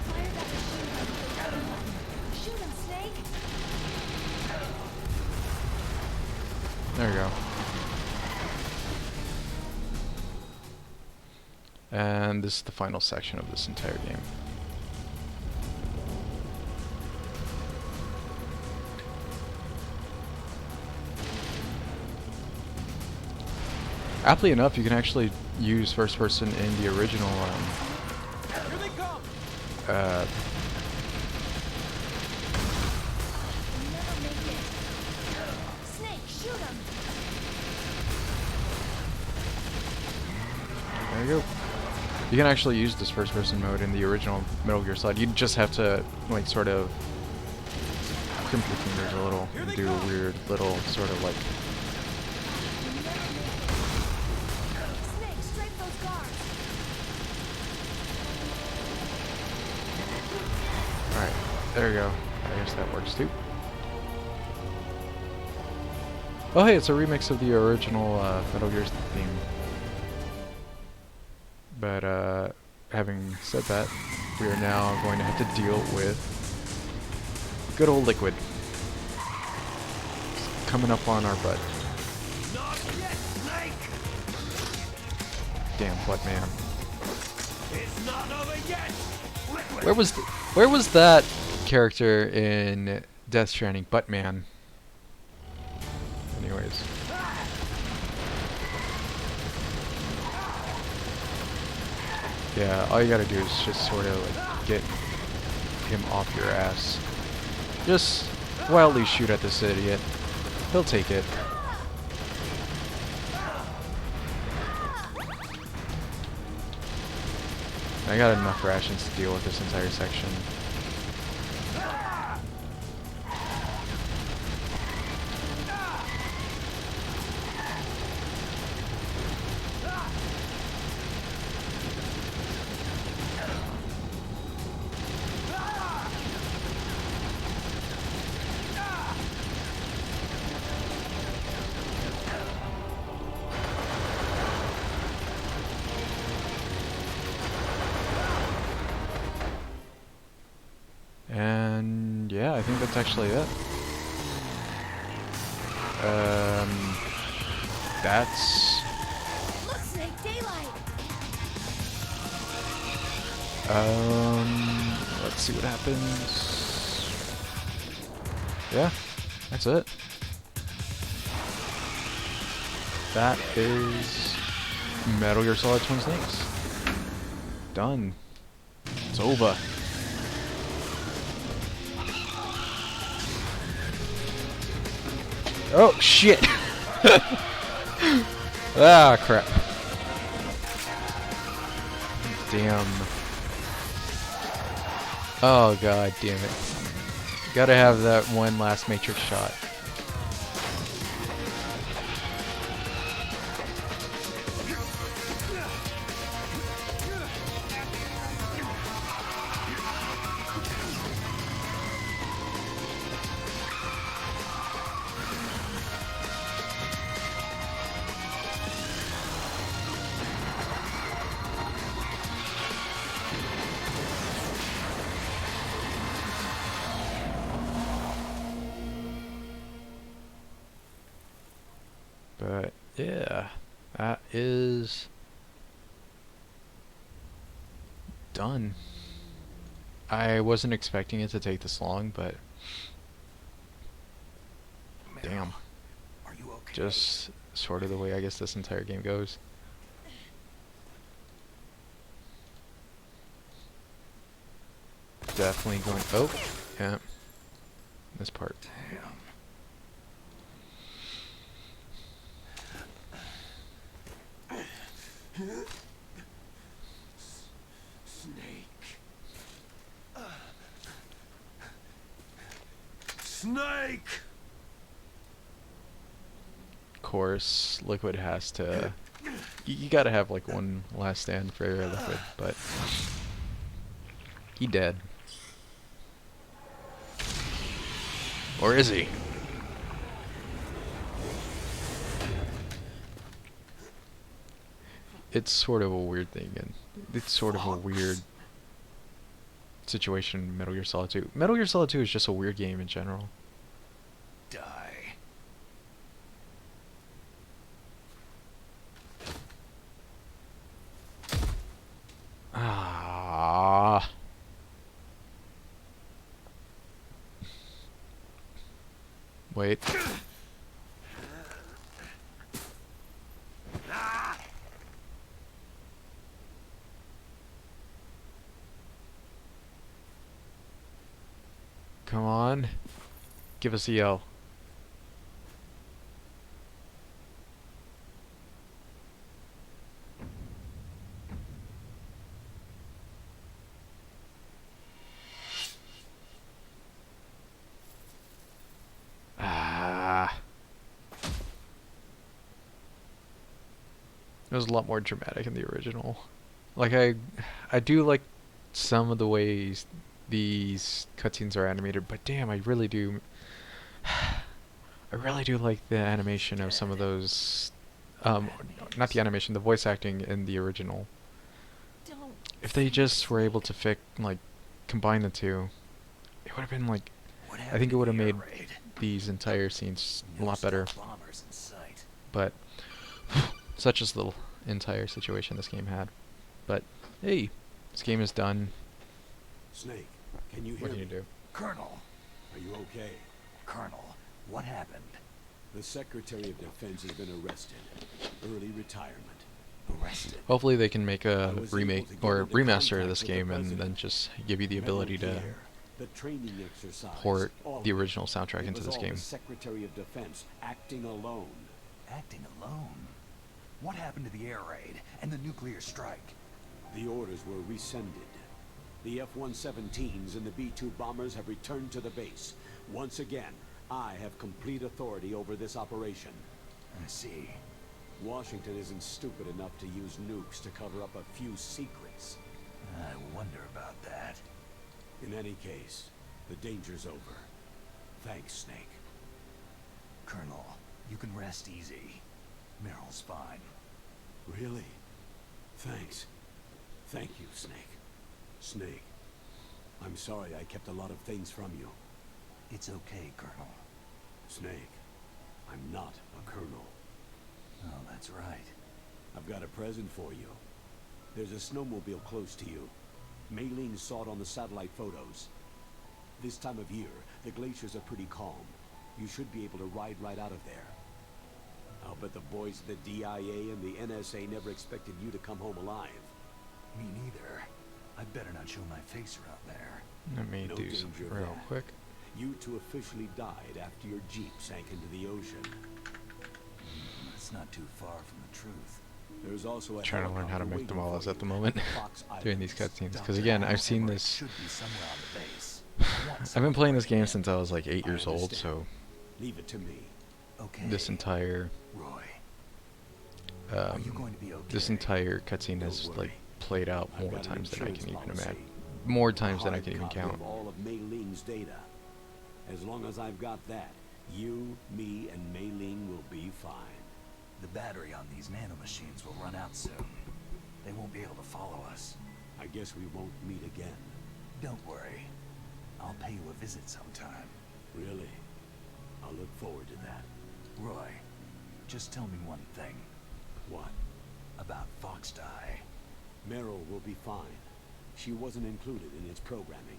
Fire that machine gun with the button. Shoot him, Snake. There we go. And this is the final section of this entire game. Aptly enough, you can actually use first person in the original Here they come! We'll never make it. Snake, shoot him. there you go. You can actually use this first person mode in the original Metal Gear Solid. You just have to like sort of crimp your fingers a little and do a weird little sort of like Snake, strafe those guards. alright, there we go. I guess that works too. Oh hey, it's a remix of the original Metal Gear theme. But having said that, we are now going to have to deal with good old Liquid. It's coming up on our butt. Not yet, Snake! Damn butt man. It's not over yet! Liquid! Where was that character in Death Stranding? Buttman. Anyways. Yeah, all you gotta do is just sort of like get him off your ass. Just wildly shoot at this idiot. He'll take it. I got enough rations to deal with this entire section. And yeah, I think that's actually it. That's Look, Snake, daylight. let's see what happens. Yeah, that's it. That is Metal Gear Solid Twin Snakes. Done. It's over. Oh shit! Ah crap. damn. Oh god damn it. Gotta have that one last Matrix shot. But yeah, that is done. I wasn't expecting it to take this long, but damn. Are you okay? Just sort of the way I guess this entire game goes. Definitely going. Oh, yeah. This part. Damn. Snake. Snake! Of course, Liquid has to. You gotta have like one last stand for Liquid, but he dead. Or is he? It's sort of a weird thing, and it's sort of a weird situation in Metal Gear Solid 2. Metal Gear Solid 2 is just a weird game in general. Die. Ah. Wait. Come on. Give us a yell. Ah. It was a lot more dramatic in the original. Like I do like some of the ways these cutscenes are animated, but damn, I really do like the animation of some of those not the animation, the voice acting in the original. Don't. If they just were able to combine the two, it would have been like, I think it would have made these entire scenes a lot better. Bombers in sight. But such is the entire situation this game had. But hey, this game is done. Snake, can you hear What do me? you do? Colonel. Are you okay? Colonel, what happened? The Secretary of Defense has been arrested. Early retirement. Arrested? Hopefully they can make I a was remake able to get or into remaster contact of this with the game and president. then just give you the ability to Metal Gear, the training exercise, port all the of it. original soundtrack It into was this all game. The Secretary of Defense acting alone. Acting alone? What happened to the air raid and the nuclear strike? The orders were rescinded. The F-117s and the B-2 bombers have returned to the base. Once again, I have complete authority over this operation. I see. Washington isn't stupid enough to use nukes to cover up a few secrets. I wonder about that. In any case, the danger's over. Thanks, Snake. Colonel, you can rest easy. Meryl's fine. Really? Thanks. Thank you, Snake. Snake, I'm sorry I kept a lot of things from you. It's okay, Colonel. Snake, I'm not a colonel. Oh, that's right. I've got a present for you. There's a snowmobile close to you. Maylene saw it on the satellite photos. This time of year, the glaciers are pretty calm. You should be able to ride right out of there. I'll bet the boys at the DIA and the NSA never expected you to come home alive. Me neither. I'd better not show my face around there. Let me No do danger something of real that. quick. You two officially died after your Jeep sank into the ocean. That's not too far from the truth. There's also a Trying to learn how to helicopter make them waiting all for at the you moment Fox doing these Islands. cutscenes. Dump Because it again, out, I've seen or it this. should be somewhere on the base. I want I've some been of playing it this game again. since I was like 8 I years old, understand. so Leave it to me. Okay. this entire Roy, are you going to be okay? this entire cutscene Don't has worry. like played out I've more got an times than I insurance can even policy. imagine. More times A than I hard can even copy count. of all of Mei Ling's data. As long as I've got that, you, me, and Mei Ling will be fine. The battery on these nanomachines will run out soon. They won't be able to follow us. I guess we won't meet again. Don't worry. I'll pay you a visit sometime. Really? I'll look forward to that. Roy, just tell me one thing. What? About Fox Die. Meryl will be fine. She wasn't included in its programming.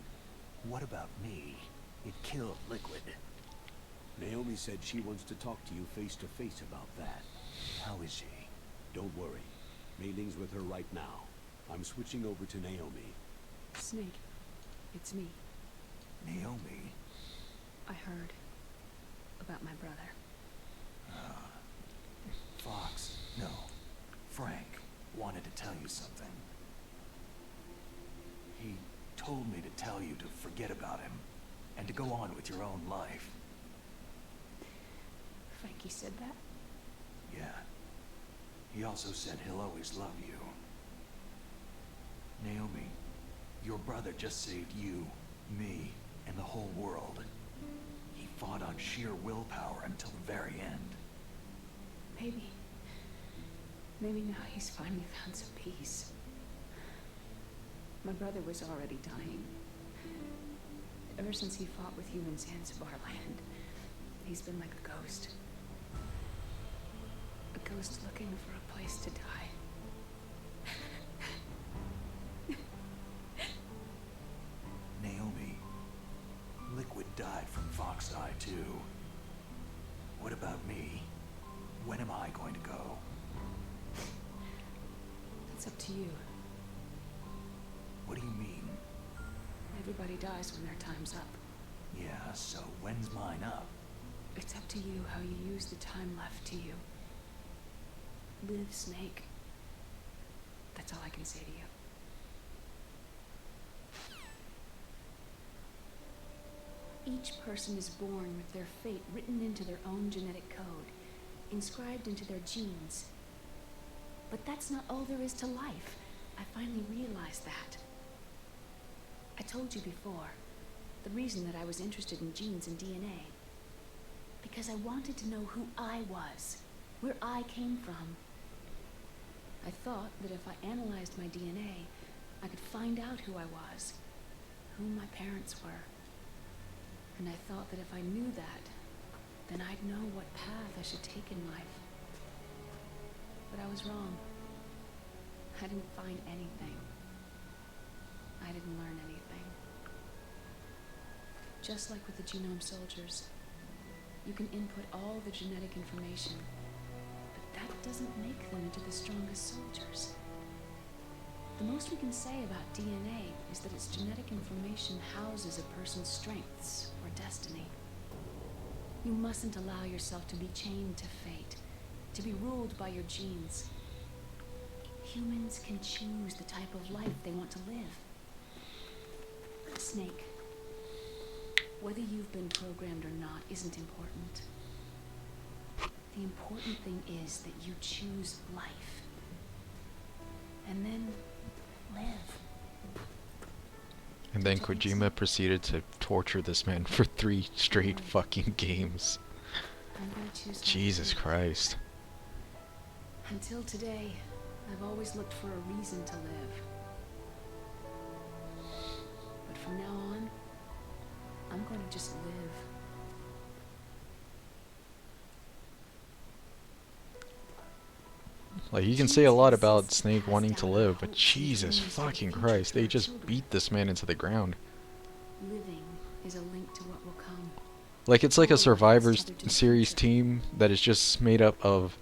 What about me? It killed Liquid. Naomi said she wants to talk to you face to face about that. How is she? Don't worry. Mei Ling's with her right now. I'm switching over to Naomi. Snake, it's me. Naomi? I heard about my brother. Fox, no. Frank wanted to tell you something. He told me to tell you to forget about him and to go on with your own life. Frankie said that? Yeah. He also said he'll always love you. Naomi, your brother just saved you, me, and the whole world. He fought on sheer willpower until the very end. Maybe now he's finally found some peace. My brother was already dying. Ever since he fought with you in Zanzibar land, he's been like a ghost. A ghost looking for a place to die. Naomi, Liquid died from Fox Die too. What about me? When am I going to go? That's up to you. What do you mean? Everybody dies when their time's up. Yeah, so when's mine up? It's up to you how you use the time left to you. Live, Snake. That's all I can say to you. Each person is born with their fate written into their own genetic code, inscribed into their genes. But that's not all there is to life. I finally realized that. I told you before, the reason that I was interested in genes and DNA. Because I wanted to know who I was, where I came from. I thought that if I analyzed my DNA, I could find out who I was, who my parents were. And I thought that if I knew that, then I'd know what path I should take in life. But I was wrong. I didn't find anything. I didn't learn anything. Just like with the genome soldiers, you can input all the genetic information, but that doesn't make them into the strongest soldiers. The most we can say about DNA is that its genetic information houses a person's strengths or destiny. You mustn't allow yourself to be chained to fate, to be ruled by your genes. Humans can choose the type of life they want to live. Snake, whether you've been programmed or not isn't important. The important thing is that you choose life. And then live. And then Kojima proceeded to torture this man for 3 straight fucking games. I'm gonna choose life Jesus too. Christ. Until today, I've always looked for a reason to live. But from now on, I'm going to just live. Like, you can say a lot about Snake wanting to live, but Jesus fucking Christ, they just beat this man into the ground. Living is a link to what will come. Like, it's like a Survivor Series team that is just made up of,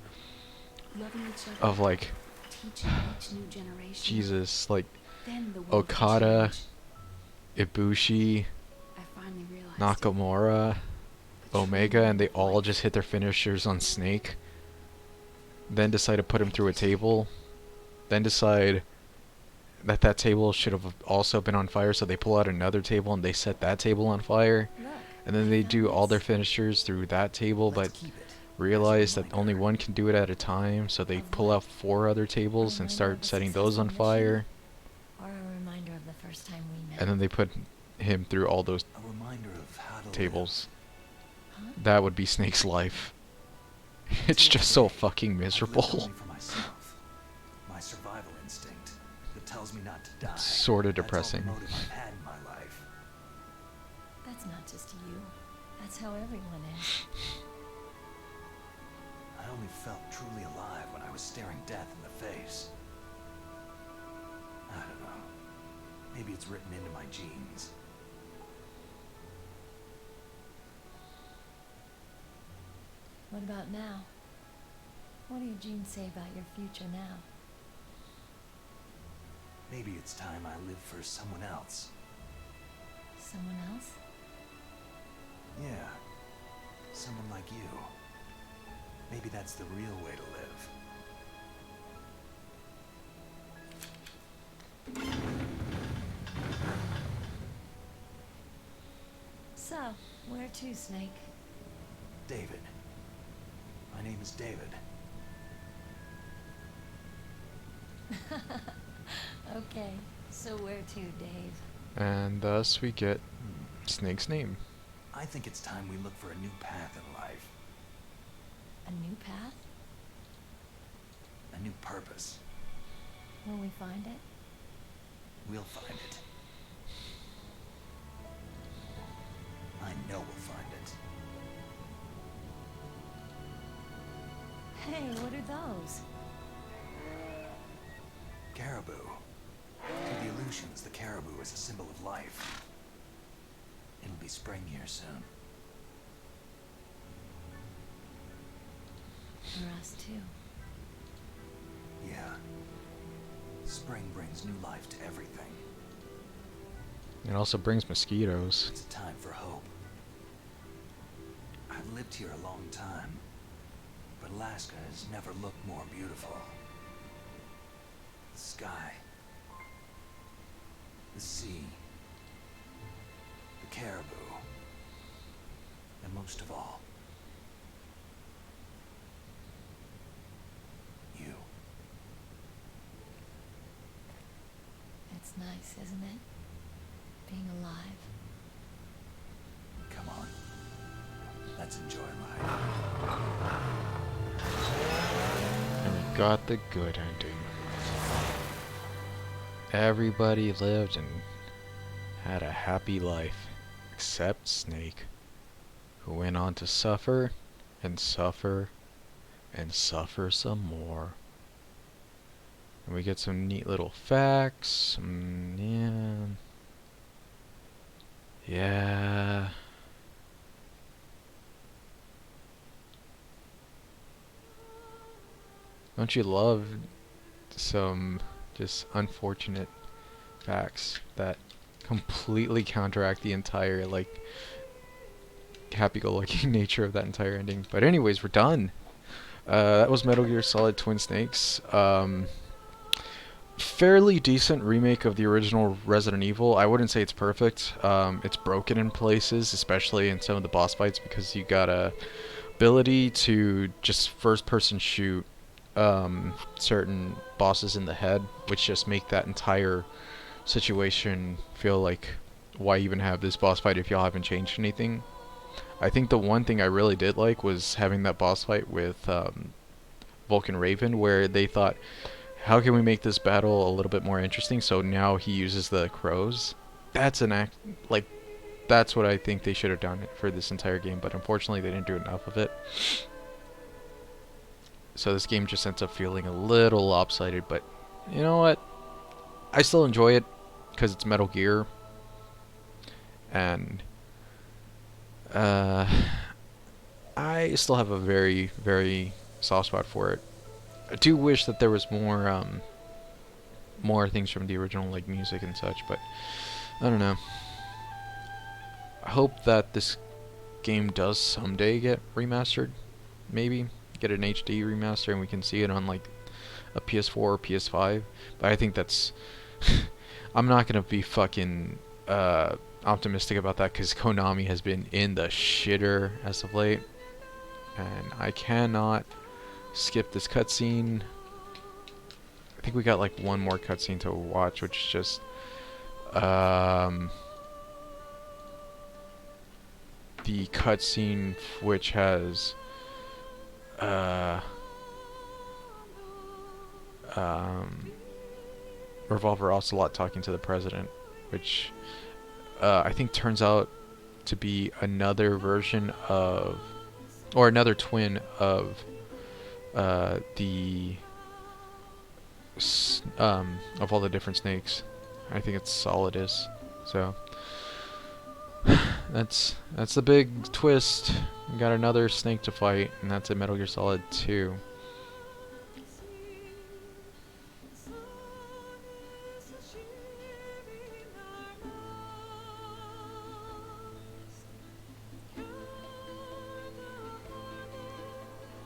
Loving each other, like, teaching each new generation. Jesus, like, Then the world will Okada, change. Ibushi, I finally realized Nakamura, the true Omega, and they meaning of all life. just hit their finishers on Snake. then decide to put him through a table, then decide that that table should have also been on fire, so they pull out another table and they set that table on fire, Look, and then I they found do all their this. finishers through that table, Let's but keep it as a realize that only reminder. one can do it at a time, so they Of pull what? out 4 other tables and Reminder start of a setting those successful on mission? fire, Or a reminder of the first time we met? and then they put him through all those A reminder of how to tables. Huh? That would be Snake's life. live. It's Until just so today, fucking I've lived miserable. only for myself. My survival instinct that tells me not to die. It's sorta That's all the depressing. motive I've had in my life. That's not just you. That's how everyone is. I only felt truly alive when I was staring death in the face. I don't know. Maybe it's written into my genes. What about now? What do your genes say about your future now? Maybe it's time I live for someone else. Someone else? Yeah. Someone like you. Maybe that's the real way to live. So, where to, Snake? David. My name is David. Okay, so where to, Dave? And thus we get Snake's name. I think it's time we look for a new path in life. A new path? A new purpose. Will we find it? We'll find it. I know we'll find it. Hey, what are those? Caribou. To the Aleutians, the caribou is a symbol of life. It'll be spring here soon. For us, too. Yeah. Spring brings new life to everything. It also brings mosquitoes. It's a time for hope. I've lived here a long time, but Alaska has never looked more beautiful. The sky, the sea, the caribou, and most of all, you. It's nice, isn't it? Being alive. Come on, let's enjoy life. And we got the good ending. Everybody lived and had a happy life, except Snake, who went on to suffer and suffer and suffer some more. And we get some neat little facts. Yeah. Don't you love some just unfortunate facts that completely counteract the entire, like, happy-go-lucky nature of that entire ending? But anyways, we're done. That was Metal Gear Solid Twin Snakes. Fairly decent remake of the original Resident Evil. I wouldn't say it's perfect. It's broken in places, especially in some of the boss fights, because you got a ability to just first-person shoot certain bosses in the head, which just make that entire situation feel like, why even have this boss fight if y'all haven't changed anything? I think the one thing I really did like was having that boss fight with Vulcan Raven, where they thought, how can we make this battle a little bit more interesting? So now he uses the crows. That's that's what I think they should have done for this entire game, but unfortunately they didn't do enough of it. So this game just ends up feeling a little lopsided, but you know what? I still enjoy it because it's Metal Gear, and I still have a very, very soft spot for it. I do wish that there was more things from the original, like music and such, but I don't know. I hope that this game does someday get remastered, maybe. get an HD remaster and we can see it on like a PS4 or PS5. But I think that's I'm not gonna be fucking optimistic about that because Konami has been in the shitter as of late, and I cannot skip this cutscene. I think we got like one more cutscene to watch, which is just the cutscene which has Revolver Ocelot talking to the president, which I think turns out to be another version of, or another twin of of all the different snakes. I think it's Solidus. So that's the big twist. We got another snake to fight, and that's in Metal Gear Solid 2.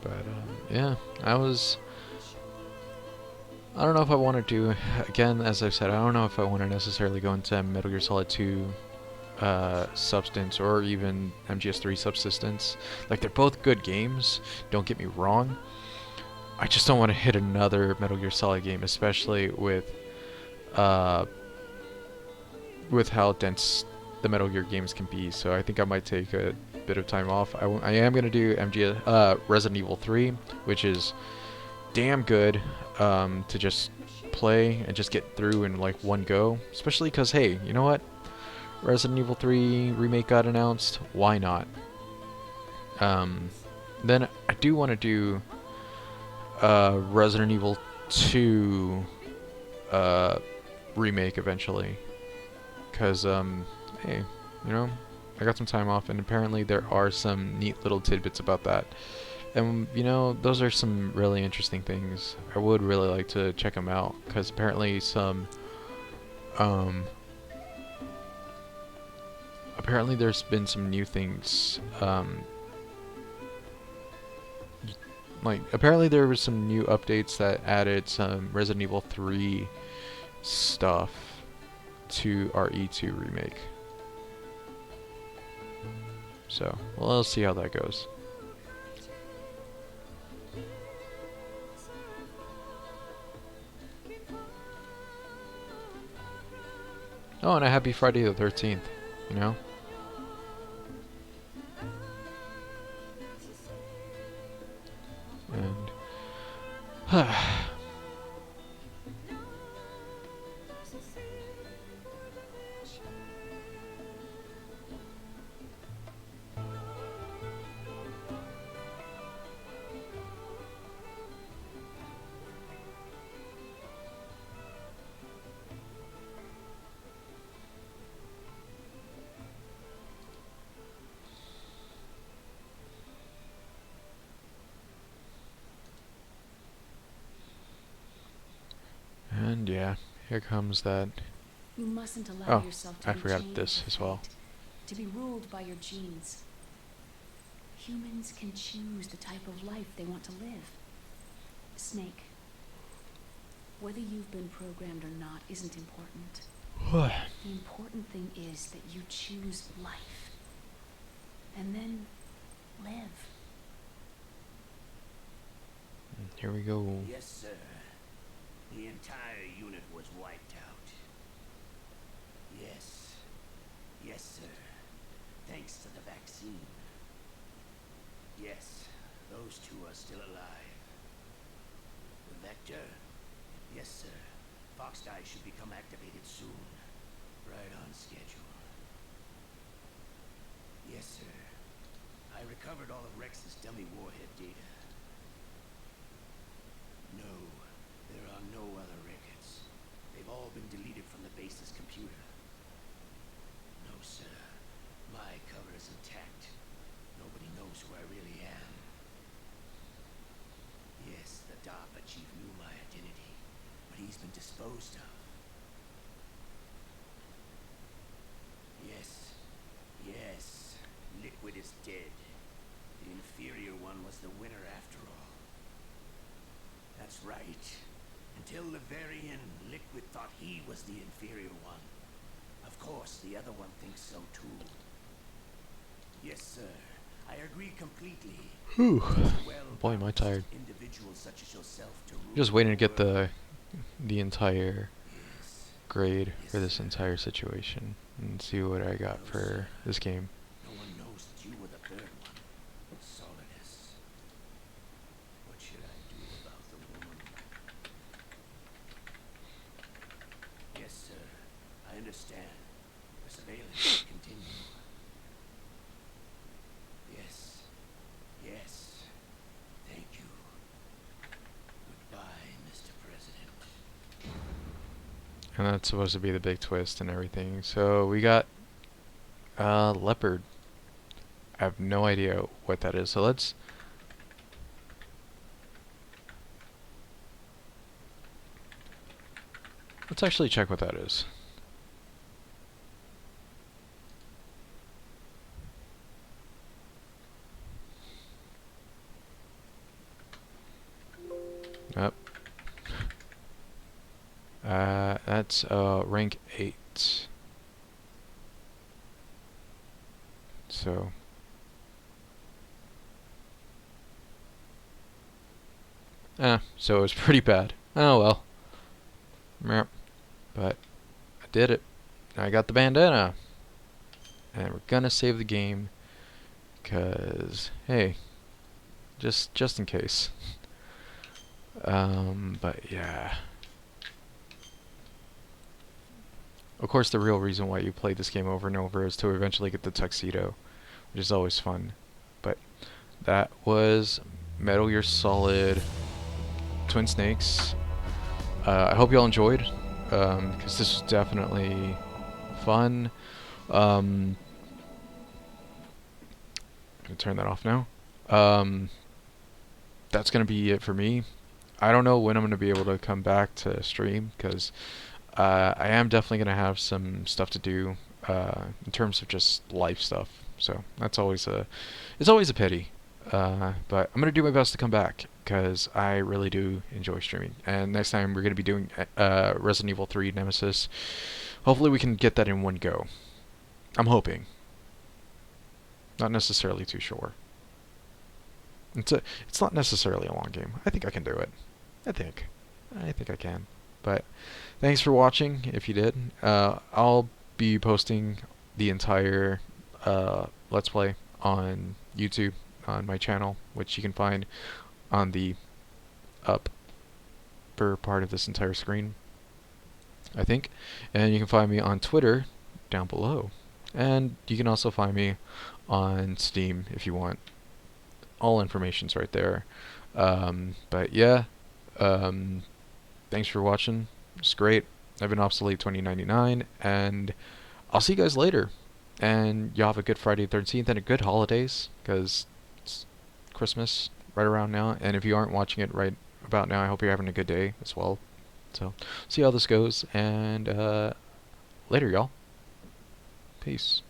But yeah, I don't know if I want to do, again, as I've said, I don't know if I want to necessarily go into Metal Gear Solid 2 Substance or even MGS3 Subsistence. Like, they're both good games, don't get me wrong. I just don't want to hit another Metal Gear Solid game, especially with how dense the Metal Gear games can be. So I think I might take a bit of time off. I am going to do Resident Evil 3, which is damn good to just play and just get through in like one go. Especially because, hey, you know what? Resident Evil 3 remake got announced. Why not? Then I do want to do Resident Evil 2 remake eventually. Because, hey, you know, I got some time off, and apparently there are some neat little tidbits about that. And, you know, those are some really interesting things. I would really like to check them out, because apparently apparently there's been some new things, like, apparently there was some new updates that added some Resident Evil 3 stuff to our E2 remake. So, well, we'll see how that goes. Oh, and a happy Friday the 13th, you know? And yeah, here comes that. You mustn't allow Oh, yourself to I be forgot chained this to as well. fate, to be ruled by your genes. Humans can choose the type of life they want to live. Snake, whether you've been programmed or not isn't important. The important thing is that you choose life. And then live. Here we go. Yes, sir. The entire unit was wiped out. Yes. Yes, sir. Thanks to the vaccine. Yes, those two are still alive. The Vector? Yes, sir. Fox Die should become activated soon. Right on schedule. Yes, sir. I recovered all of Rex's dummy warhead data. No, there are no other records. They've all been deleted from the base's computer. No, sir. My cover is intact. Nobody knows who I really am. Yes, the DARPA chief knew my identity, but he's been disposed of. Yes. Yes. Liquid is dead. The inferior one was the winner after all. That's right. Until the very end, Liquid thought he was the inferior one. Of course, the other one thinks so too. Yes, sir. I agree completely. Whew. Well, Boy, am I tired. individuals such as yourself to rule Just waiting to the get world. the entire Yes. grade Yes, for this sir. entire situation and see what I got No, for sir. this game. No one knows that you were the third one. Solidus. What should I do about the woman? Yes, sir. I understand. The surveillance will continue. Yes. Yes. Thank you. Goodbye, Mr. President. And that's supposed to be the big twist and everything. So we got leopard. I have no idea what that is. So let's actually check what that is. Yep. That's rank 8. So so it was pretty bad. Oh well. Yep. But I did it. I got the bandana. And we're gonna save the game, cause hey, just in case. But yeah. Of course, the real reason why you play this game over and over is to eventually get the tuxedo, which is always fun. But that was Metal Gear Solid Twin Snakes. I hope you all enjoyed, because this was definitely fun. I'm gonna turn that off now. That's gonna be it for me. I don't know when I'm gonna be able to come back to stream, because I am definitely gonna have some stuff to do in terms of just life stuff. So that's always it's always a pity. But I'm gonna do my best to come back, because I really do enjoy streaming. And next time we're gonna be doing Resident Evil 3 Nemesis. Hopefully we can get that in one go. I'm hoping. Not necessarily too sure. It's not necessarily a long game. I think I can do it. I think I can. But thanks for watching. If you did, I'll be posting the entire Let's Play on YouTube on my channel, which you can find on the upper part of this entire screen, I think. And you can find me on Twitter down below. And you can also find me on Steam if you want. All information's right there. But yeah, thanks for watching. It's great. I've been Obsolete 2099, and I'll see you guys later. And y'all have a good Friday the 13th and a good holidays, because it's Christmas right around now. And if you aren't watching it right about now, I hope you're having a good day as well. So, see how this goes, and later, y'all. Peace.